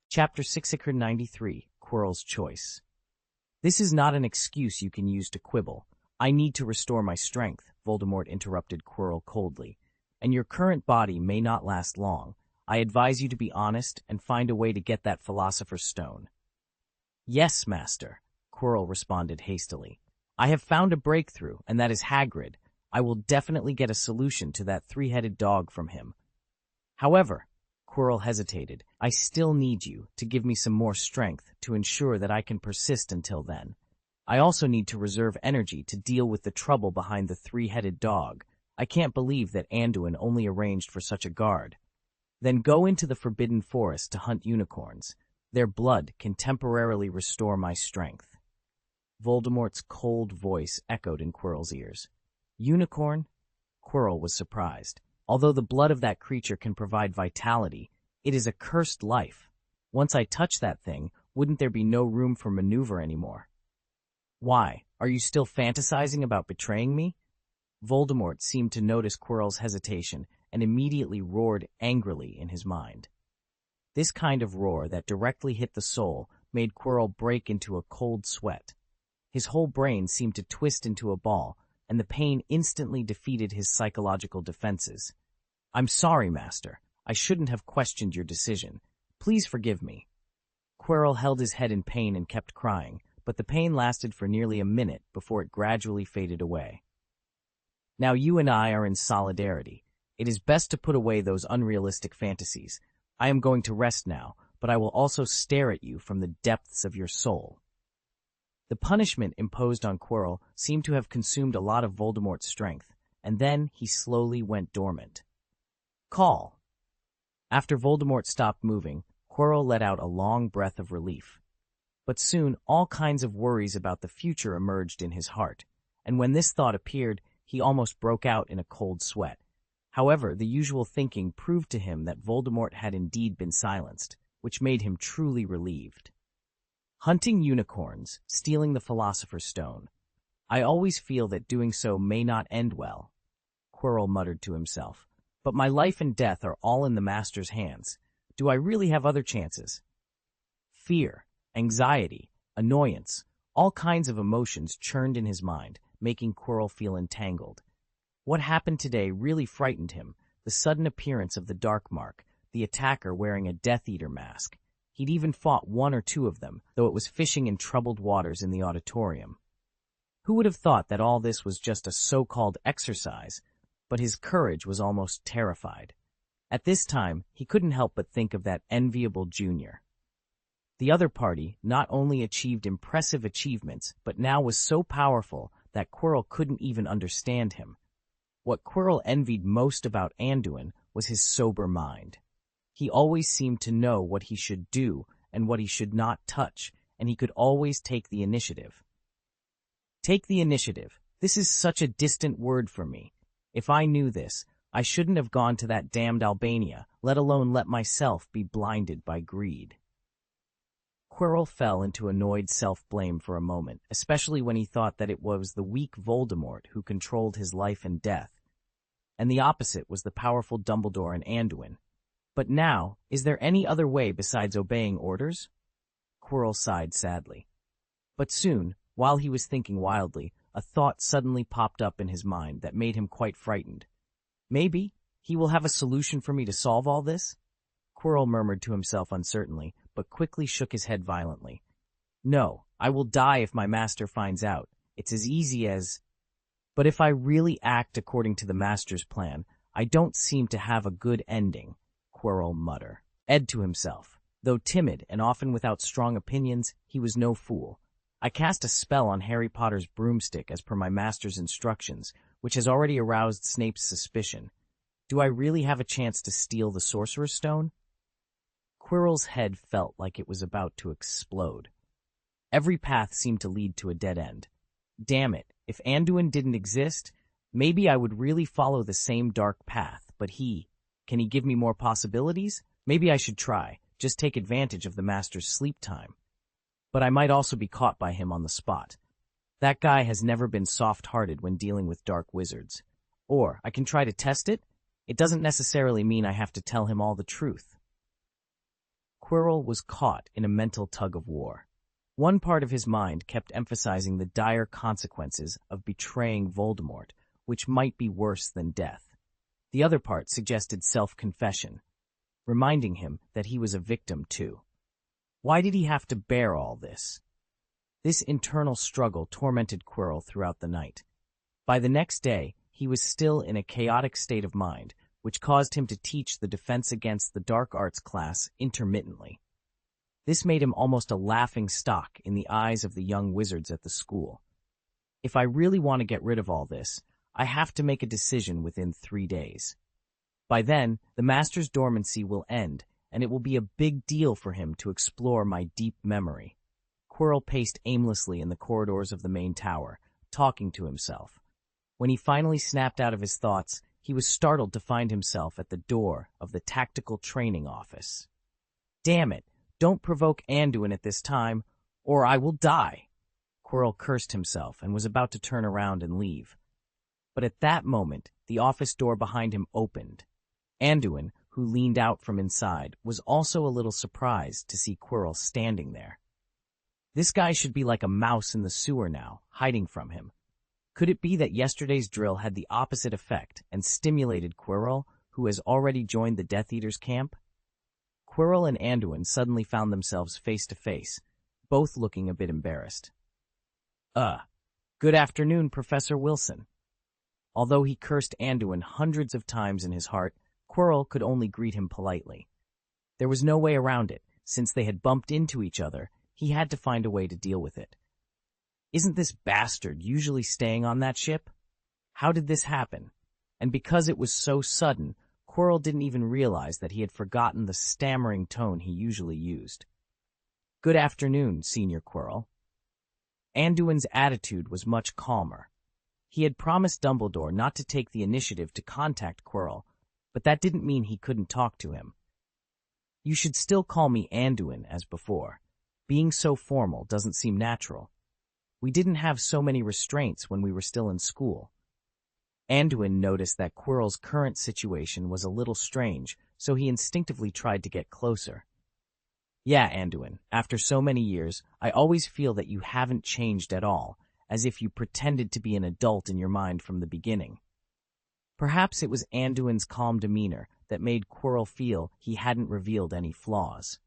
A: Chapter 693, Quirrell's Choice. This is not an excuse you can use to quibble. I need to restore my strength, Voldemort interrupted Quirrell coldly. And your current body may not last long. I advise you to be honest and find a way to get that Philosopher's Stone. Yes, Master, Quirrell responded hastily. I have found a breakthrough, and that is Hagrid. I will definitely get a solution to that three-headed dog from him. However, Quirrell hesitated, I still need you to give me some more strength to ensure that I can persist until then. I also need to reserve energy to deal with the trouble behind the three-headed dog. I can't believe that Anduin only arranged for such a guard. Then go into the Forbidden Forest to hunt unicorns. Their blood can temporarily restore my strength. Voldemort's cold voice echoed in Quirrell's ears. Unicorn? Quirrell was surprised. Although the blood of that creature can provide vitality, it is a cursed life. Once I touch that thing, wouldn't there be no room for maneuver anymore? Why? Are you still fantasizing about betraying me? Voldemort seemed to notice Quirrell's hesitation and immediately roared angrily in his mind. This kind of roar that directly hit the soul made Quirrell break into a cold sweat. His whole brain seemed to twist into a ball, and the pain instantly defeated his psychological defenses. I'm sorry, Master. I shouldn't have questioned your decision. Please forgive me. Quirrell held his head in pain and kept crying, but the pain lasted for nearly a minute before it gradually faded away. Now you and I are in solidarity. It is best to put away those unrealistic fantasies. I am going to rest now, but I will also stare at you from the depths of your soul. The punishment imposed on Quirrell seemed to have consumed a lot of Voldemort's strength, and then he slowly went dormant. Call. After Voldemort stopped moving, Quirrell let out a long breath of relief. But soon all kinds of worries about the future emerged in his heart, and when this thought appeared, he almost broke out in a cold sweat. However, the usual thinking proved to him that Voldemort had indeed been silenced, which made him truly relieved. Hunting unicorns, stealing the Philosopher's Stone. I always feel that doing so may not end well, Quirrell muttered to himself. But my life and death are all in the Master's hands. Do I really have other chances? Fear, anxiety, annoyance, all kinds of emotions churned in his mind, making Quirrell feel entangled. What happened today really frightened him, the sudden appearance of the Dark Mark, the attacker wearing a Death Eater mask. He'd even fought one or two of them, though it was fishing in troubled waters in the auditorium. Who would have thought that all this was just a so-called exercise? But his courage was almost terrified. At this time, he couldn't help but think of that enviable junior. The other party not only achieved impressive achievements, but now was so powerful that Quirrell couldn't even understand him. What Quirrell envied most about Anduin was his sober mind. He always seemed to know what he should do and what he should not touch, and he could always take the initiative. Take the initiative. This is such a distant word for me. If I knew this, I shouldn't have gone to that damned Albania, let alone let myself be blinded by greed. Quirrell fell into annoyed self-blame for a moment, especially when he thought that it was the weak Voldemort who controlled his life and death, and the opposite was the powerful Dumbledore and Anduin. But now, is there any other way besides obeying orders? Quirrell sighed sadly. But soon, while he was thinking wildly, a thought suddenly popped up in his mind that made him quite frightened. Maybe he will have a solution for me to solve all this? Quirrell murmured to himself uncertainly, but quickly shook his head violently. No, I will die if my master finds out. It's as easy as... But if I really act according to the master's plan, I don't seem to have a good ending, Quirrell muttered to himself. Though timid and often without strong opinions, he was no fool. I cast a spell on Harry Potter's broomstick as per my master's instructions, which has already aroused Snape's suspicion. Do I really have a chance to steal the Sorcerer's Stone? Quirrell's head felt like it was about to explode. Every path seemed to lead to a dead end. Damn it, if Anduin didn't exist, maybe I would really follow the same dark path, but he Can he give me more possibilities? Maybe I should try, just take advantage of the master's sleep time. But I might also be caught by him on the spot. That guy has never been soft-hearted when dealing with dark wizards. Or, I can try to test it. It doesn't necessarily mean I have to tell him all the truth. Quirrell was caught in a mental tug-of-war. One part of his mind kept emphasizing the dire consequences of betraying Voldemort, which might be worse than death. The other part suggested self-confession, reminding him that he was a victim too. Why did he have to bear all this? This internal struggle tormented Quirrell throughout the night. By the next day, he was still in a chaotic state of mind, which caused him to teach the Defense Against the Dark Arts class intermittently. This made him almost a laughingstock in the eyes of the young wizards at the school. If I really want to get rid of all this, I have to make a decision within 3 days. By then, the master's dormancy will end, and it will be a big deal for him to explore my deep memory. Quirrell paced aimlessly in the corridors of the main tower, talking to himself. When he finally snapped out of his thoughts, he was startled to find himself at the door of the tactical training office. Damn it! Don't provoke Anduin at this time, or I will die! Quirrell cursed himself and was about to turn around and leave. But at that moment, the office door behind him opened. Anduin, who leaned out from inside, was also a little surprised to see Quirrell standing there. This guy should be like a mouse in the sewer now, hiding from him. Could it be that yesterday's drill had the opposite effect and stimulated Quirrell, who has already joined the Death Eater's camp? Quirrell and Anduin suddenly found themselves face to face, both looking a bit embarrassed. Good afternoon, Professor Wilson. Although he cursed Anduin hundreds of times in his heart, Quirrell could only greet him politely. There was no way around it. Since they had bumped into each other, he had to find a way to deal with it. Isn't this bastard usually staying on that ship? How did this happen? And because it was so sudden, Quirrell didn't even realize that he had forgotten the stammering tone he usually used. Good afternoon, Senior Quirrell. Anduin's attitude was much calmer. He had promised Dumbledore not to take the initiative to contact Quirrell, but that didn't mean he couldn't talk to him. You should still call me Anduin as before. Being so formal doesn't seem natural. We didn't have so many restraints when we were still in school. Anduin noticed that Quirrell's current situation was a little strange, so he instinctively tried to get closer. Yeah, Anduin, after so many years, I always feel that you haven't changed at all, as if you pretended to be an adult in your mind from the beginning. Perhaps it was Anduin's calm demeanor that made Quirrell feel he hadn't revealed any flaws.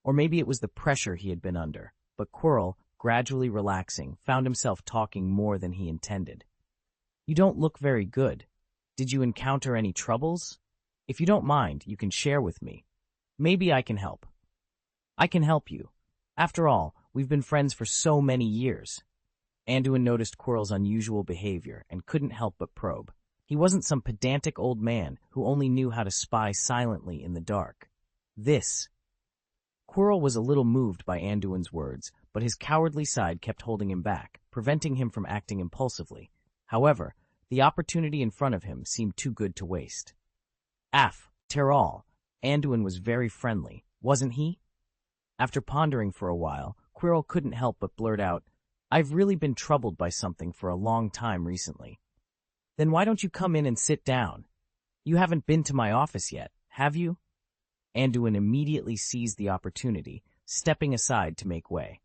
A: Or maybe it was the pressure he had been under, but Quirrell, gradually relaxing, found himself talking more than he intended. You don't look very good. Did you encounter any troubles? If you don't mind, you can share with me. Maybe I can help. I can help you. After all, we've been friends for so many years. Anduin noticed Quirrell's unusual behavior and couldn't help but probe. He wasn't some pedantic old man who only knew how to spy silently in the dark. Quirrell was a little moved by Anduin's words, but his cowardly side kept holding him back, preventing him from acting impulsively. However, the opportunity in front of him seemed too good to waste. After all, Anduin was very friendly, wasn't he? After pondering for a while, Quirrell couldn't help but blurt out, I've really been troubled by something for a long time recently. Then why don't you come in and sit down? You haven't been to my office yet, have you? Anduin immediately seized the opportunity, stepping aside to make way.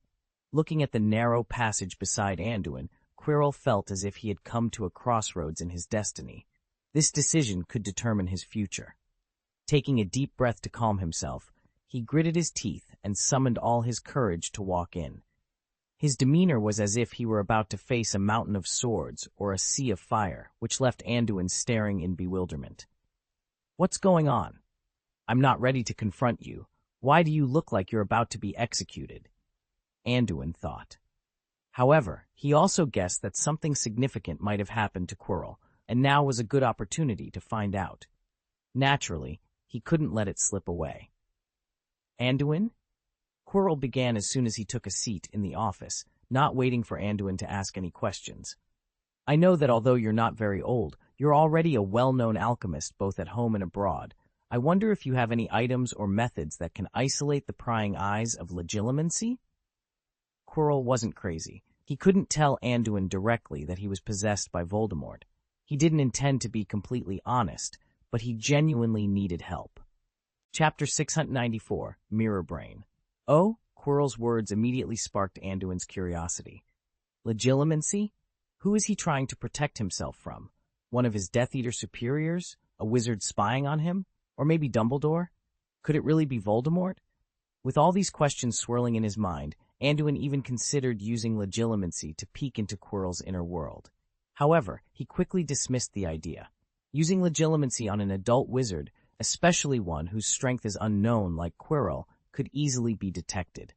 A: Looking at the narrow passage beside Anduin, Quirrell felt as if he had come to a crossroads in his destiny. This decision could determine his future. Taking a deep breath to calm himself, he gritted his teeth and summoned all his courage to walk in. His demeanor was as if he were about to face a mountain of swords or a sea of fire, which left Anduin staring in bewilderment. What's going on? I'm not ready to confront you. Why do you look like you're about to be executed? Anduin thought. However, he also guessed that something significant might have happened to Quirrell, and now was a good opportunity to find out. Naturally, he couldn't let it slip away. Anduin? Quirrell began as soon as he took a seat in the office, not waiting for Anduin to ask any questions. I know that although you're not very old, you're already a well-known alchemist both at home and abroad. I wonder if you have any items or methods that can isolate the prying eyes of legilimency? Quirrell wasn't crazy. He couldn't tell Anduin directly that he was possessed by Voldemort. He didn't intend to be completely honest, but he genuinely needed help. Chapter 694, Mirror Brain. Oh, Quirrell's words immediately sparked Anduin's curiosity. Legilimency? Who is he trying to protect himself from? One of his Death Eater superiors? A wizard spying on him? Or maybe Dumbledore? Could it really be Voldemort? With all these questions swirling in his mind, Anduin even considered using legilimency to peek into Quirrell's inner world. However, he quickly dismissed the idea. Using legilimency on an adult wizard, especially one whose strength is unknown like Quirrell, could easily be detected.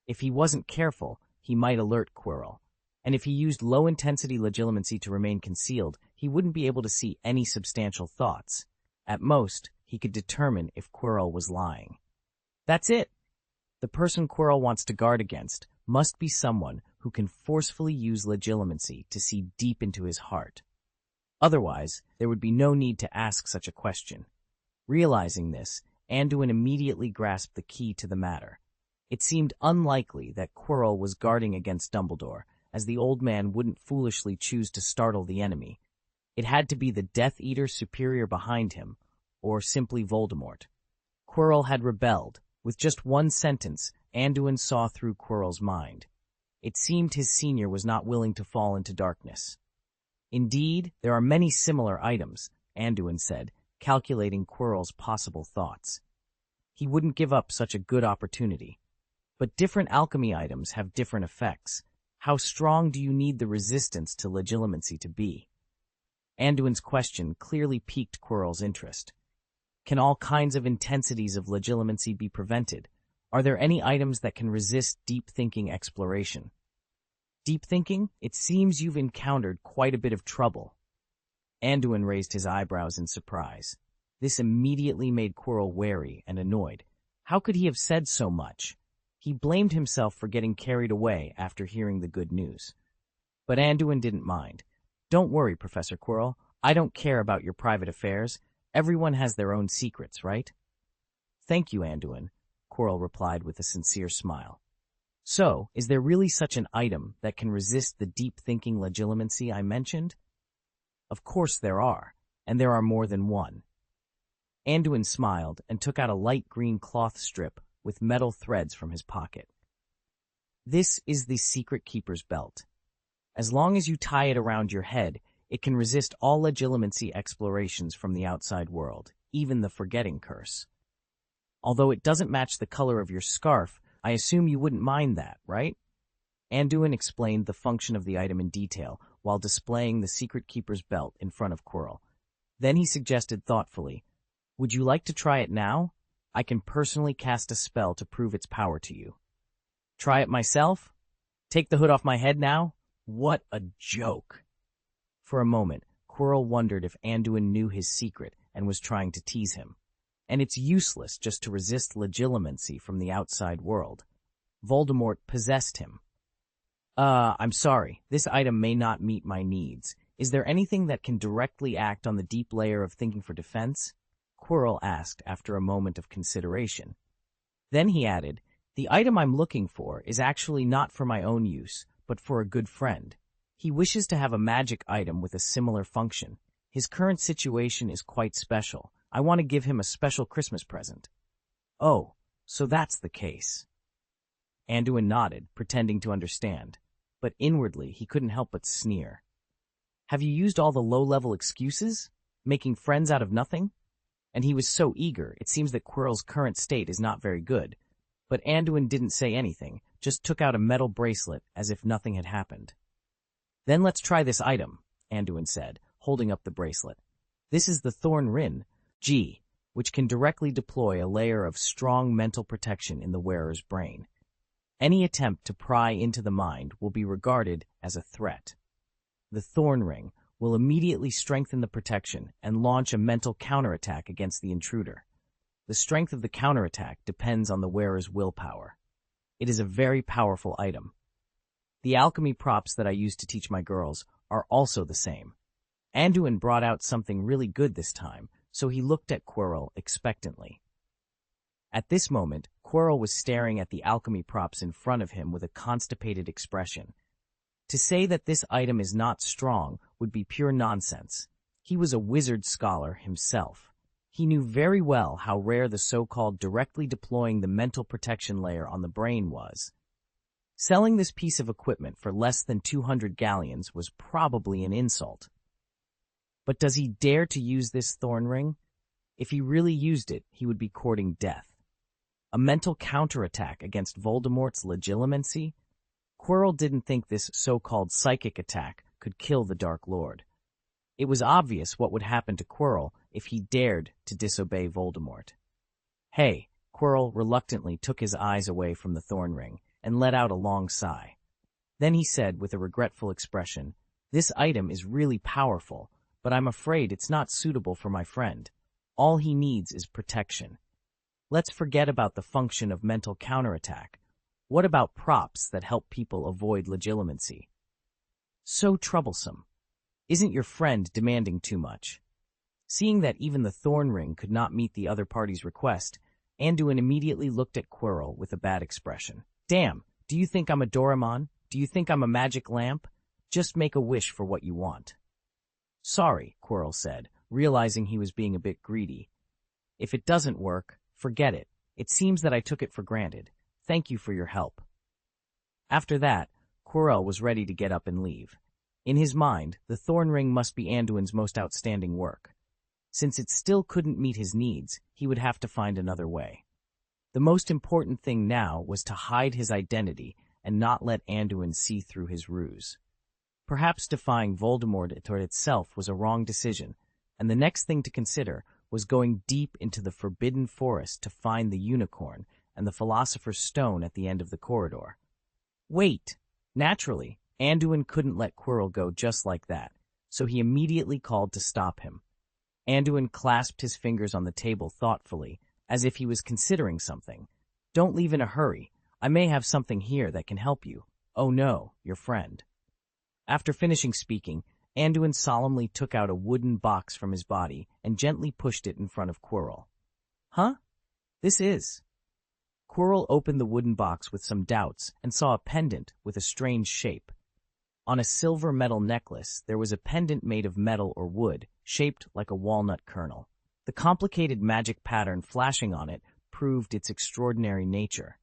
A: If he wasn't careful, he might alert Quirrell. And if he used low-intensity legilimency to remain concealed, he wouldn't be able to see any substantial thoughts. At most, he could determine if Quirrell was lying. That's it. The person Quirrell wants to guard against must be someone who can forcefully use legilimency to see deep into his heart. Otherwise, there would be no need to ask such a question. Realizing this, Anduin immediately grasped the key to the matter. It seemed unlikely that Quirrell was guarding against Dumbledore, as the old man wouldn't foolishly choose to startle the enemy. It had to be the Death Eater superior behind him, or simply Voldemort. Quirrell had rebelled. With just one sentence, Anduin saw through Quirrell's mind. It seemed his senior was not willing to fall into darkness. Indeed, there are many similar items, Anduin said, calculating Quirrell's possible thoughts. He wouldn't give up such a good opportunity. But different alchemy items have different effects. How strong do you need the resistance to legilimency to be? Anduin's question clearly piqued Quirrell's interest. Can all kinds of intensities of legilimency be prevented? Are there any items that can resist deep-thinking exploration? Deep thinking? It seems you've encountered quite a bit of trouble. Anduin raised his eyebrows in surprise. This immediately made Quirrell wary and annoyed. How could he have said so much? He blamed himself for getting carried away after hearing the good news. But Anduin didn't mind. Don't worry, Professor Quirrell. I don't care about your private affairs. Everyone has their own secrets, right? Thank you, Anduin, Quirrell replied with a sincere smile. So, is there really such an item that can resist the deep-thinking legilimency I mentioned? Of course there are, and there are more than one. Anduin smiled and took out a light green cloth strip with metal threads from his pocket. This is the Secret Keeper's Belt. As long as you tie it around your head, it can resist all legilimency explorations from the outside world, even the Forgetting Curse. Although it doesn't match the color of your scarf, I assume you wouldn't mind that, right? Anduin explained the function of the item in detail while displaying the Secret Keeper's Belt in front of Quirrell. Then he suggested thoughtfully, "Would you like to try it now? I can personally cast a spell to prove its power to you." Try it myself? Take the hood off my head now? What a joke! For a moment, Quirrell wondered if Anduin knew his secret and was trying to tease him. And it's useless just to resist legilimency from the outside world. Voldemort possessed him. I'm sorry, this item may not meet my needs. Is there anything that can directly act on the deep layer of thinking for defense? Quirrell asked after a moment of consideration. Then he added, the item I'm looking for is actually not for my own use, but for a good friend. He wishes to have a magic item with a similar function. His current situation is quite special. I want to give him a special Christmas present. Oh, so that's the case. Anduin nodded, pretending to understand, but inwardly he couldn't help but sneer. Have you used all the low-level excuses? Making friends out of nothing? And he was so eager, it seems that Quirrell's current state is not very good. But Anduin didn't say anything, just took out a metal bracelet as if nothing had happened. Then let's try this item, Anduin said, holding up the bracelet. This is the Thorn Rin, G, which can directly deploy a layer of strong mental protection in the wearer's brain. Any attempt to pry into the mind will be regarded as a threat. The Thorn Ring will immediately strengthen the protection and launch a mental counterattack against the intruder. The strength of the counterattack depends on the wearer's willpower. It is a very powerful item. The alchemy props that I use to teach my girls are also the same. Anduin brought out something really good this time, so he looked at Quirrell expectantly. At this moment, Quirrell was staring at the alchemy props in front of him with a constipated expression. To say that this item is not strong would be pure nonsense. He was a wizard scholar himself. He knew very well how rare the so-called directly deploying the mental protection layer on the brain was. Selling this piece of equipment for less than 200 galleons was probably an insult. But does he dare to use this thorn ring? If he really used it, he would be courting death. A mental counterattack against Voldemort's legitimacy? Quirrell didn't think this so-called psychic attack could kill the Dark Lord. It was obvious what would happen to Quirrell if he dared to disobey Voldemort. Hey, Quirrell reluctantly took his eyes away from the thorn ring and let out a long sigh. Then he said with a regretful expression, "This item is really powerful, but I'm afraid it's not suitable for my friend. All he needs is protection. Let's forget about the function of mental counterattack. What about props that help people avoid legitimacy? So troublesome. Isn't your friend demanding too much?" Seeing that even the thorn ring could not meet the other party's request, Anduin immediately looked at Quirrell with a bad expression. "Damn, do you think I'm a Doraemon? Do you think I'm a magic lamp? Just make a wish for what you want." "Sorry," Quirrell said, realizing he was being a bit greedy. "If it doesn't work, forget it. It seems that I took it for granted. Thank you for your help." After that, Quirrell was ready to get up and leave. In his mind, the thorn ring must be Anduin's most outstanding work. Since it still couldn't meet his needs, he would have to find another way. The most important thing now was to hide his identity and not let Anduin see through his ruse. Perhaps defying Voldemort itself was a wrong decision, and the next thing to consider was going deep into the Forbidden Forest to find the unicorn and the Philosopher's Stone at the end of the corridor. Wait! Naturally, Anduin couldn't let Quirrell go just like that, so he immediately called to stop him. Anduin clasped his fingers on the table thoughtfully, as if he was considering something. "Don't leave in a hurry. I may have something here that can help you. Oh no, your friend." After finishing speaking, Anduin solemnly took out a wooden box from his body and gently pushed it in front of Quirrell. "Huh? This is..." Quirrell opened the wooden box with some doubts and saw a pendant with a strange shape. On a silver metal necklace, there was a pendant made of metal or wood, shaped like a walnut kernel. The complicated magic pattern flashing on it proved its extraordinary nature.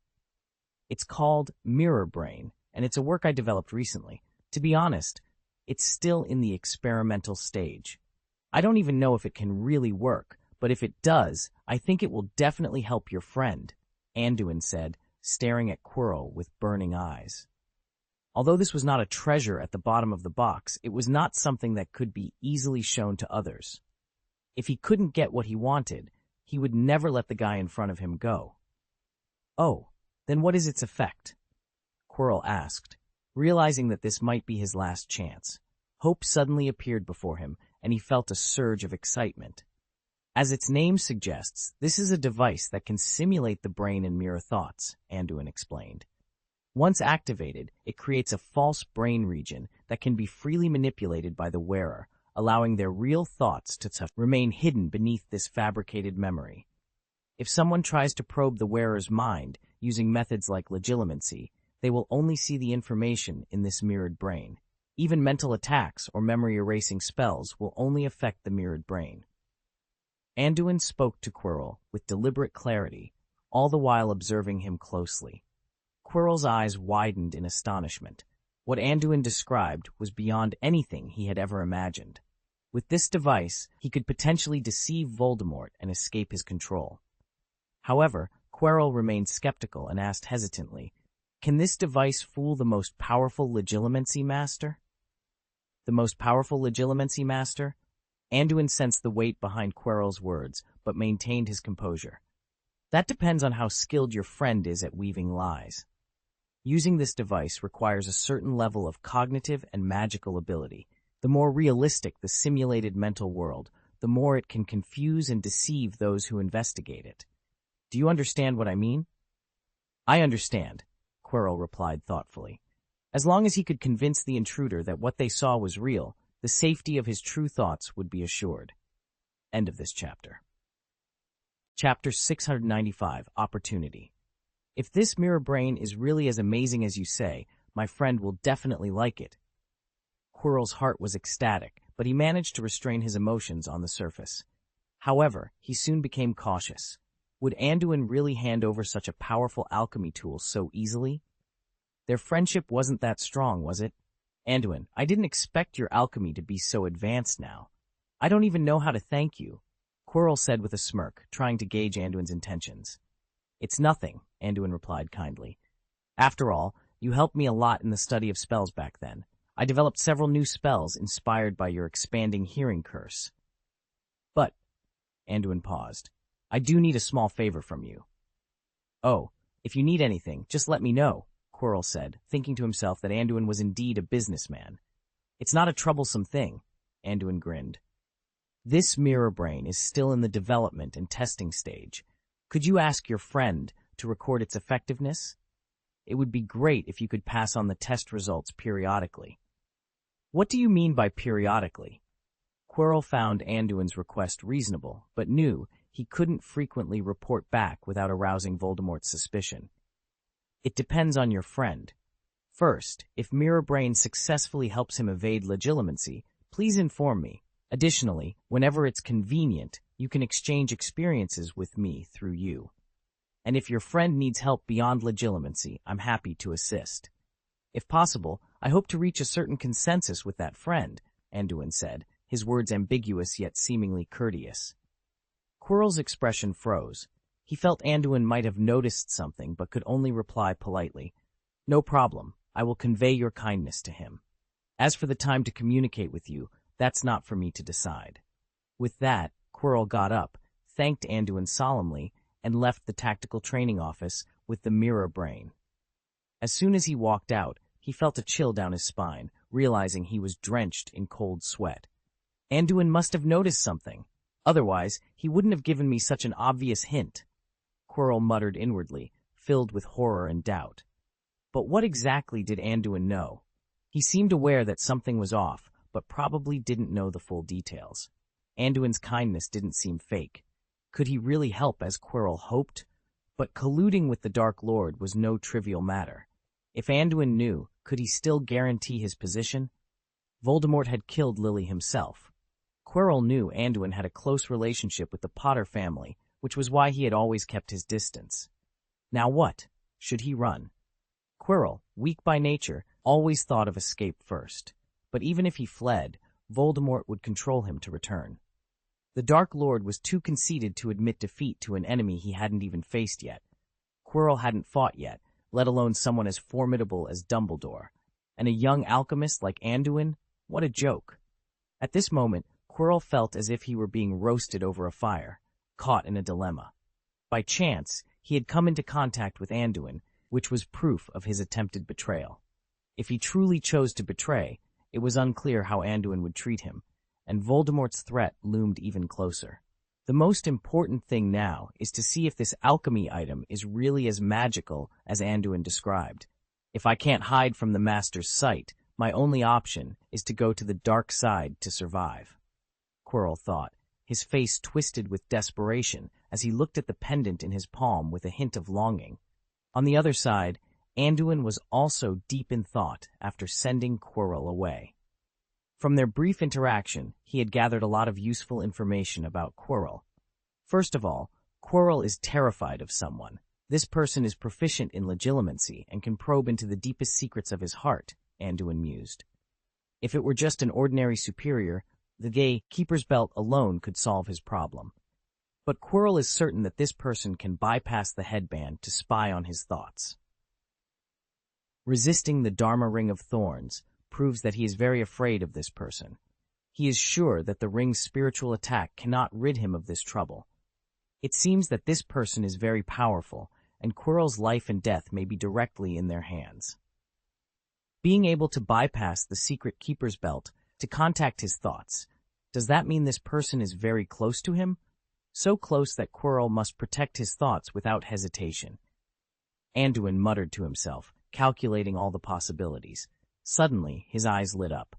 A: "It's called Mirror Brain, and it's a work I developed recently. To be honest, it's still in the experimental stage. I don't even know if it can really work, but if it does, I think it will definitely help your friend," Anduin said, staring at Quirrell with burning eyes. Although this was not a treasure at the bottom of the box, it was not something that could be easily shown to others. If he couldn't get what he wanted, he would never let the guy in front of him go. "Oh, then what is its effect?" Quirrell asked, realizing that this might be his last chance. Hope suddenly appeared before him, and he felt a surge of excitement. As its name suggests, this is a device that can simulate the brain and mirror thoughts, Anduin explained. Once activated, it creates a false brain region that can be freely manipulated by the wearer, allowing their real thoughts to remain hidden beneath this fabricated memory. If someone tries to probe the wearer's mind using methods like legilimency, they will only see the information in this mirrored brain. Even mental attacks or memory-erasing spells will only affect the mirrored brain. Anduin spoke to Quirrell with deliberate clarity, all the while observing him closely. Quirrell's eyes widened in astonishment. What Anduin described was beyond anything he had ever imagined. With this device, he could potentially deceive Voldemort and escape his control. However, Quirrell remained skeptical and asked hesitantly, "Can this device fool the most powerful legilimency master?" "The most powerful legilimency master?" Anduin sensed the weight behind Quirrell's words, but maintained his composure. "That depends on how skilled your friend is at weaving lies. Using this device requires a certain level of cognitive and magical ability. The more realistic the simulated mental world, the more it can confuse and deceive those who investigate it. Do you understand what I mean?" "I understand," Quirrell replied thoughtfully. As long as he could convince the intruder that what they saw was real, the safety of his true thoughts would be assured. End of this chapter. Chapter 695, Opportunity. If this mirror brain is really as amazing as you say, my friend will definitely like it. Quirrell's heart was ecstatic, but he managed to restrain his emotions on the surface. However, he soon became cautious. Would Anduin really hand over such a powerful alchemy tool so easily? Their friendship wasn't that strong, was it? Anduin, I didn't expect your alchemy to be so advanced now. I don't even know how to thank you, Quirrell said with a smirk, trying to gauge Anduin's intentions. It's nothing, Anduin replied kindly. After all, you helped me a lot in the study of spells back then. I developed several new spells inspired by your expanding hearing curse. But, Anduin paused, I do need a small favor from you. Oh, if you need anything, just let me know, Quirrell said, thinking to himself that Anduin was indeed a businessman. It's not a troublesome thing, Anduin grinned. This mirror brain is still in the development and testing stage. Could you ask your friend to record its effectiveness? It would be great if you could pass on the test results periodically. What do you mean by periodically? Quirrell found Anduin's request reasonable, but knew he couldn't frequently report back without arousing Voldemort's suspicion. It depends on your friend. First, if Mirror Brain successfully helps him evade legilimency, please inform me. Additionally, whenever it's convenient, you can exchange experiences with me through you. And if your friend needs help beyond legilimency, I'm happy to assist. If possible, I hope to reach a certain consensus with that friend, Anduin said, his words ambiguous yet seemingly courteous. Quirrell's expression froze. He felt Anduin might have noticed something, but could only reply politely, No problem, I will convey your kindness to him. As for the time to communicate with you, that's not for me to decide. With that, Quirrell got up, thanked Anduin solemnly, and left the tactical training office with the mirror brain. As soon as he walked out, he felt a chill down his spine, realizing he was drenched in cold sweat. Anduin must have noticed something. Otherwise, he wouldn't have given me such an obvious hint. Quirrell muttered inwardly, filled with horror and doubt. But what exactly did Anduin know? He seemed aware that something was off, but probably didn't know the full details. Anduin's kindness didn't seem fake. Could he really help as Quirrell hoped? But colluding with the Dark Lord was no trivial matter. If Anduin knew, could he still guarantee his position? Voldemort had killed Lily himself. Quirrell knew Anduin had a close relationship with the Potter family, which was why he had always kept his distance. Now what? Should he run? Quirrell, weak by nature, always thought of escape first. But even if he fled, Voldemort would control him to return. The Dark Lord was too conceited to admit defeat to an enemy he hadn't even faced yet. Quirrell hadn't fought yet, let alone someone as formidable as Dumbledore. And a young alchemist like Anduin? What a joke. At this moment, Quirrell felt as if he were being roasted over a fire, caught in a dilemma. By chance, he had come into contact with Anduin, which was proof of his attempted betrayal. If he truly chose to betray, it was unclear how Anduin would treat him, and Voldemort's threat loomed even closer. The most important thing now is to see if this alchemy item is really as magical as Anduin described. If I can't hide from the Master's sight, my only option is to go to the dark side to survive. Quirrell thought, his face twisted with desperation as he looked at the pendant in his palm with a hint of longing. On the other side, Anduin was also deep in thought after sending Quirrell away. From their brief interaction, he had gathered a lot of useful information about Quirrell. First of all, Quirrell is terrified of someone. This person is proficient in legilimency and can probe into the deepest secrets of his heart, Anduin mused. If it were just an ordinary superior, the gay Keeper's Belt alone could solve his problem. But Quirrell is certain that this person can bypass the headband to spy on his thoughts. Resisting the Dharma Ring of Thorns proves that he is very afraid of this person. He is sure that the ring's spiritual attack cannot rid him of this trouble. It seems that this person is very powerful, and Quirrell's life and death may be directly in their hands. Being able to bypass the secret Keeper's Belt to contact his thoughts, does that mean this person is very close to him? So close that Quirrell must protect his thoughts without hesitation. Anduin muttered to himself, calculating all the possibilities. Suddenly, his eyes lit up.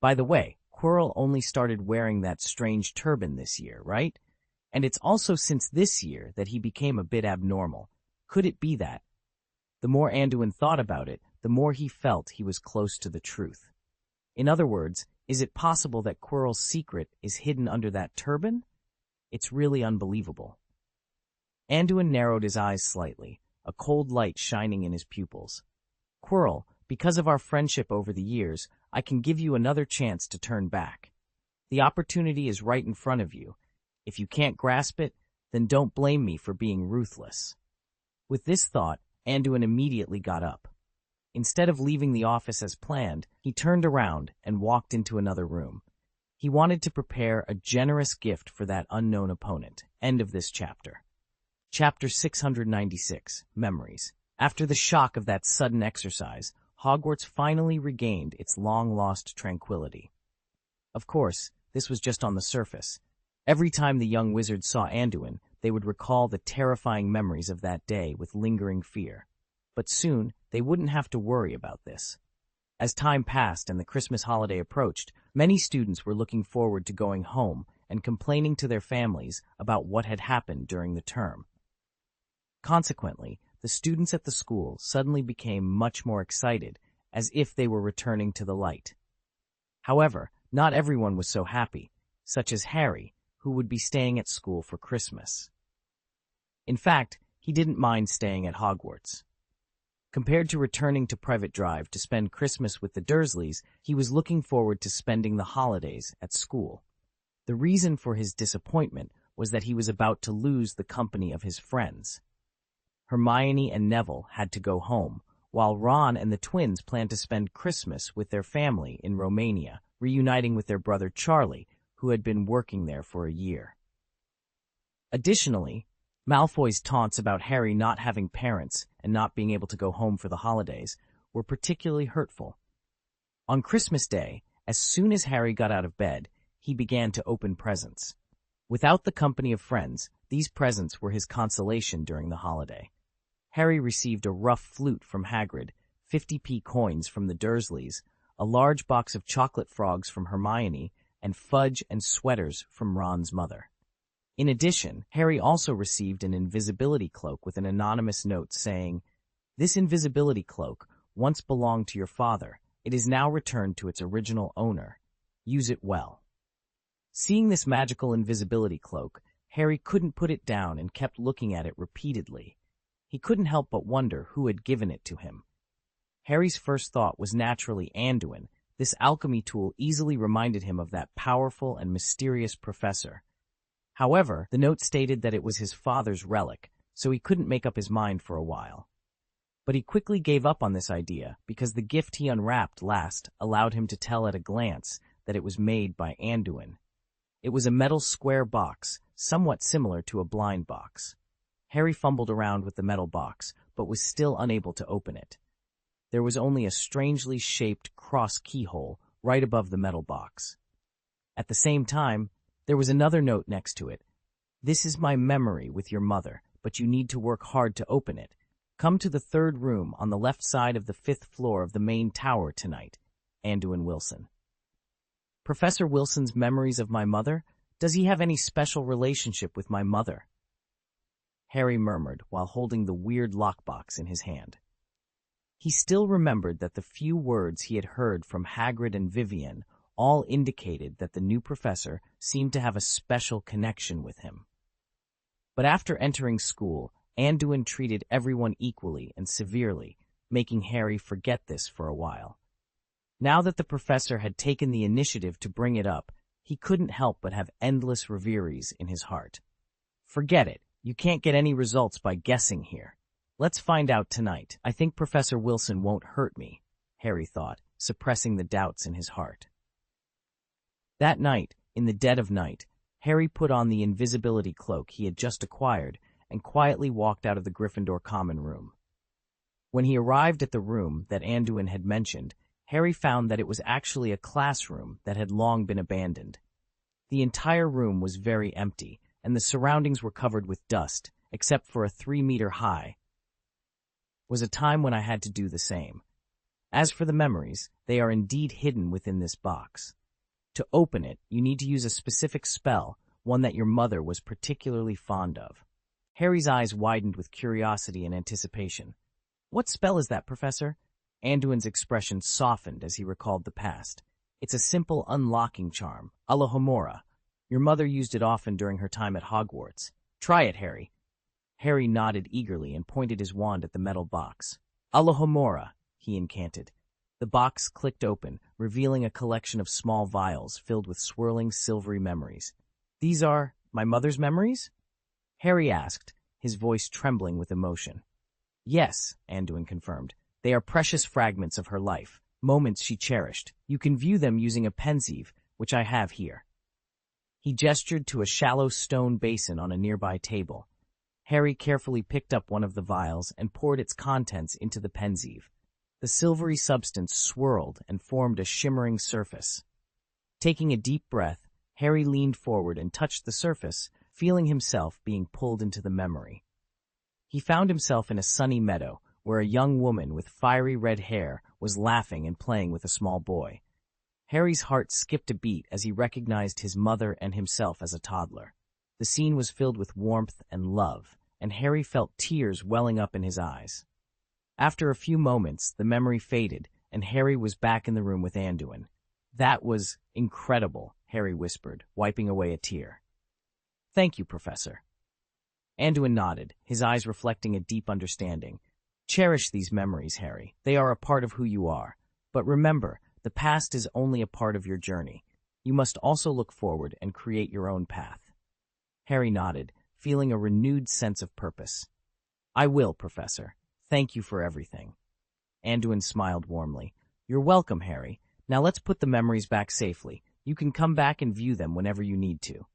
A: By the way, Quirrell only started wearing that strange turban this year, right? And it's also since this year that he became a bit abnormal. Could it be that? The more Anduin thought about it, the more he felt he was close to the truth. In other words, is it possible that Quirrell's secret is hidden under that turban? It's really unbelievable. Anduin narrowed his eyes slightly, a cold light shining in his pupils. Quirrell, because of our friendship over the years, I can give you another chance to turn back. The opportunity is right in front of you. If you can't grasp it, then don't blame me for being ruthless. With this thought, Anduin immediately got up. Instead of leaving the office as planned, he turned around and walked into another room. He wanted to prepare a generous gift for that unknown opponent. End of this chapter. Chapter 696, Memories. After the shock of that sudden exercise, Hogwarts finally regained its long-lost tranquility. Of course, this was just on the surface. Every time the young wizards saw Anduin, they would recall the terrifying memories of that day with lingering fear. But soon, they wouldn't have to worry about this. As time passed and the Christmas holiday approached, many students were looking forward to going home and complaining to their families about what had happened during the term. Consequently, the students at the school suddenly became much more excited, as if they were returning to the light. However, not everyone was so happy, such as Harry, who would be staying at school for Christmas. In fact, he didn't mind staying at Hogwarts. Compared to returning to Private Drive to spend Christmas with the Dursleys, he was looking forward to spending the holidays at school. The reason for his disappointment was that he was about to lose the company of his friends. Hermione and Neville had to go home, while Ron and the twins planned to spend Christmas with their family in Romania, reuniting with their brother Charlie, who had been working there for a year. Additionally, Malfoy's taunts about Harry not having parents and not being able to go home for the holidays were particularly hurtful. On Christmas Day, as soon as Harry got out of bed, he began to open presents. Without the company of friends, these presents were his consolation during the holiday. Harry received a rough flute from Hagrid, 50p coins from the Dursleys, a large box of chocolate frogs from Hermione, and fudge and sweaters from Ron's mother. In addition, Harry also received an invisibility cloak with an anonymous note saying, "This invisibility cloak once belonged to your father. It is now returned to its original owner. Use it well." Seeing this magical invisibility cloak, Harry couldn't put it down and kept looking at it repeatedly. He couldn't help but wonder who had given it to him. Harry's first thought was naturally Anduin. This alchemy tool easily reminded him of that powerful and mysterious professor. However, the note stated that it was his father's relic, so he couldn't make up his mind for a while. But he quickly gave up on this idea because the gift he unwrapped last allowed him to tell at a glance that it was made by Anduin. It was a metal square box, somewhat similar to a blind box. Harry fumbled around with the metal box, but was still unable to open it. There was only a strangely shaped cross keyhole right above the metal box. At the same time, there was another note next to it. "This is my memory with your mother, but you need to work hard to open it. Come to the 3rd room on the left side of the 5th floor of the main tower tonight. Anduin Wilson." Professor Wilson's memories of my mother? Does he have any special relationship with my mother? Harry murmured while holding the weird lockbox in his hand. He still remembered that the few words he had heard from Hagrid and Vivian all indicated that the new professor seemed to have a special connection with him. But after entering school, Anduin treated everyone equally and severely, making Harry forget this for a while. Now that the professor had taken the initiative to bring it up, he couldn't help but have endless reveries in his heart. Forget it. You can't get any results by guessing here. Let's find out tonight. I think Professor Wilson won't hurt me, Harry thought, suppressing the doubts in his heart. That night, in the dead of night, Harry put on the invisibility cloak he had just acquired and quietly walked out of the Gryffindor common room. When he arrived at the room that Anduin had mentioned, Harry found that it was actually a classroom that had long been abandoned. The entire room was very empty, and the surroundings were covered with dust, except for a 3-meter high. Was a time when I had to do the same. As for the memories, they are indeed hidden within this box. To open it, you need to use a specific spell, one that your mother was particularly fond of. Harry's eyes widened with curiosity and anticipation. What spell is that, Professor? Anduin's expression softened as he recalled the past. It's a simple unlocking charm, Alohomora. Your mother used it often during her time at Hogwarts. Try it, Harry. Harry nodded eagerly and pointed his wand at the metal box. Alohomora, he incanted. The box clicked open, revealing a collection of small vials filled with swirling silvery memories. These are my mother's memories? Harry asked, his voice trembling with emotion. Yes, Anduin confirmed. They are precious fragments of her life, moments she cherished. You can view them using a pensieve, which I have here. He gestured to a shallow stone basin on a nearby table. Harry carefully picked up one of the vials and poured its contents into the pensieve. The silvery substance swirled and formed a shimmering surface. Taking a deep breath, Harry leaned forward and touched the surface, feeling himself being pulled into the memory. He found himself in a sunny meadow, where a young woman with fiery red hair was laughing and playing with a small boy. Harry's heart skipped a beat as he recognized his mother and himself as a toddler. The scene was filled with warmth and love, and Harry felt tears welling up in his eyes. After a few moments, the memory faded, and Harry was back in the room with Anduin. That was incredible, Harry whispered, wiping away a tear. Thank you, Professor. Anduin nodded, his eyes reflecting a deep understanding. Cherish these memories, Harry. They are a part of who you are. But remember, the past is only a part of your journey. You must also look forward and create your own path. Harry nodded, feeling a renewed sense of purpose. I will, Professor. Thank you for everything. Anduin smiled warmly. You're welcome, Harry. Now let's put the memories back safely. You can come back and view them whenever you need to.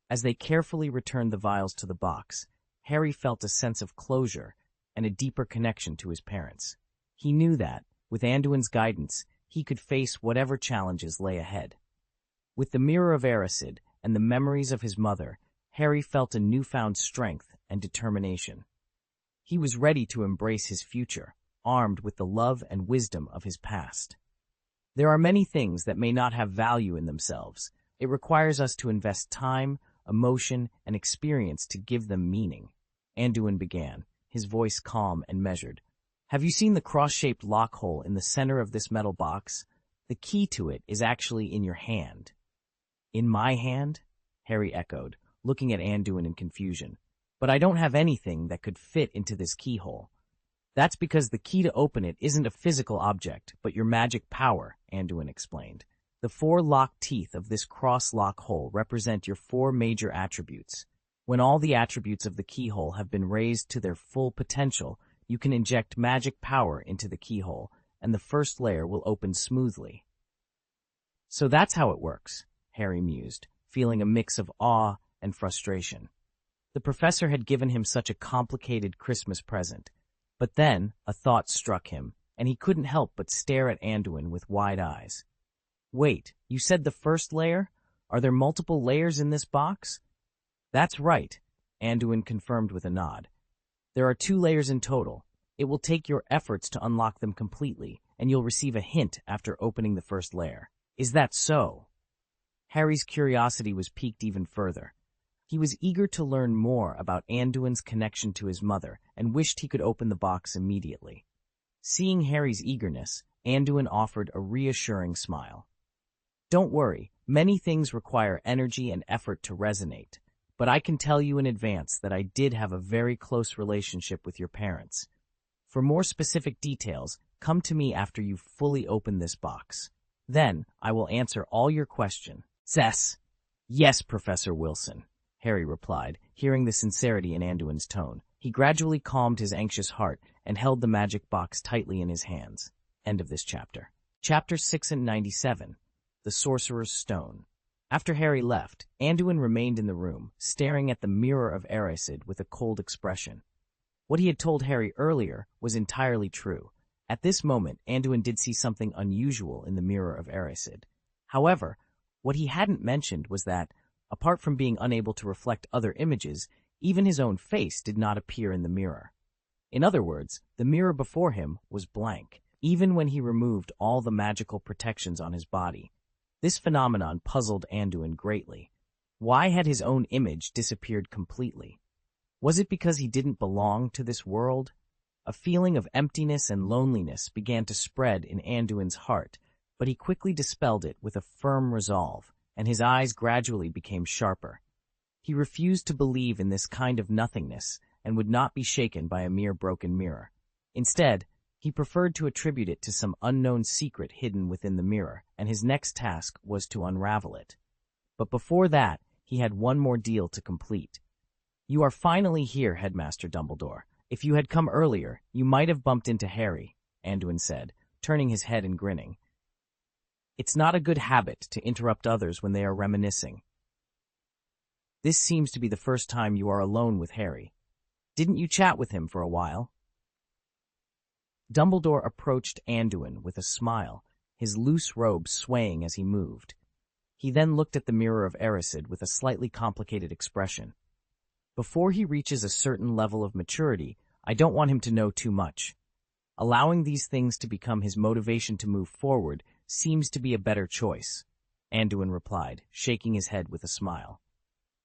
A: As they carefully returned the vials to the box, Harry felt a sense of closure and a deeper connection to his parents. He knew that, with Anduin's guidance, he could face whatever challenges lay ahead. With the Mirror of Erised and the memories of his mother, Harry felt a newfound strength and determination. He was ready to embrace his future, armed with the love and wisdom of his past. There are many things that may not have value in themselves. It requires us to invest time, emotion, and experience to give them meaning. Anduin began, his voice calm and measured. Have you seen the cross-shaped lock hole in the center of this metal box? The key to it is actually in your hand. In my hand? Harry echoed, looking at Anduin in confusion. But I don't have anything that could fit into this keyhole. That's because the key to open it isn't a physical object, but your magic power, Anduin explained. The 4 locked teeth of this cross-lock hole represent your 4 major attributes. When all the attributes of the keyhole have been raised to their full potential, you can inject magic power into the keyhole, and the first layer will open smoothly. So that's how it works, Harry mused, feeling a mix of awe and frustration. The professor had given him such a complicated Christmas present, but then a thought struck him, and he couldn't help but stare at Anduin with wide eyes. Wait, you said the first layer? Are there multiple layers in this box? That's right, Anduin confirmed with a nod. There are 2 layers in total. It will take your efforts to unlock them completely, and you'll receive a hint after opening the first layer. Is that so? Harry's curiosity was piqued even further. He was eager to learn more about Anduin's connection to his mother and wished he could open the box immediately. Seeing Harry's eagerness, Anduin offered a reassuring smile. Don't worry, many things require energy and effort to resonate, but I can tell you in advance that I did have a very close relationship with your parents. For more specific details, come to me after you've fully opened this box. Then, I will answer all your questions. Yes, Professor Wilson, Harry replied, hearing the sincerity in Anduin's tone. He gradually calmed his anxious heart and held the magic box tightly in his hands. End of this chapter. Chapter 697, The Sorcerer's Stone. After Harry left, Anduin remained in the room, staring at the Mirror of Erised with a cold expression. What he had told Harry earlier was entirely true. At this moment, Anduin did see something unusual in the Mirror of Erised. However, what he hadn't mentioned was that, apart from being unable to reflect other images, even his own face did not appear in the mirror. In other words, the mirror before him was blank, even when he removed all the magical protections on his body. This phenomenon puzzled Anduin greatly. Why had his own image disappeared completely? Was it because he didn't belong to this world? A feeling of emptiness and loneliness began to spread in Anduin's heart, but he quickly dispelled it with a firm resolve, and his eyes gradually became sharper. He refused to believe in this kind of nothingness and would not be shaken by a mere broken mirror. Instead, he preferred to attribute it to some unknown secret hidden within the mirror, and his next task was to unravel it. But before that, he had one more deal to complete. "You are finally here, Headmaster Dumbledore. If you had come earlier, you might have bumped into Harry," Anduin said, turning his head and grinning. "It's not a good habit to interrupt others when they are reminiscing. This seems to be the first time you are alone with Harry. Didn't you chat with him for a while?" Dumbledore approached Anduin with a smile, his loose robe swaying as he moved. He then looked at the Mirror of Erised with a slightly complicated expression. "Before he reaches a certain level of maturity, I don't want him to know too much. Allowing these things to become his motivation to move forward seems to be a better choice," Anduin replied, shaking his head with a smile.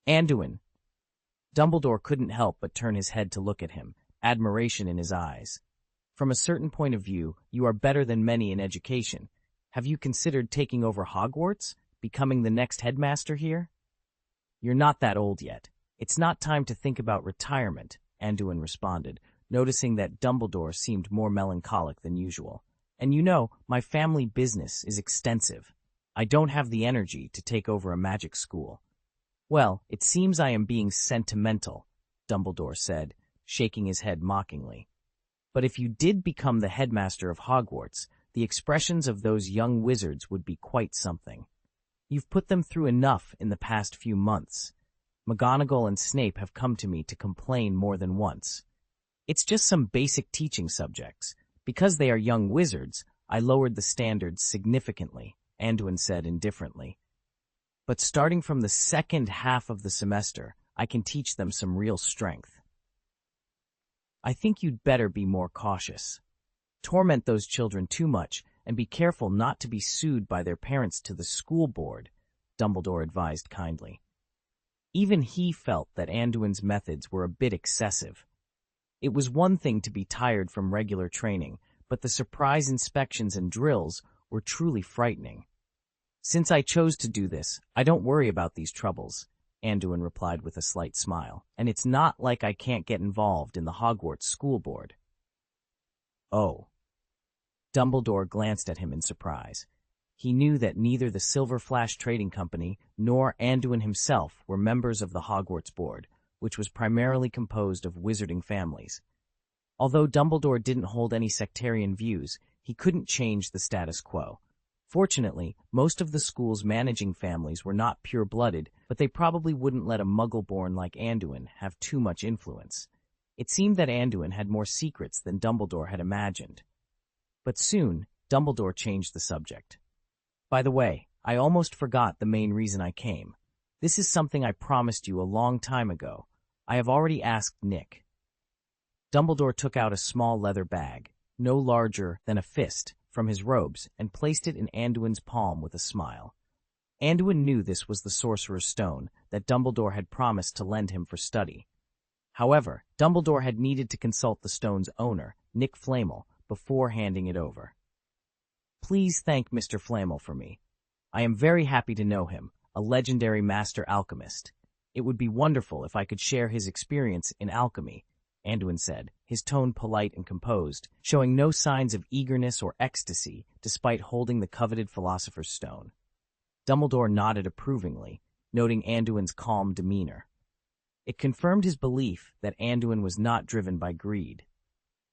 A: "Anduin!" Dumbledore couldn't help but turn his head to look at him, admiration in his eyes. "From a certain point of view, you are better than many in education. Have you considered taking over Hogwarts, becoming the next headmaster here?" "You're not that old yet. It's not time to think about retirement," Anduin responded, noticing that Dumbledore seemed more melancholic than usual. "And you know, my family business is extensive. I don't have the energy to take over a magic school." "Well, it seems I am being sentimental," Dumbledore said, shaking his head mockingly. "But if you did become the headmaster of Hogwarts, the expressions of those young wizards would be quite something. You've put them through enough in the past few months. McGonagall and Snape have come to me to complain more than once. It's just some basic teaching subjects. Because they are young wizards, I lowered the standards significantly," Anduin said indifferently. "But starting from the second half of the semester, I can teach them some real strength. I think you'd better be more cautious. Torment those children too much, and be careful not to be sued by their parents to the school board," Dumbledore advised kindly. Even he felt that Anduin's methods were a bit excessive. It was one thing to be tired from regular training, but the surprise inspections and drills were truly frightening. "Since I chose to do this, I don't worry about these troubles," Anduin replied with a slight smile, "and it's not like I can't get involved in the Hogwarts school board." "Oh." Dumbledore glanced at him in surprise. He knew that neither the Silver Flash Trading Company nor Anduin himself were members of the Hogwarts board, which was primarily composed of wizarding families. Although Dumbledore didn't hold any sectarian views, he couldn't change the status quo. Fortunately, most of the school's managing families were not pure-blooded, but they probably wouldn't let a muggle-born like Anduin have too much influence. It seemed that Anduin had more secrets than Dumbledore had imagined. But soon, Dumbledore changed the subject. "By the way, I almost forgot the main reason I came. This is something I promised you a long time ago. I have already asked Nick." Dumbledore took out a small leather bag, no larger than a fist, from his robes and placed it in Anduin's palm with a smile. Anduin knew this was the Sorcerer's Stone that Dumbledore had promised to lend him for study. However, Dumbledore had needed to consult the stone's owner, Nick Flamel, before handing it over. "Please thank Mr. Flamel for me. I am very happy to know him, a legendary master alchemist. It would be wonderful if I could share his experience in alchemy," Anduin said, his tone polite and composed, showing no signs of eagerness or ecstasy despite holding the coveted Philosopher's Stone. Dumbledore nodded approvingly, noting Anduin's calm demeanor. It confirmed his belief that Anduin was not driven by greed.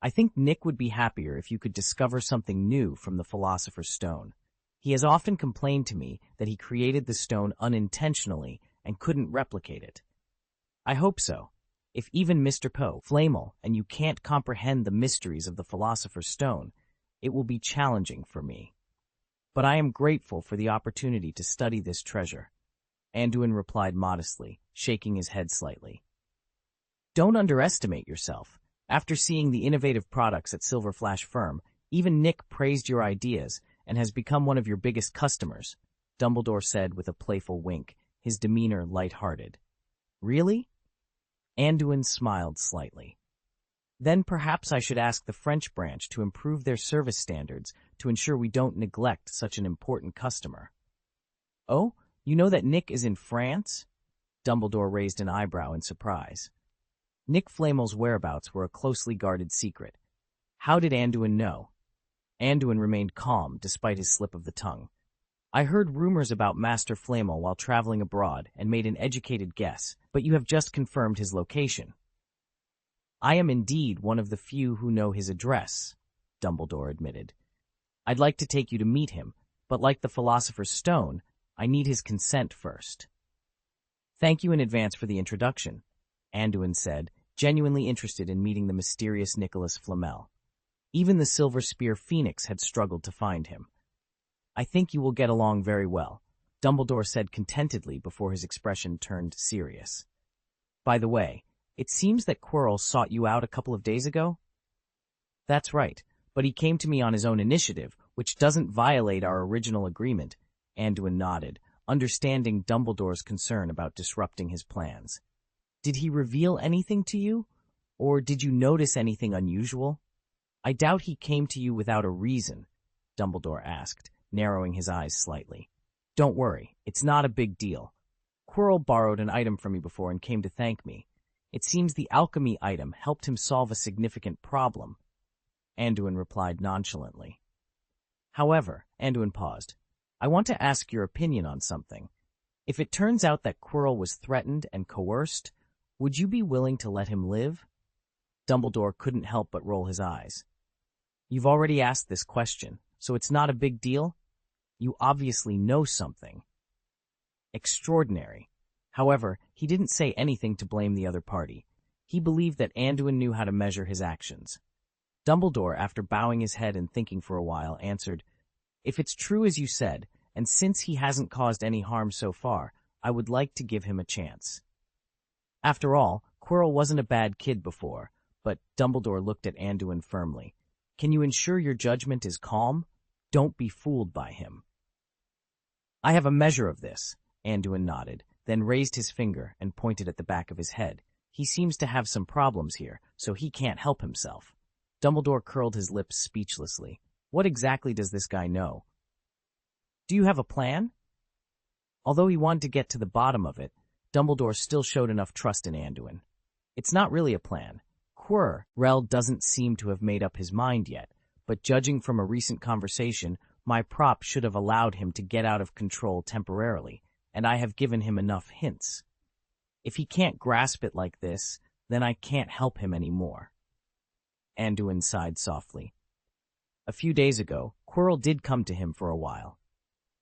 A: "I think Nick would be happier if you could discover something new from the Philosopher's Stone. He has often complained to me that he created the stone unintentionally and couldn't replicate it. I hope so. If even Mr. Poe, Flamel, and you can't comprehend the mysteries of the Philosopher's Stone, it will be challenging for me. But I am grateful for the opportunity to study this treasure," Anduin replied modestly, shaking his head slightly. "Don't underestimate yourself. After seeing the innovative products at Silver Flash Firm, even Nick praised your ideas and has become one of your biggest customers," Dumbledore said with a playful wink, his demeanor light-hearted. Really? Anduin smiled slightly. Then perhaps I should ask the French branch to improve their service standards to ensure we don't neglect such an important customer. Oh, you know that Nick is in France? Dumbledore raised an eyebrow in surprise. Nick Flamel's whereabouts were a closely guarded secret. How did Anduin know? Anduin remained calm despite his slip of the tongue. I heard rumors about Master Flamel while traveling abroad and made an educated guess, but you have just confirmed his location. I am indeed one of the few who know his address, Dumbledore admitted. I'd like to take you to meet him, but like the Philosopher's Stone, I need his consent first. Thank you in advance for the introduction, Anduin said, genuinely interested in meeting the mysterious Nicholas Flamel. Even the Silver Spear Phoenix had struggled to find him. I think you will get along very well, Dumbledore said contentedly before his expression turned serious. By the way, it seems that Quirrell sought you out a couple of days ago? That's right, but he came to me on his own initiative, which doesn't violate our original agreement, Anduin nodded, understanding Dumbledore's concern about disrupting his plans. Did he reveal anything to you? Or did you notice anything unusual? I doubt he came to you without a reason, Dumbledore asked, narrowing his eyes slightly. Don't worry, it's not a big deal. Quirrell borrowed an item from me before and came to thank me. It seems the alchemy item helped him solve a significant problem, Anduin replied nonchalantly. However, Anduin paused. I want to ask your opinion on something. If it turns out that Quirrell was threatened and coerced, would you be willing to let him live? Dumbledore couldn't help but roll his eyes. You've already asked this question, so it's not a big deal? You obviously know something. Extraordinary. However, he didn't say anything to blame the other party. He believed that Anduin knew how to measure his actions. Dumbledore, after bowing his head and thinking for a while, answered, If it's true as you said, and since he hasn't caused any harm so far, I would like to give him a chance. After all, Quirrell wasn't a bad kid before, but Dumbledore looked at Anduin firmly. Can you ensure your judgment is calm? Don't be fooled by him. I have a measure of this, Anduin nodded, then raised his finger and pointed at the back of his head. He seems to have some problems here, so he can't help himself. Dumbledore curled his lips speechlessly. What exactly does this guy know? Do you have a plan? Although he wanted to get to the bottom of it, Dumbledore still showed enough trust in Anduin. It's not really a plan. Quirrell doesn't seem to have made up his mind yet, but judging from a recent conversation, my prop should have allowed him to get out of control temporarily, and I have given him enough hints. If he can't grasp it like this, then I can't help him anymore. Anduin sighed softly. A few days ago, Quirrell did come to him for a while.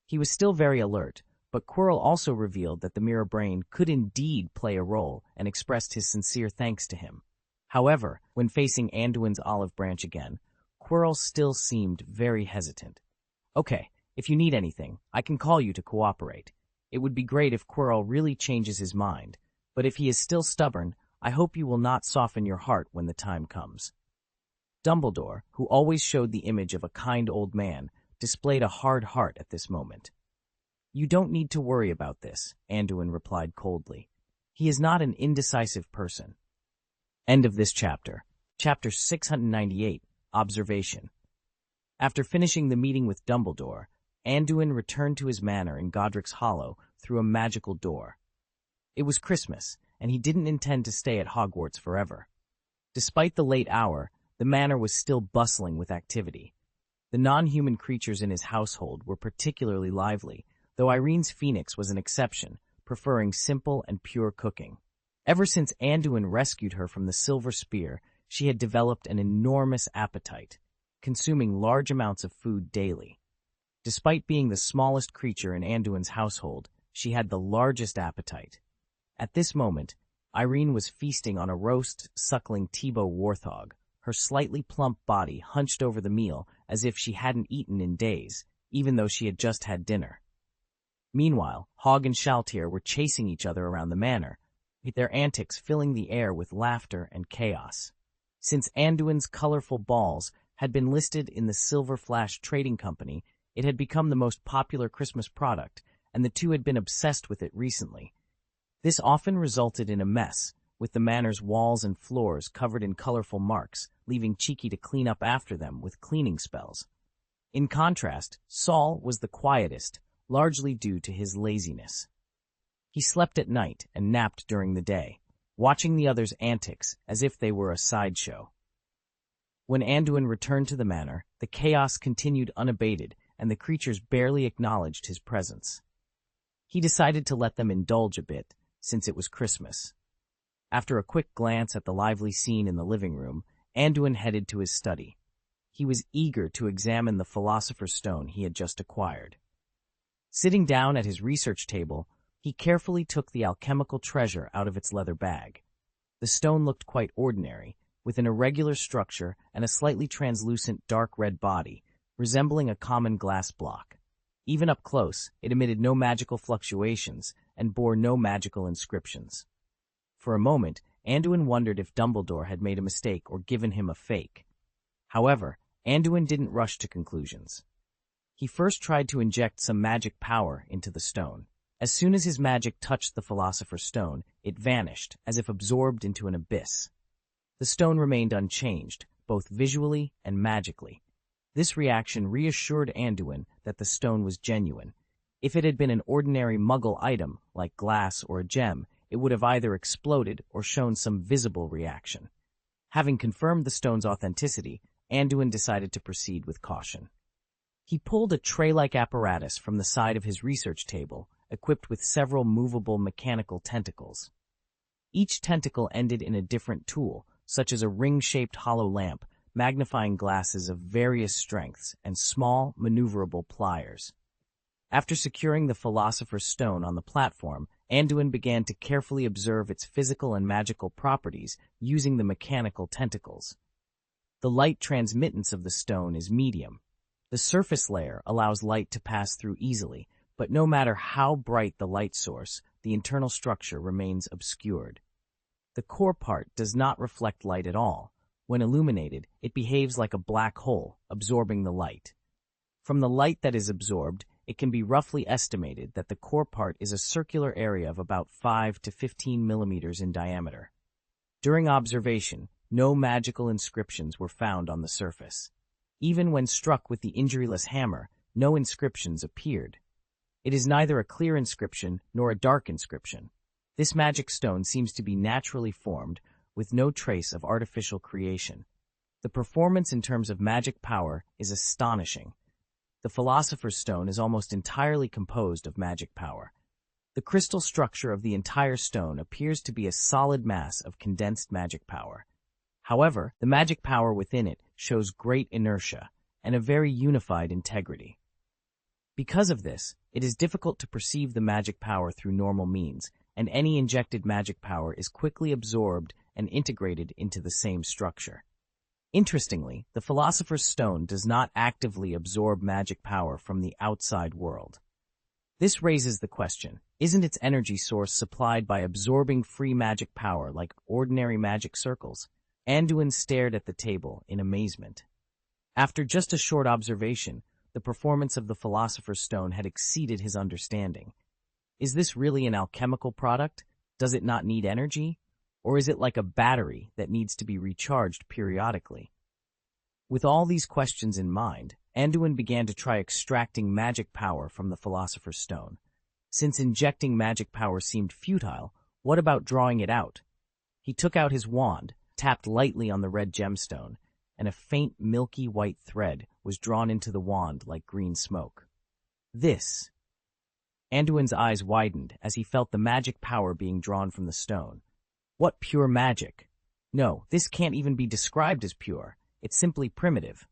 A: He was still very alert, but Quirrell also revealed that the mirror brain could indeed play a role and expressed his sincere thanks to him. However, when facing Anduin's olive branch again, Quirrell still seemed very hesitant. Okay, if you need anything, I can call you to cooperate. It would be great if Quirrell really changes his mind, but if he is still stubborn, I hope you will not soften your heart when the time comes. Dumbledore, who always showed the image of a kind old man, displayed a hard heart at this moment. You don't need to worry about this, Anduin replied coldly. He is not an indecisive person. End of this chapter. Chapter 698, Observation. After finishing the meeting with Dumbledore, Anduin returned to his manor in Godric's Hollow through a magical door. It was Christmas, and he didn't intend to stay at Hogwarts forever. Despite the late hour, the manor was still bustling with activity. The non-human creatures in his household were particularly lively, though Irene's phoenix was an exception, preferring simple and pure cooking. Ever since Anduin rescued her from the Silver Spear, she had developed an enormous appetite, consuming large amounts of food daily. Despite being the smallest creature in Anduin's household, she had the largest appetite. At this moment, Irene was feasting on a roast, suckling Tebow warthog, her slightly plump body hunched over the meal as if she hadn't eaten in days, even though she had just had dinner. Meanwhile, Hog and Shaltier were chasing each other around the manor, their antics filling the air with laughter and chaos. Since Anduin's colorful balls had been listed in the Silver Flash Trading Company, it had become the most popular Christmas product, and the two had been obsessed with it recently. This often resulted in a mess, with the manor's walls and floors covered in colorful marks, leaving Cheeky to clean up after them with cleaning spells. In contrast, Saul was the quietest, largely due to his laziness. He slept at night and napped during the day, watching the others' antics as if they were a sideshow. When Anduin returned to the manor, the chaos continued unabated, and the creatures barely acknowledged his presence. He decided to let them indulge a bit, since it was Christmas. After a quick glance at the lively scene in the living room, Anduin headed to his study. He was eager to examine the Philosopher's Stone he had just acquired. Sitting down at his research table, he carefully took the alchemical treasure out of its leather bag. The stone looked quite ordinary, with an irregular structure and a slightly translucent dark red body, resembling a common glass block. Even up close, it emitted no magical fluctuations and bore no magical inscriptions. For a moment, Anduin wondered if Dumbledore had made a mistake or given him a fake. However, Anduin didn't rush to conclusions. He first tried to inject some magic power into the stone. As soon as his magic touched the Philosopher's Stone, it vanished, as if absorbed into an abyss. The stone remained unchanged, both visually and magically. This reaction reassured Anduin that the stone was genuine. If it had been an ordinary Muggle item, like glass or a gem, it would have either exploded or shown some visible reaction. Having confirmed the stone's authenticity, Anduin decided to proceed with caution. He pulled a tray-like apparatus from the side of his research table, equipped with several movable mechanical tentacles. Each tentacle ended in a different tool, such as a ring-shaped hollow lamp, magnifying glasses of various strengths, and small, maneuverable pliers. After securing the Philosopher's Stone on the platform, Anduin began to carefully observe its physical and magical properties using the mechanical tentacles. The light transmittance of the stone is medium. The surface layer allows light to pass through easily, but no matter how bright the light source, the internal structure remains obscured. The core part does not reflect light at all. When illuminated, it behaves like a black hole, absorbing the light. From the light that is absorbed, it can be roughly estimated that the core part is a circular area of about 5 to 15 millimeters in diameter. During observation, no magical inscriptions were found on the surface. Even when struck with the injuryless hammer, no inscriptions appeared. It is neither a clear inscription nor a dark inscription. This magic stone seems to be naturally formed, with no trace of artificial creation. The performance in terms of magic power is astonishing. The Philosopher's Stone is almost entirely composed of magic power. The crystal structure of the entire stone appears to be a solid mass of condensed magic power. However, the magic power within it shows great inertia and a very unified integrity. Because of this, it is difficult to perceive the magic power through normal means, and any injected magic power is quickly absorbed and integrated into the same structure. Interestingly, the Philosopher's Stone does not actively absorb magic power from the outside world. This raises the question, isn't its energy source supplied by absorbing free magic power like ordinary magic circles? Anduin stared at the table in amazement. After just a short observation, the performance of the Philosopher's Stone had exceeded his understanding. Is this really an alchemical product? Does it not need energy? Or is it like a battery that needs to be recharged periodically? With all these questions in mind, Anduin began to try extracting magic power from the Philosopher's Stone. Since injecting magic power seemed futile, what about drawing it out? He took out his wand, tapped lightly on the red gemstone, and a faint milky white thread was drawn into the wand like green smoke. This! Anduin's eyes widened as he felt the magic power being drawn from the stone. What pure magic! No, this can't even be described as pure. It's simply primitive.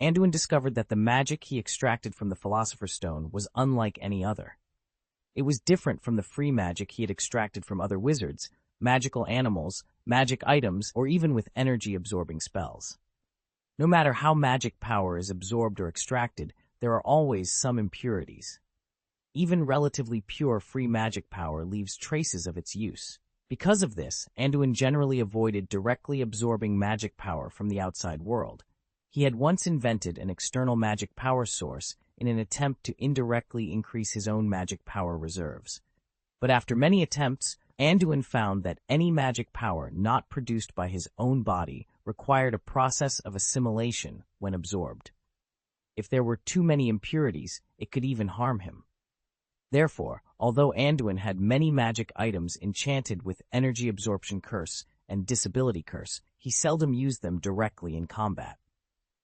A: Anduin discovered that the magic he extracted from the Philosopher's Stone was unlike any other. It was different from the free magic he had extracted from other wizards, magical animals, magic items, or even with energy-absorbing spells. No matter how magic power is absorbed or extracted, there are always some impurities. Even relatively pure free magic power leaves traces of its use. Because of this, Anduin generally avoided directly absorbing magic power from the outside world. He had once invented an external magic power source in an attempt to indirectly increase his own magic power reserves. But after many attempts, Anduin found that any magic power not produced by his own body required a process of assimilation when absorbed. If there were too many impurities, it could even harm him. Therefore, although Anduin had many magic items enchanted with Energy Absorption Curse and Disability Curse, he seldom used them directly in combat.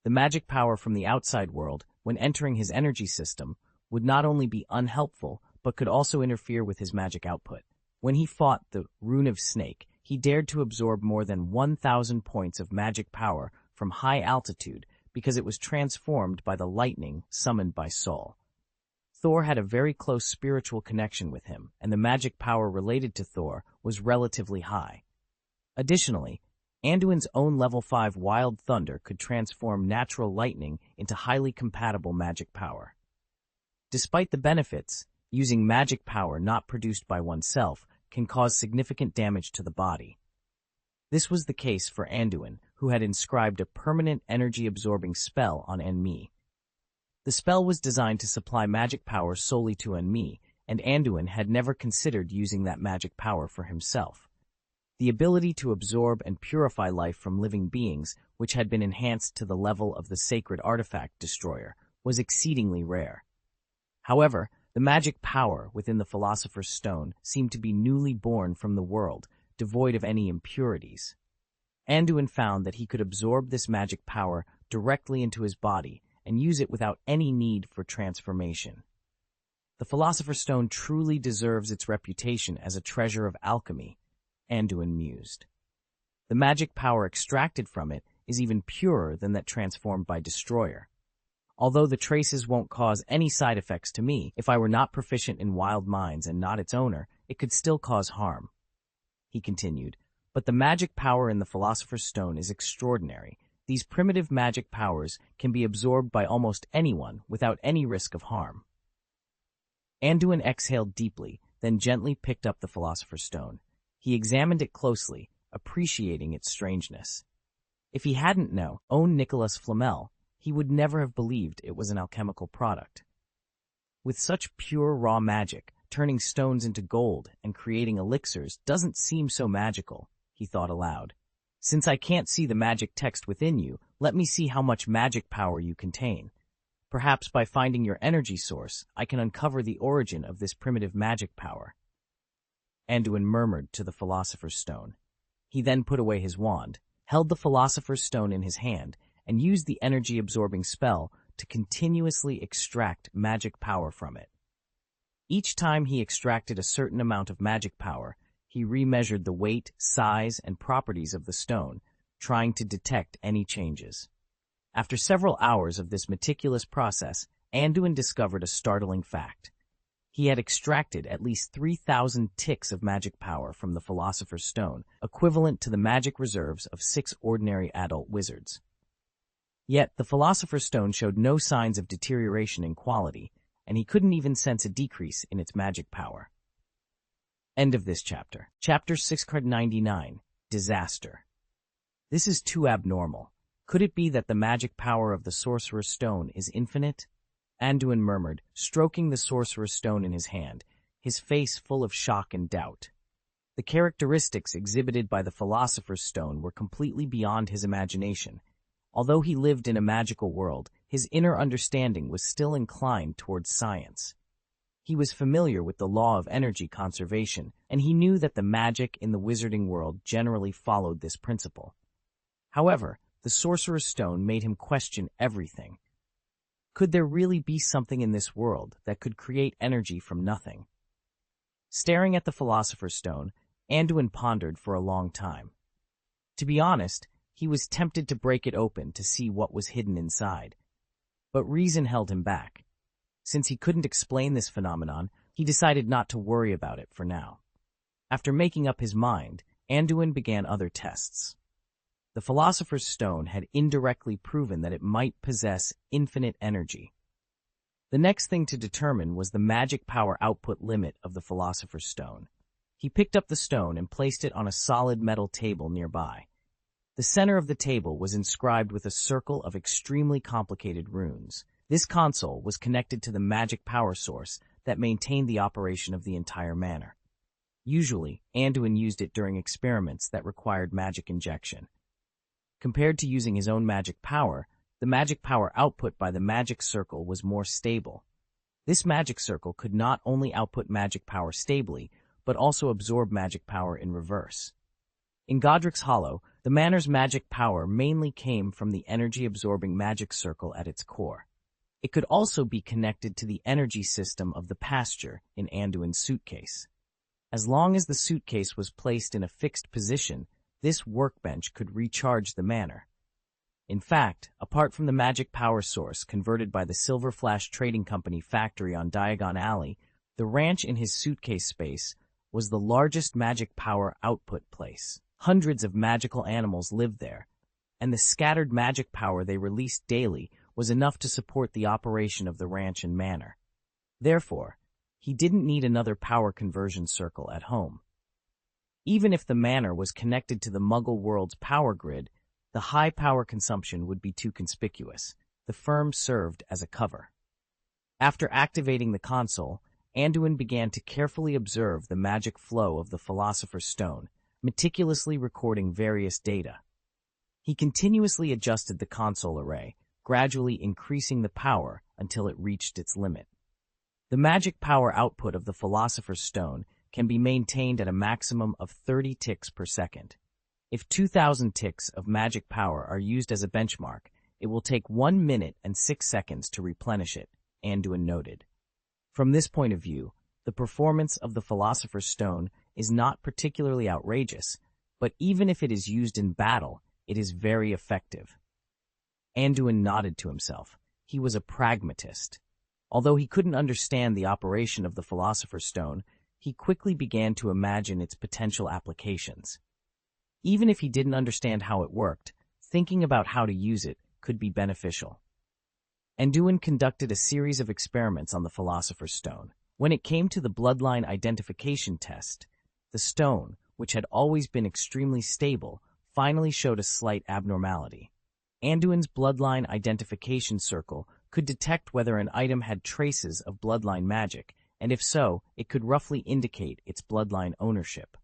A: The magic power from the outside world, when entering his energy system, would not only be unhelpful, but could also interfere with his magic output. When he fought the Rune of Snake, he dared to absorb more than 1,000 points of magic power from high altitude because it was transformed by the lightning summoned by Sol. Thor had a very close spiritual connection with him, and the magic power related to Thor was relatively high. Additionally, Anduin's own level 5 Wild Thunder could transform natural lightning into highly compatible magic power. Despite the benefits, using magic power not produced by oneself can cause significant damage to the body. This was the case for Anduin, who had inscribed a permanent energy-absorbing spell on Enmi. The spell was designed to supply magic power solely to Enmi, and Anduin had never considered using that magic power for himself. The ability to absorb and purify life from living beings, which had been enhanced to the level of the sacred artifact destroyer, was exceedingly rare. However, the magic power within the Philosopher's Stone seemed to be newly born from the world, devoid of any impurities. Anduin found that he could absorb this magic power directly into his body and use it without any need for transformation. The Philosopher's Stone truly deserves its reputation as a treasure of alchemy, Anduin mused. The magic power extracted from it is even purer than that transformed by Destroyer. Although the traces won't cause any side effects to me, if I were not proficient in wild minds and not its owner, it could still cause harm. He continued, but the magic power in the Philosopher's Stone is extraordinary. These primitive magic powers can be absorbed by almost anyone without any risk of harm. Anduin exhaled deeply, then gently picked up the Philosopher's Stone. He examined it closely, appreciating its strangeness. If he hadn't known Nicholas Flamel, he would never have believed it was an alchemical product. With such pure raw magic, turning stones into gold and creating elixirs doesn't seem so magical, he thought aloud. Since I can't see the magic text within you, let me see how much magic power you contain. Perhaps by finding your energy source, I can uncover the origin of this primitive magic power. Anduin murmured to the Philosopher's Stone. He then put away his wand, held the Philosopher's Stone in his hand, and used the energy-absorbing spell to continuously extract magic power from it. Each time he extracted a certain amount of magic power, he remeasured the weight, size, and properties of the stone, trying to detect any changes. After several hours of this meticulous process, Anduin discovered a startling fact. He had extracted at least 3,000 ticks of magic power from the Philosopher's Stone, equivalent to the magic reserves of 6 ordinary adult wizards. Yet, the Philosopher's Stone showed no signs of deterioration in quality, and he couldn't even sense a decrease in its magic power. End of this chapter. Chapter 699, Disaster. This is too abnormal. Could it be that the magic power of the Sorcerer's Stone is infinite? Anduin murmured, stroking the Sorcerer's Stone in his hand, his face full of shock and doubt. The characteristics exhibited by the Philosopher's Stone were completely beyond his imagination. Although he lived in a magical world, his inner understanding was still inclined towards science. He was familiar with the law of energy conservation, and he knew that the magic in the wizarding world generally followed this principle. However, the Sorcerer's Stone made him question everything. Could there really be something in this world that could create energy from nothing? Staring at the Philosopher's Stone, Anduin pondered for a long time. To be honest, he was tempted to break it open to see what was hidden inside. But reason held him back. Since he couldn't explain this phenomenon, he decided not to worry about it for now. After making up his mind, Anduin began other tests. The Philosopher's Stone had indirectly proven that it might possess infinite energy. The next thing to determine was the magic power output limit of the Philosopher's Stone. He picked up the stone and placed it on a solid metal table nearby. The center of the table was inscribed with a circle of extremely complicated runes. This console was connected to the magic power source that maintained the operation of the entire manor. Usually, Anduin used it during experiments that required magic injection. Compared to using his own magic power, the magic power output by the magic circle was more stable. This magic circle could not only output magic power stably, but also absorb magic power in reverse. In Godric's Hollow, the manor's magic power mainly came from the energy-absorbing magic circle at its core. It could also be connected to the energy system of the pasture in Anduin's suitcase. As long as the suitcase was placed in a fixed position, this workbench could recharge the manor. In fact, apart from the magic power source converted by the Silver Flash Trading Company factory on Diagon Alley, the ranch in his suitcase space was the largest magic power output place. Hundreds of magical animals lived there, and the scattered magic power they released daily was enough to support the operation of the ranch and manor. Therefore, he didn't need another power conversion circle at home. Even if the manor was connected to the Muggle world's power grid, the high power consumption would be too conspicuous. The firm served as a cover. After activating the console, Anduin began to carefully observe the magic flow of the Philosopher's Stone, meticulously recording various data. He continuously adjusted the console array, gradually increasing the power until it reached its limit. The magic power output of the Philosopher's Stone can be maintained at a maximum of 30 ticks per second. If 2,000 ticks of magic power are used as a benchmark, it will take 1 minute and 6 seconds to replenish it, Anduin noted. From this point of view, the performance of the Philosopher's Stone is not particularly outrageous, but even if it is used in battle, it is very effective. Anduin nodded to himself. He was a pragmatist. Although he couldn't understand the operation of the Philosopher's Stone, he quickly began to imagine its potential applications. Even if he didn't understand how it worked, thinking about how to use it could be beneficial. Anduin conducted a series of experiments on the Philosopher's Stone. When it came to the bloodline identification test, the stone, which had always been extremely stable, finally showed a slight abnormality. Anduin's bloodline identification circle could detect whether an item had traces of bloodline magic, and if so, it could roughly indicate its bloodline ownership.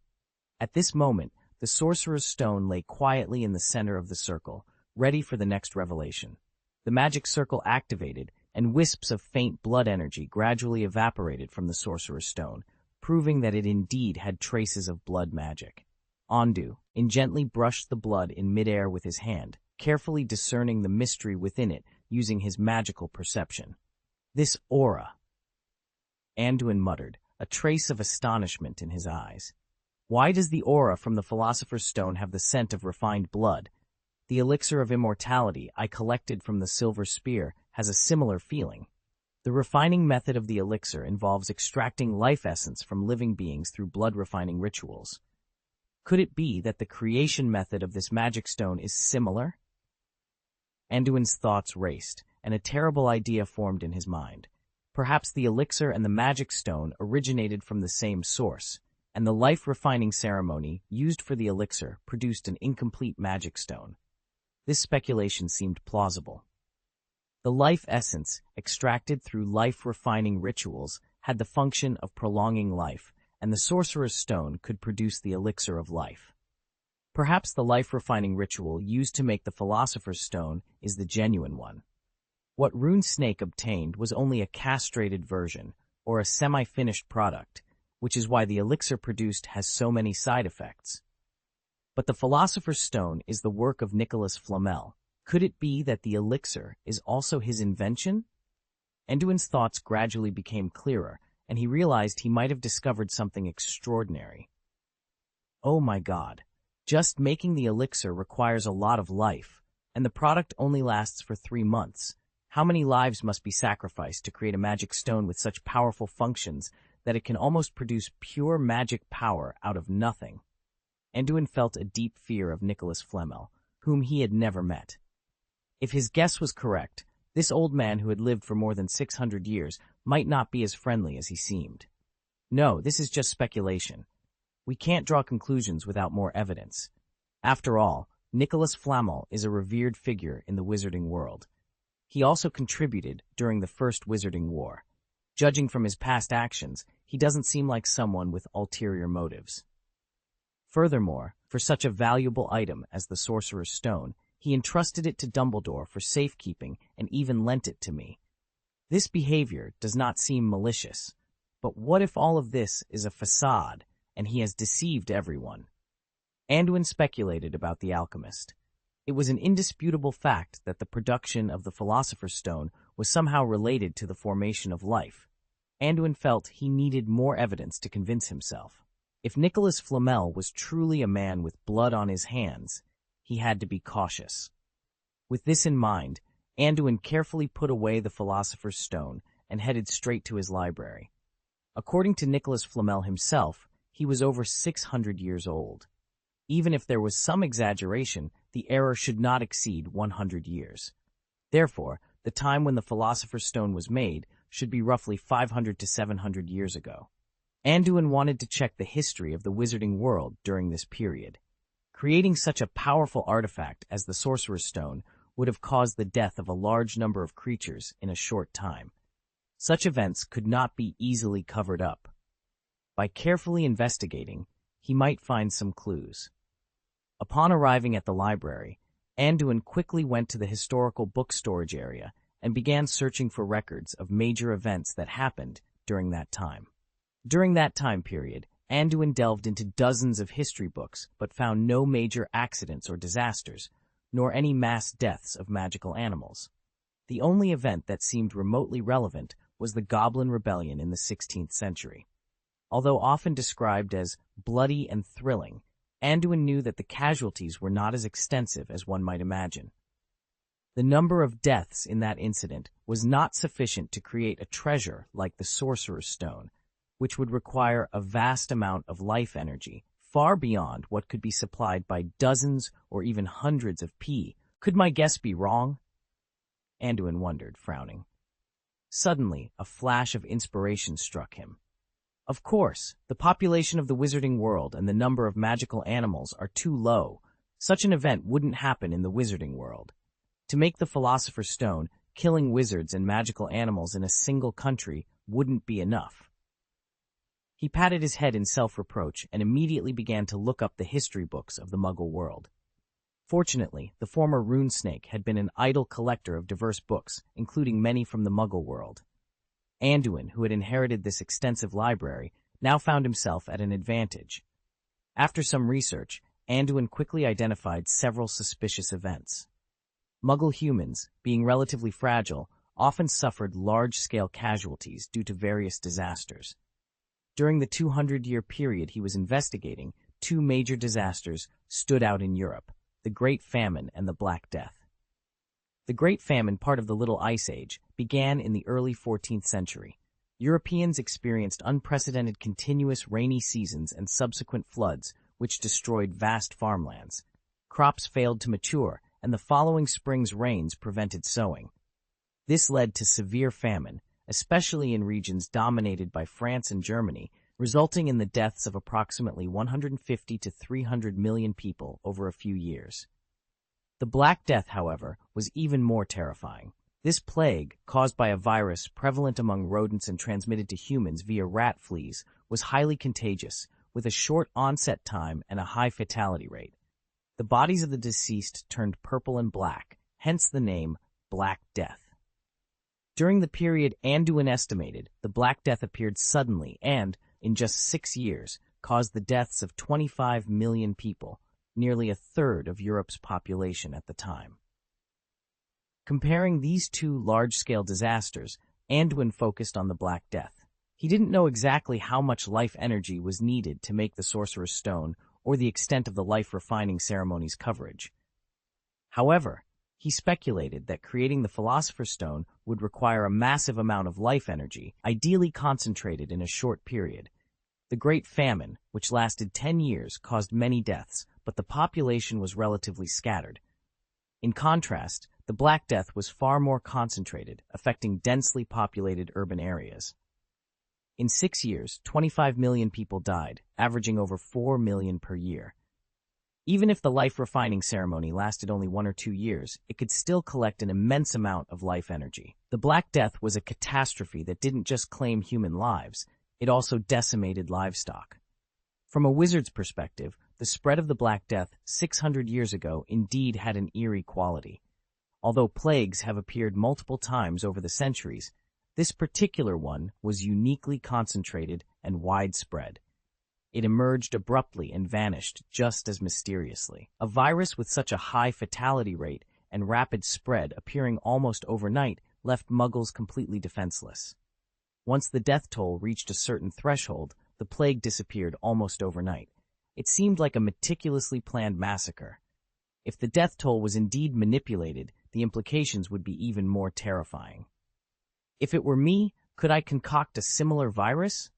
A: At this moment, the Sorcerer's Stone lay quietly in the center of the circle, ready for the next revelation. The magic circle activated, and wisps of faint blood energy gradually evaporated from the Sorcerer's Stone, proving that it indeed had traces of blood magic. Anduin gently brushed the blood in midair with his hand, carefully discerning the mystery within it using his magical perception. This aura, Anduin muttered, a trace of astonishment in his eyes. Why does the aura from the Philosopher's Stone have the scent of refined blood? The elixir of immortality I collected from the Silver Spear has a similar feeling. The refining method of the elixir involves extracting life essence from living beings through blood-refining rituals. Could it be that the creation method of this magic stone is similar? Anduin's thoughts raced, and a terrible idea formed in his mind. Perhaps the elixir and the magic stone originated from the same source, and the life-refining ceremony used for the elixir produced an incomplete magic stone. This speculation seemed plausible. The life essence, extracted through life-refining rituals, had the function of prolonging life, and the Sorcerer's Stone could produce the elixir of life. Perhaps the life-refining ritual used to make the Philosopher's Stone is the genuine one. What Rune Snake obtained was only a castrated version, or a semi-finished product, which is why the elixir produced has so many side effects. But the Philosopher's Stone is the work of Nicholas Flamel. Could it be that the elixir is also his invention? Anduin's thoughts gradually became clearer, and he realized he might have discovered something extraordinary. Oh my God! Just making the elixir requires a lot of life, and the product only lasts for 3 months. How many lives must be sacrificed to create a magic stone with such powerful functions that it can almost produce pure magic power out of nothing? Anduin felt a deep fear of Nicholas Flamel, whom he had never met. If his guess was correct, this old man who had lived for more than 600 years might not be as friendly as he seemed. No, this is just speculation. We can't draw conclusions without more evidence. After all, Nicholas Flamel is a revered figure in the wizarding world. He also contributed during the First Wizarding War. Judging from his past actions, he doesn't seem like someone with ulterior motives. Furthermore, for such a valuable item as the Sorcerer's Stone, he entrusted it to Dumbledore for safekeeping and even lent it to me. This behavior does not seem malicious, but what if all of this is a facade and he has deceived everyone? Anduin speculated about the alchemist. It was an indisputable fact that the production of the Philosopher's Stone was somehow related to the formation of life. Anduin felt he needed more evidence to convince himself. If Nicholas Flamel was truly a man with blood on his hands, he had to be cautious. With this in mind, Anduin carefully put away the Philosopher's Stone and headed straight to his library. According to Nicholas Flamel himself, he was over 600 years old. Even if there was some exaggeration, the error should not exceed 100 years. Therefore, the time when the Philosopher's Stone was made should be roughly 500 to 700 years ago. Anduin wanted to check the history of the wizarding world during this period. Creating such a powerful artifact as the Sorcerer's Stone would have caused the death of a large number of creatures in a short time. Such events could not be easily covered up. By carefully investigating, he might find some clues. Upon arriving at the library, Anduin quickly went to the historical book storage area and began searching for records of major events that happened during that time. During that time period, Anduin delved into dozens of history books but found no major accidents or disasters, nor any mass deaths of magical animals. The only event that seemed remotely relevant was the Goblin Rebellion in the 16th century. Although often described as bloody and thrilling, Anduin knew that the casualties were not as extensive as one might imagine. The number of deaths in that incident was not sufficient to create a treasure like the Sorcerer's Stone, which would require a vast amount of life energy, far beyond what could be supplied by dozens or even hundreds of P. Could my guess be wrong? Anduin wondered, frowning. Suddenly, a flash of inspiration struck him. Of course, the population of the wizarding world and the number of magical animals are too low. Such an event wouldn't happen in the wizarding world. To make the Philosopher's Stone, killing wizards and magical animals in a single country wouldn't be enough. He patted his head in self-reproach and immediately began to look up the history books of the Muggle world. Fortunately, the former Runesnake had been an idle collector of diverse books, including many from the Muggle world. Anduin, who had inherited this extensive library, now found himself at an advantage. After some research, Anduin quickly identified several suspicious events. Muggle humans, being relatively fragile, often suffered large-scale casualties due to various disasters. During the 200-year period he was investigating, two major disasters stood out in Europe, the Great Famine and the Black Death. The Great Famine, part of the Little Ice Age, began in the early 14th century. Europeans experienced unprecedented continuous rainy seasons and subsequent floods, which destroyed vast farmlands. Crops failed to mature, and the following spring's rains prevented sowing. This led to severe famine, especially in regions dominated by France and Germany, resulting in the deaths of approximately 150 to 300 million people over a few years. The Black Death, however, was even more terrifying. This plague, caused by a virus prevalent among rodents and transmitted to humans via rat fleas, was highly contagious, with a short onset time and a high fatality rate. The bodies of the deceased turned purple and black, hence the name Black Death. During the period Anduin estimated, the Black Death appeared suddenly and, in just 6 years, caused the deaths of 25 million people, nearly a third of Europe's population at the time. Comparing these two large-scale disasters, Anduin focused on the Black Death. He didn't know exactly how much life energy was needed to make the Sorcerer's Stone or the extent of the life-refining ceremony's coverage. However, he speculated that creating the Philosopher's Stone would require a massive amount of life energy, ideally concentrated in a short period. The Great Famine, which lasted 10 years, caused many deaths, but the population was relatively scattered. In contrast, the Black Death was far more concentrated, affecting densely populated urban areas. In 6 years, 25 million people died, averaging over 4 million per year. Even if the life-refining ceremony lasted only 1 or 2 years, it could still collect an immense amount of life energy. The Black Death was a catastrophe that didn't just claim human lives, it also decimated livestock. From a wizard's perspective, the spread of the Black Death 600 years ago indeed had an eerie quality. Although plagues have appeared multiple times over the centuries, this particular one was uniquely concentrated and widespread. It emerged abruptly and vanished just as mysteriously. A virus with such a high fatality rate and rapid spread appearing almost overnight left Muggles completely defenseless. Once the death toll reached a certain threshold, the plague disappeared almost overnight. It seemed like a meticulously planned massacre. If the death toll was indeed manipulated, the implications would be even more terrifying. If it were me, could I concoct a similar virus?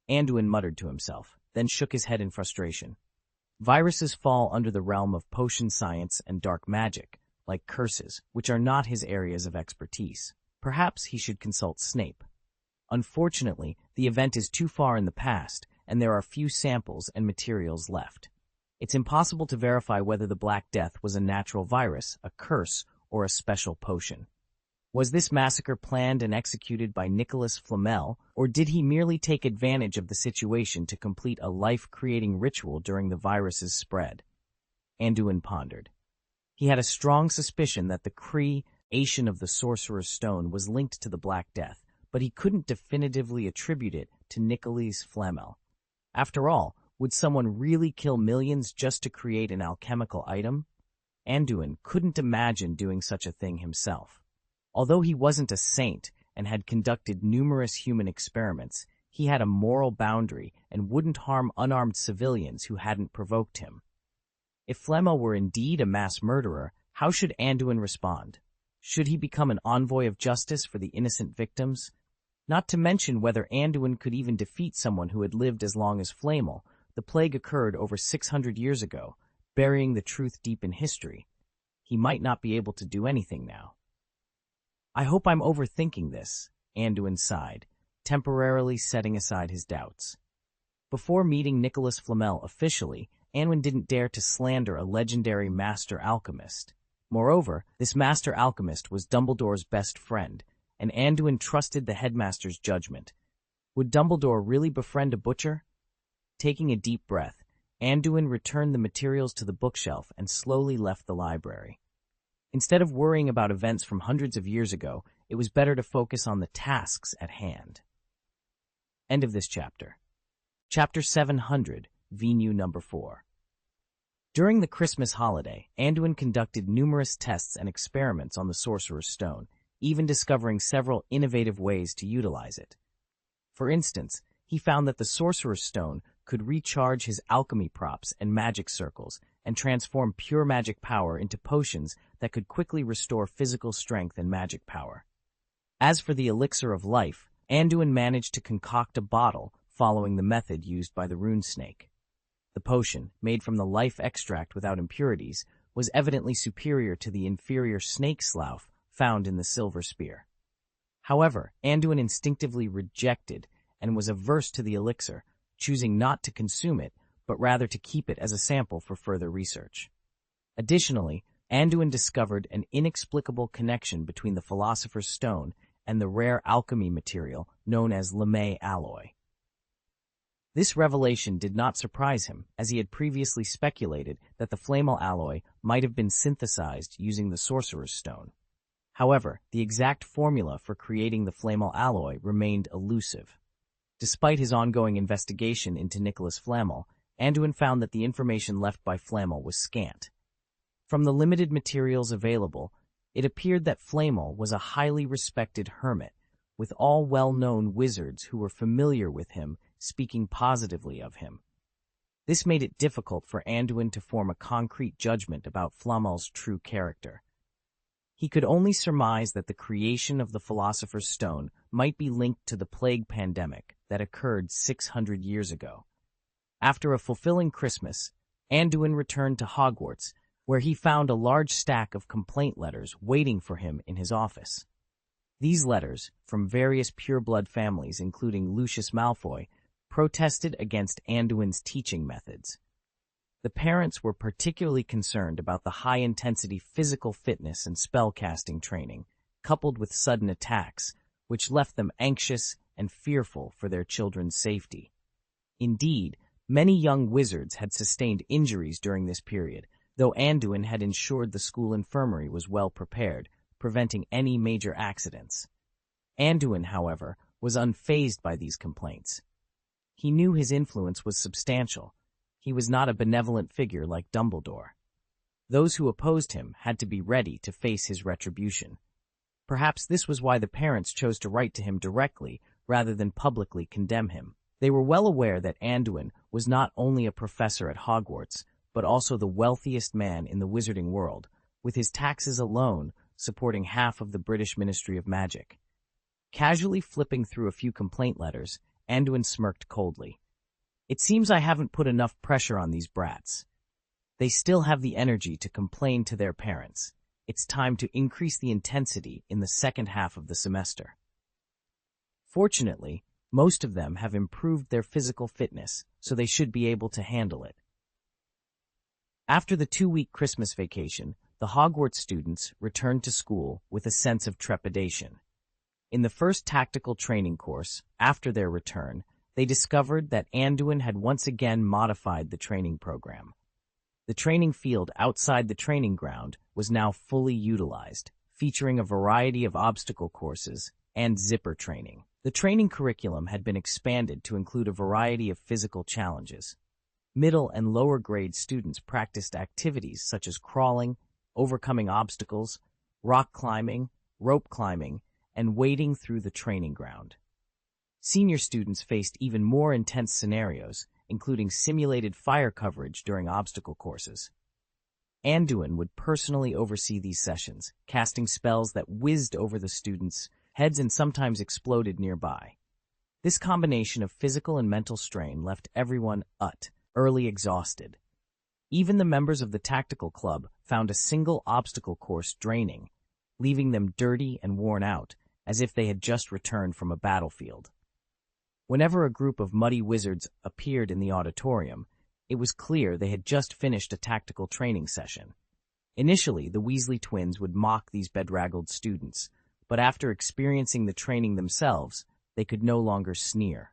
A: Anduin muttered to himself, then shook his head in frustration. Viruses fall under the realm of potion science and dark magic, like curses, which are not his areas of expertise. Perhaps he should consult Snape. Unfortunately, the event is too far in the past, and there are few samples and materials left. It's impossible to verify whether the Black Death was a natural virus, a curse, or a special potion. Was this massacre planned and executed by Nicholas Flamel, or did he merely take advantage of the situation to complete a life-creating ritual during the virus's spread? Anduin pondered. He had a strong suspicion that the creation of the Sorcerer's Stone was linked to the Black Death, but he couldn't definitively attribute it to Nicholas Flamel. After all, would someone really kill millions just to create an alchemical item? Anduin couldn't imagine doing such a thing himself. Although he wasn't a saint and had conducted numerous human experiments, he had a moral boundary and wouldn't harm unarmed civilians who hadn't provoked him. If Flamel were indeed a mass murderer, how should Anduin respond? Should he become an envoy of justice for the innocent victims? Not to mention whether Anduin could even defeat someone who had lived as long as Flamel. The plague occurred over 600 years ago, burying the truth deep in history. He might not be able to do anything now. I hope I'm overthinking this, Anduin sighed, temporarily setting aside his doubts. Before meeting Nicholas Flamel officially, Anduin didn't dare to slander a legendary master alchemist. Moreover, this master alchemist was Dumbledore's best friend, and Anduin trusted the headmaster's judgment. Would Dumbledore really befriend a butcher? Taking a deep breath, Anduin returned the materials to the bookshelf and slowly left the library. Instead of worrying about events from hundreds of years ago, it was better to focus on the tasks at hand. End of this chapter. Chapter 700, Venue number 4. During the Christmas holiday, Anduin conducted numerous tests and experiments on the Sorcerer's Stone, even discovering several innovative ways to utilize it. For instance, he found that the Sorcerer's Stone could recharge his alchemy props and magic circles and transform pure magic power into potions that could quickly restore physical strength and magic power. As for the elixir of life, Anduin managed to concoct a bottle following the method used by the rune snake. The potion, made from the life extract without impurities, was evidently superior to the inferior snake slough found in the silver spear. However, Anduin instinctively rejected and was averse to the elixir, choosing not to consume it, but rather to keep it as a sample for further research. Additionally, Anduin discovered an inexplicable connection between the Philosopher's Stone and the rare alchemy material known as Lemay alloy. This revelation did not surprise him, as he had previously speculated that the Flamel alloy might have been synthesized using the Sorcerer's Stone. However, the exact formula for creating the Flamel alloy remained elusive. Despite his ongoing investigation into Nicholas Flamel, Anduin found that the information left by Flamel was scant. From the limited materials available, it appeared that Flamel was a highly respected hermit, with all well-known wizards who were familiar with him speaking positively of him. This made it difficult for Anduin to form a concrete judgment about Flamel's true character. He could only surmise that the creation of the Philosopher's Stone might be linked to the plague pandemic that occurred 600 years ago. After a fulfilling Christmas, Anduin returned to Hogwarts, where he found a large stack of complaint letters waiting for him in his office. These letters, from various pureblood families including Lucius Malfoy, protested against Anduin's teaching methods. The parents were particularly concerned about the high-intensity physical fitness and spellcasting training, coupled with sudden attacks, which left them anxious and fearful for their children's safety. Indeed, many young wizards had sustained injuries during this period, though Anduin had ensured the school infirmary was well prepared, preventing any major accidents. Anduin, however, was unfazed by these complaints. He knew his influence was substantial. He was not a benevolent figure like Dumbledore. Those who opposed him had to be ready to face his retribution. Perhaps this was why the parents chose to write to him directly rather than publicly condemn him. They were well aware that Anduin was not only a professor at Hogwarts, but also the wealthiest man in the wizarding world, with his taxes alone supporting half of the British Ministry of Magic. Casually flipping through a few complaint letters, Anduin smirked coldly. It seems I haven't put enough pressure on these brats. They still have the energy to complain to their parents. It's time to increase the intensity in the second half of the semester. Fortunately, most of them have improved their physical fitness, so they should be able to handle it. After the 2-week Christmas vacation, the Hogwarts students returned to school with a sense of trepidation. In the first tactical training course, after their return, they discovered that Anduin had once again modified the training program. The training field outside the training ground was now fully utilized, featuring a variety of obstacle courses and zipper training. The training curriculum had been expanded to include a variety of physical challenges. Middle and lower grade students practiced activities such as crawling, overcoming obstacles, rock climbing, rope climbing, and wading through the training ground. Senior students faced even more intense scenarios, including simulated fire coverage during obstacle courses. Anduin would personally oversee these sessions, casting spells that whizzed over the students' heads and sometimes exploded nearby. This combination of physical and mental strain left everyone early exhausted. Even the members of the tactical club found a single obstacle course draining, leaving them dirty and worn out, as if they had just returned from a battlefield. Whenever a group of muddy wizards appeared in the auditorium, it was clear they had just finished a tactical training session. Initially, the Weasley twins would mock these bedraggled students, but after experiencing the training themselves, they could no longer sneer.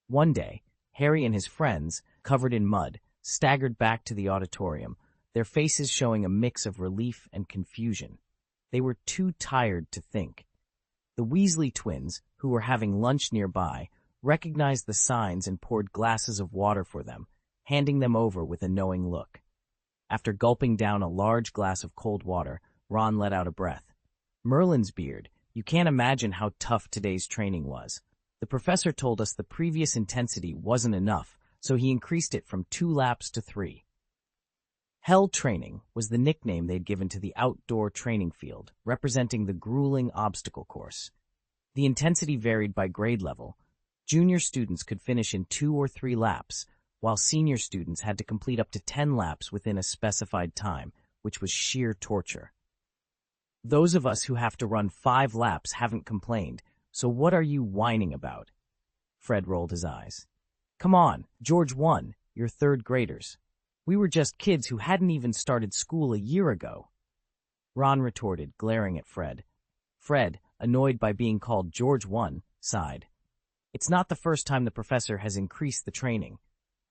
A: One day, Harry and his friends, covered in mud, staggered back to the auditorium, their faces showing a mix of relief and confusion. They were too tired to think. The Weasley twins, who were having lunch nearby, recognized the signs and poured glasses of water for them, handing them over with a knowing look. After gulping down a large glass of cold water, Ron let out a breath. Merlin's beard, you can't imagine how tough today's training was. The professor told us the previous intensity wasn't enough, so he increased it from 2 laps to 3. Hell training was the nickname they'd given to the outdoor training field, representing the grueling obstacle course. The intensity varied by grade level. Junior students could finish in 2 or 3 laps, while senior students had to complete up to 10 laps within a specified time, which was sheer torture. Those of us who have to run 5 laps haven't complained, so what are you whining about? Fred rolled his eyes. Come on, George won, you're 3rd graders. We were just kids who hadn't even started school a year ago. Ron retorted, glaring at Fred. Fred, annoyed by being called George won, sighed. It's not the first time the professor has increased the training.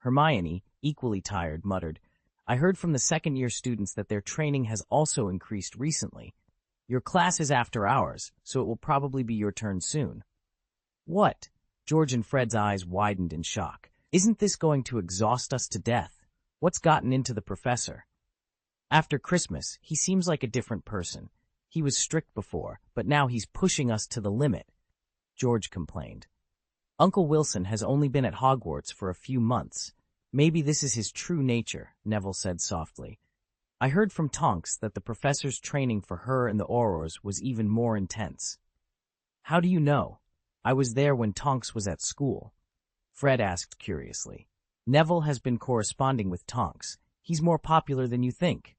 A: Hermione, equally tired, muttered, I heard from the 2nd-year students that their training has also increased recently. Your class is after hours, so it will probably be your turn soon. What? George and Fred's eyes widened in shock. Isn't this going to exhaust us to death? What's gotten into the professor? After Christmas, he seems like a different person. He was strict before, but now he's pushing us to the limit, George complained. Uncle Wilson has only been at Hogwarts for a few months. Maybe this is his true nature, Neville said softly. I heard from Tonks that the professor's training for her and the Aurors was even more intense. How do you know? I was there when Tonks was at school. Fred asked curiously. Neville has been corresponding with Tonks. He's more popular than you think.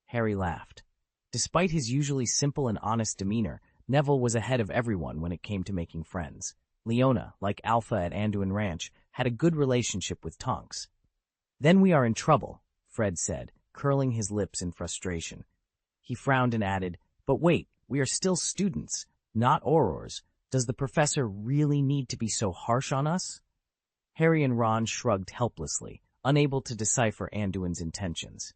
A: Harry laughed. Despite his usually simple and honest demeanor, Neville was ahead of everyone when it came to making friends. Leona, like Alpha at Anduin Ranch, had a good relationship with Tonks. Then we are in trouble, Fred said, curling his lips in frustration. He frowned and added, "But wait, we are still students, not aurors. Does the professor really need to be so harsh on us?" Harry and Ron shrugged helplessly, unable to decipher Anduin's intentions.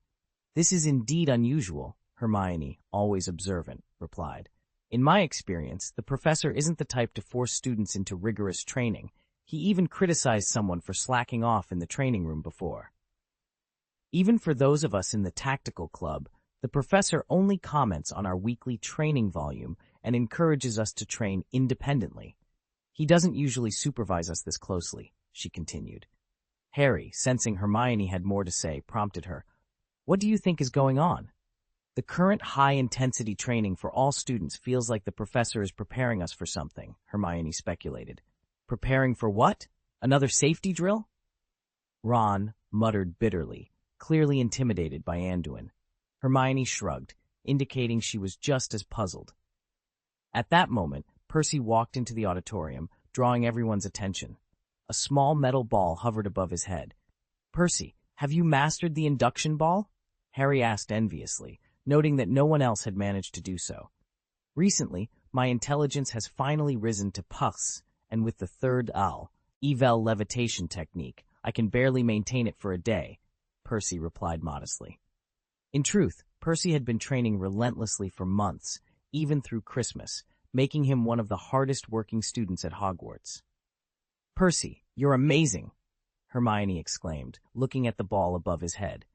A: "This is indeed unusual," Hermione, always observant, replied. "In my experience, the professor isn't the type to force students into rigorous training. He even criticized someone for slacking off in the training room before. Even for those of us in the tactical club, the professor only comments on our weekly training volume and encourages us to train independently. He doesn't usually supervise us this closely," she continued. Harry, sensing Hermione had more to say, prompted her. "What do you think is going on?" "The current high-intensity training for all students feels like the professor is preparing us for something," Hermione speculated. "Preparing for what? Another safety drill?" Ron muttered bitterly, clearly intimidated by Anduin. Hermione shrugged, indicating she was just as puzzled. At that moment, Percy walked into the auditorium, drawing everyone's attention. A small metal ball hovered above his head. "Percy, have you mastered the induction ball?" Harry asked enviously, noting that no one else had managed to do so. "Recently, my intelligence has finally risen to Puss, and with the third evel levitation technique, I can barely maintain it for a day," Percy replied modestly. In truth, Percy had been training relentlessly for months, even through Christmas, making him one of the hardest working students at Hogwarts. "Percy, you're amazing!" Hermione exclaimed, looking at the ball above his head.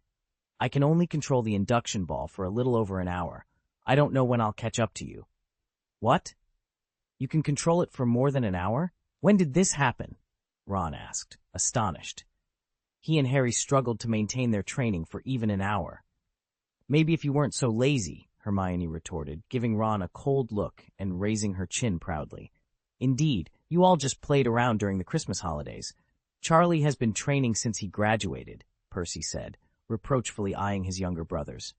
A: "I can only control the induction ball for a little over an hour. I don't know when I'll catch up to you." "What? You can control it for more than an hour? When did this happen?" Ron asked, astonished. He and Harry struggled to maintain their training for even an hour. "Maybe if you weren't so lazy," Hermione retorted, giving Ron a cold look and raising her chin proudly. "Indeed, you all just played around during the Christmas holidays. Charlie has been training since he graduated," Percy said, reproachfully eyeing his younger brothers.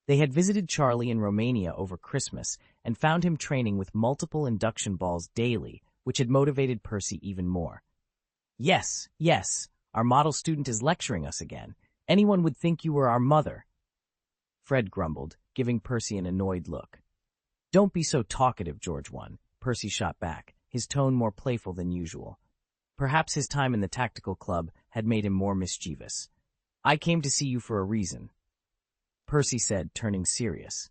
A: They had visited Charlie in Romania over Christmas and found him training with multiple induction balls daily, which had motivated Percy even more. Yes, our model student is lecturing us again. Anyone would think you were our mother," Fred grumbled, giving Percy an annoyed look. "Don't be so talkative, George 1, Percy shot back, his tone more playful than usual. Perhaps his time in the tactical club had made him more mischievous. "I came to see you for a reason," Percy said, turning serious.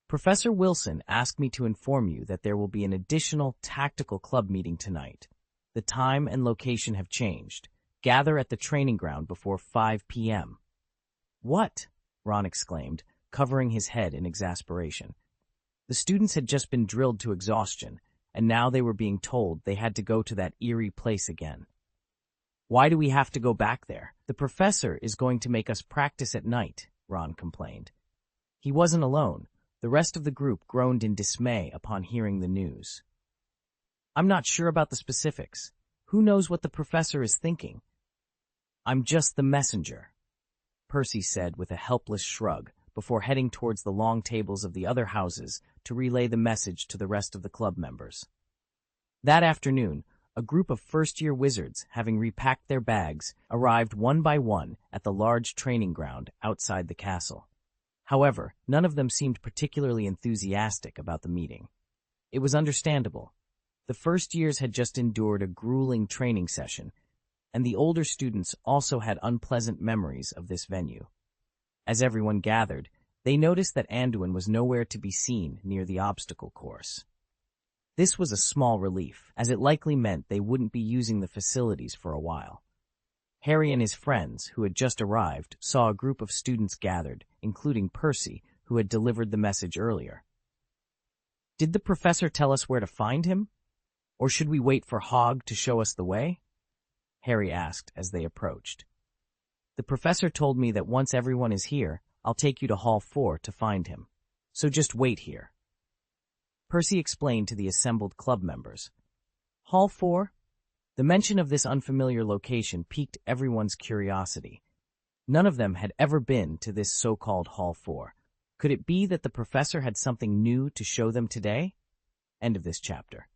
A: "Professor Wilson asked me to inform you that there will be an additional tactical club meeting tonight. The time and location have changed. Gather at the training ground before 5 p.m. "What?" Ron exclaimed, covering his head in exasperation. The students had just been drilled to exhaustion, and now they were being told they had to go to that eerie place again. "Why do we have to go back there? The professor is going to make us practice at night," Ron complained. He wasn't alone. The rest of the group groaned in dismay upon hearing the news. "I'm not sure about the specifics. Who knows what the professor is thinking?" "I'm just the messenger," Percy said with a helpless shrug before heading towards the long tables of the other houses to relay the message to the rest of the club members. That afternoon, a group of first-year wizards, having repacked their bags, arrived one by one at the large training ground outside the castle. However, none of them seemed particularly enthusiastic about the meeting. It was understandable. The first years had just endured a grueling training session, and the older students also had unpleasant memories of this venue. As everyone gathered, they noticed that Anduin was nowhere to be seen near the obstacle course. This was a small relief, as it likely meant they wouldn't be using the facilities for a while. Harry and his friends, who had just arrived, saw a group of students gathered, including Percy, who had delivered the message earlier. "Did the professor tell us where to find him? Or should we wait for Hog to show us the way?" Harry asked as they approached. "The professor told me that once everyone is here, I'll take you to Hall 4 to find him. So just wait here," Percy explained to the assembled club members. Hall 4? The mention of this unfamiliar location piqued everyone's curiosity. None of them had ever been to this so-called Hall 4. Could it be that the professor had something new to show them today? End of this chapter.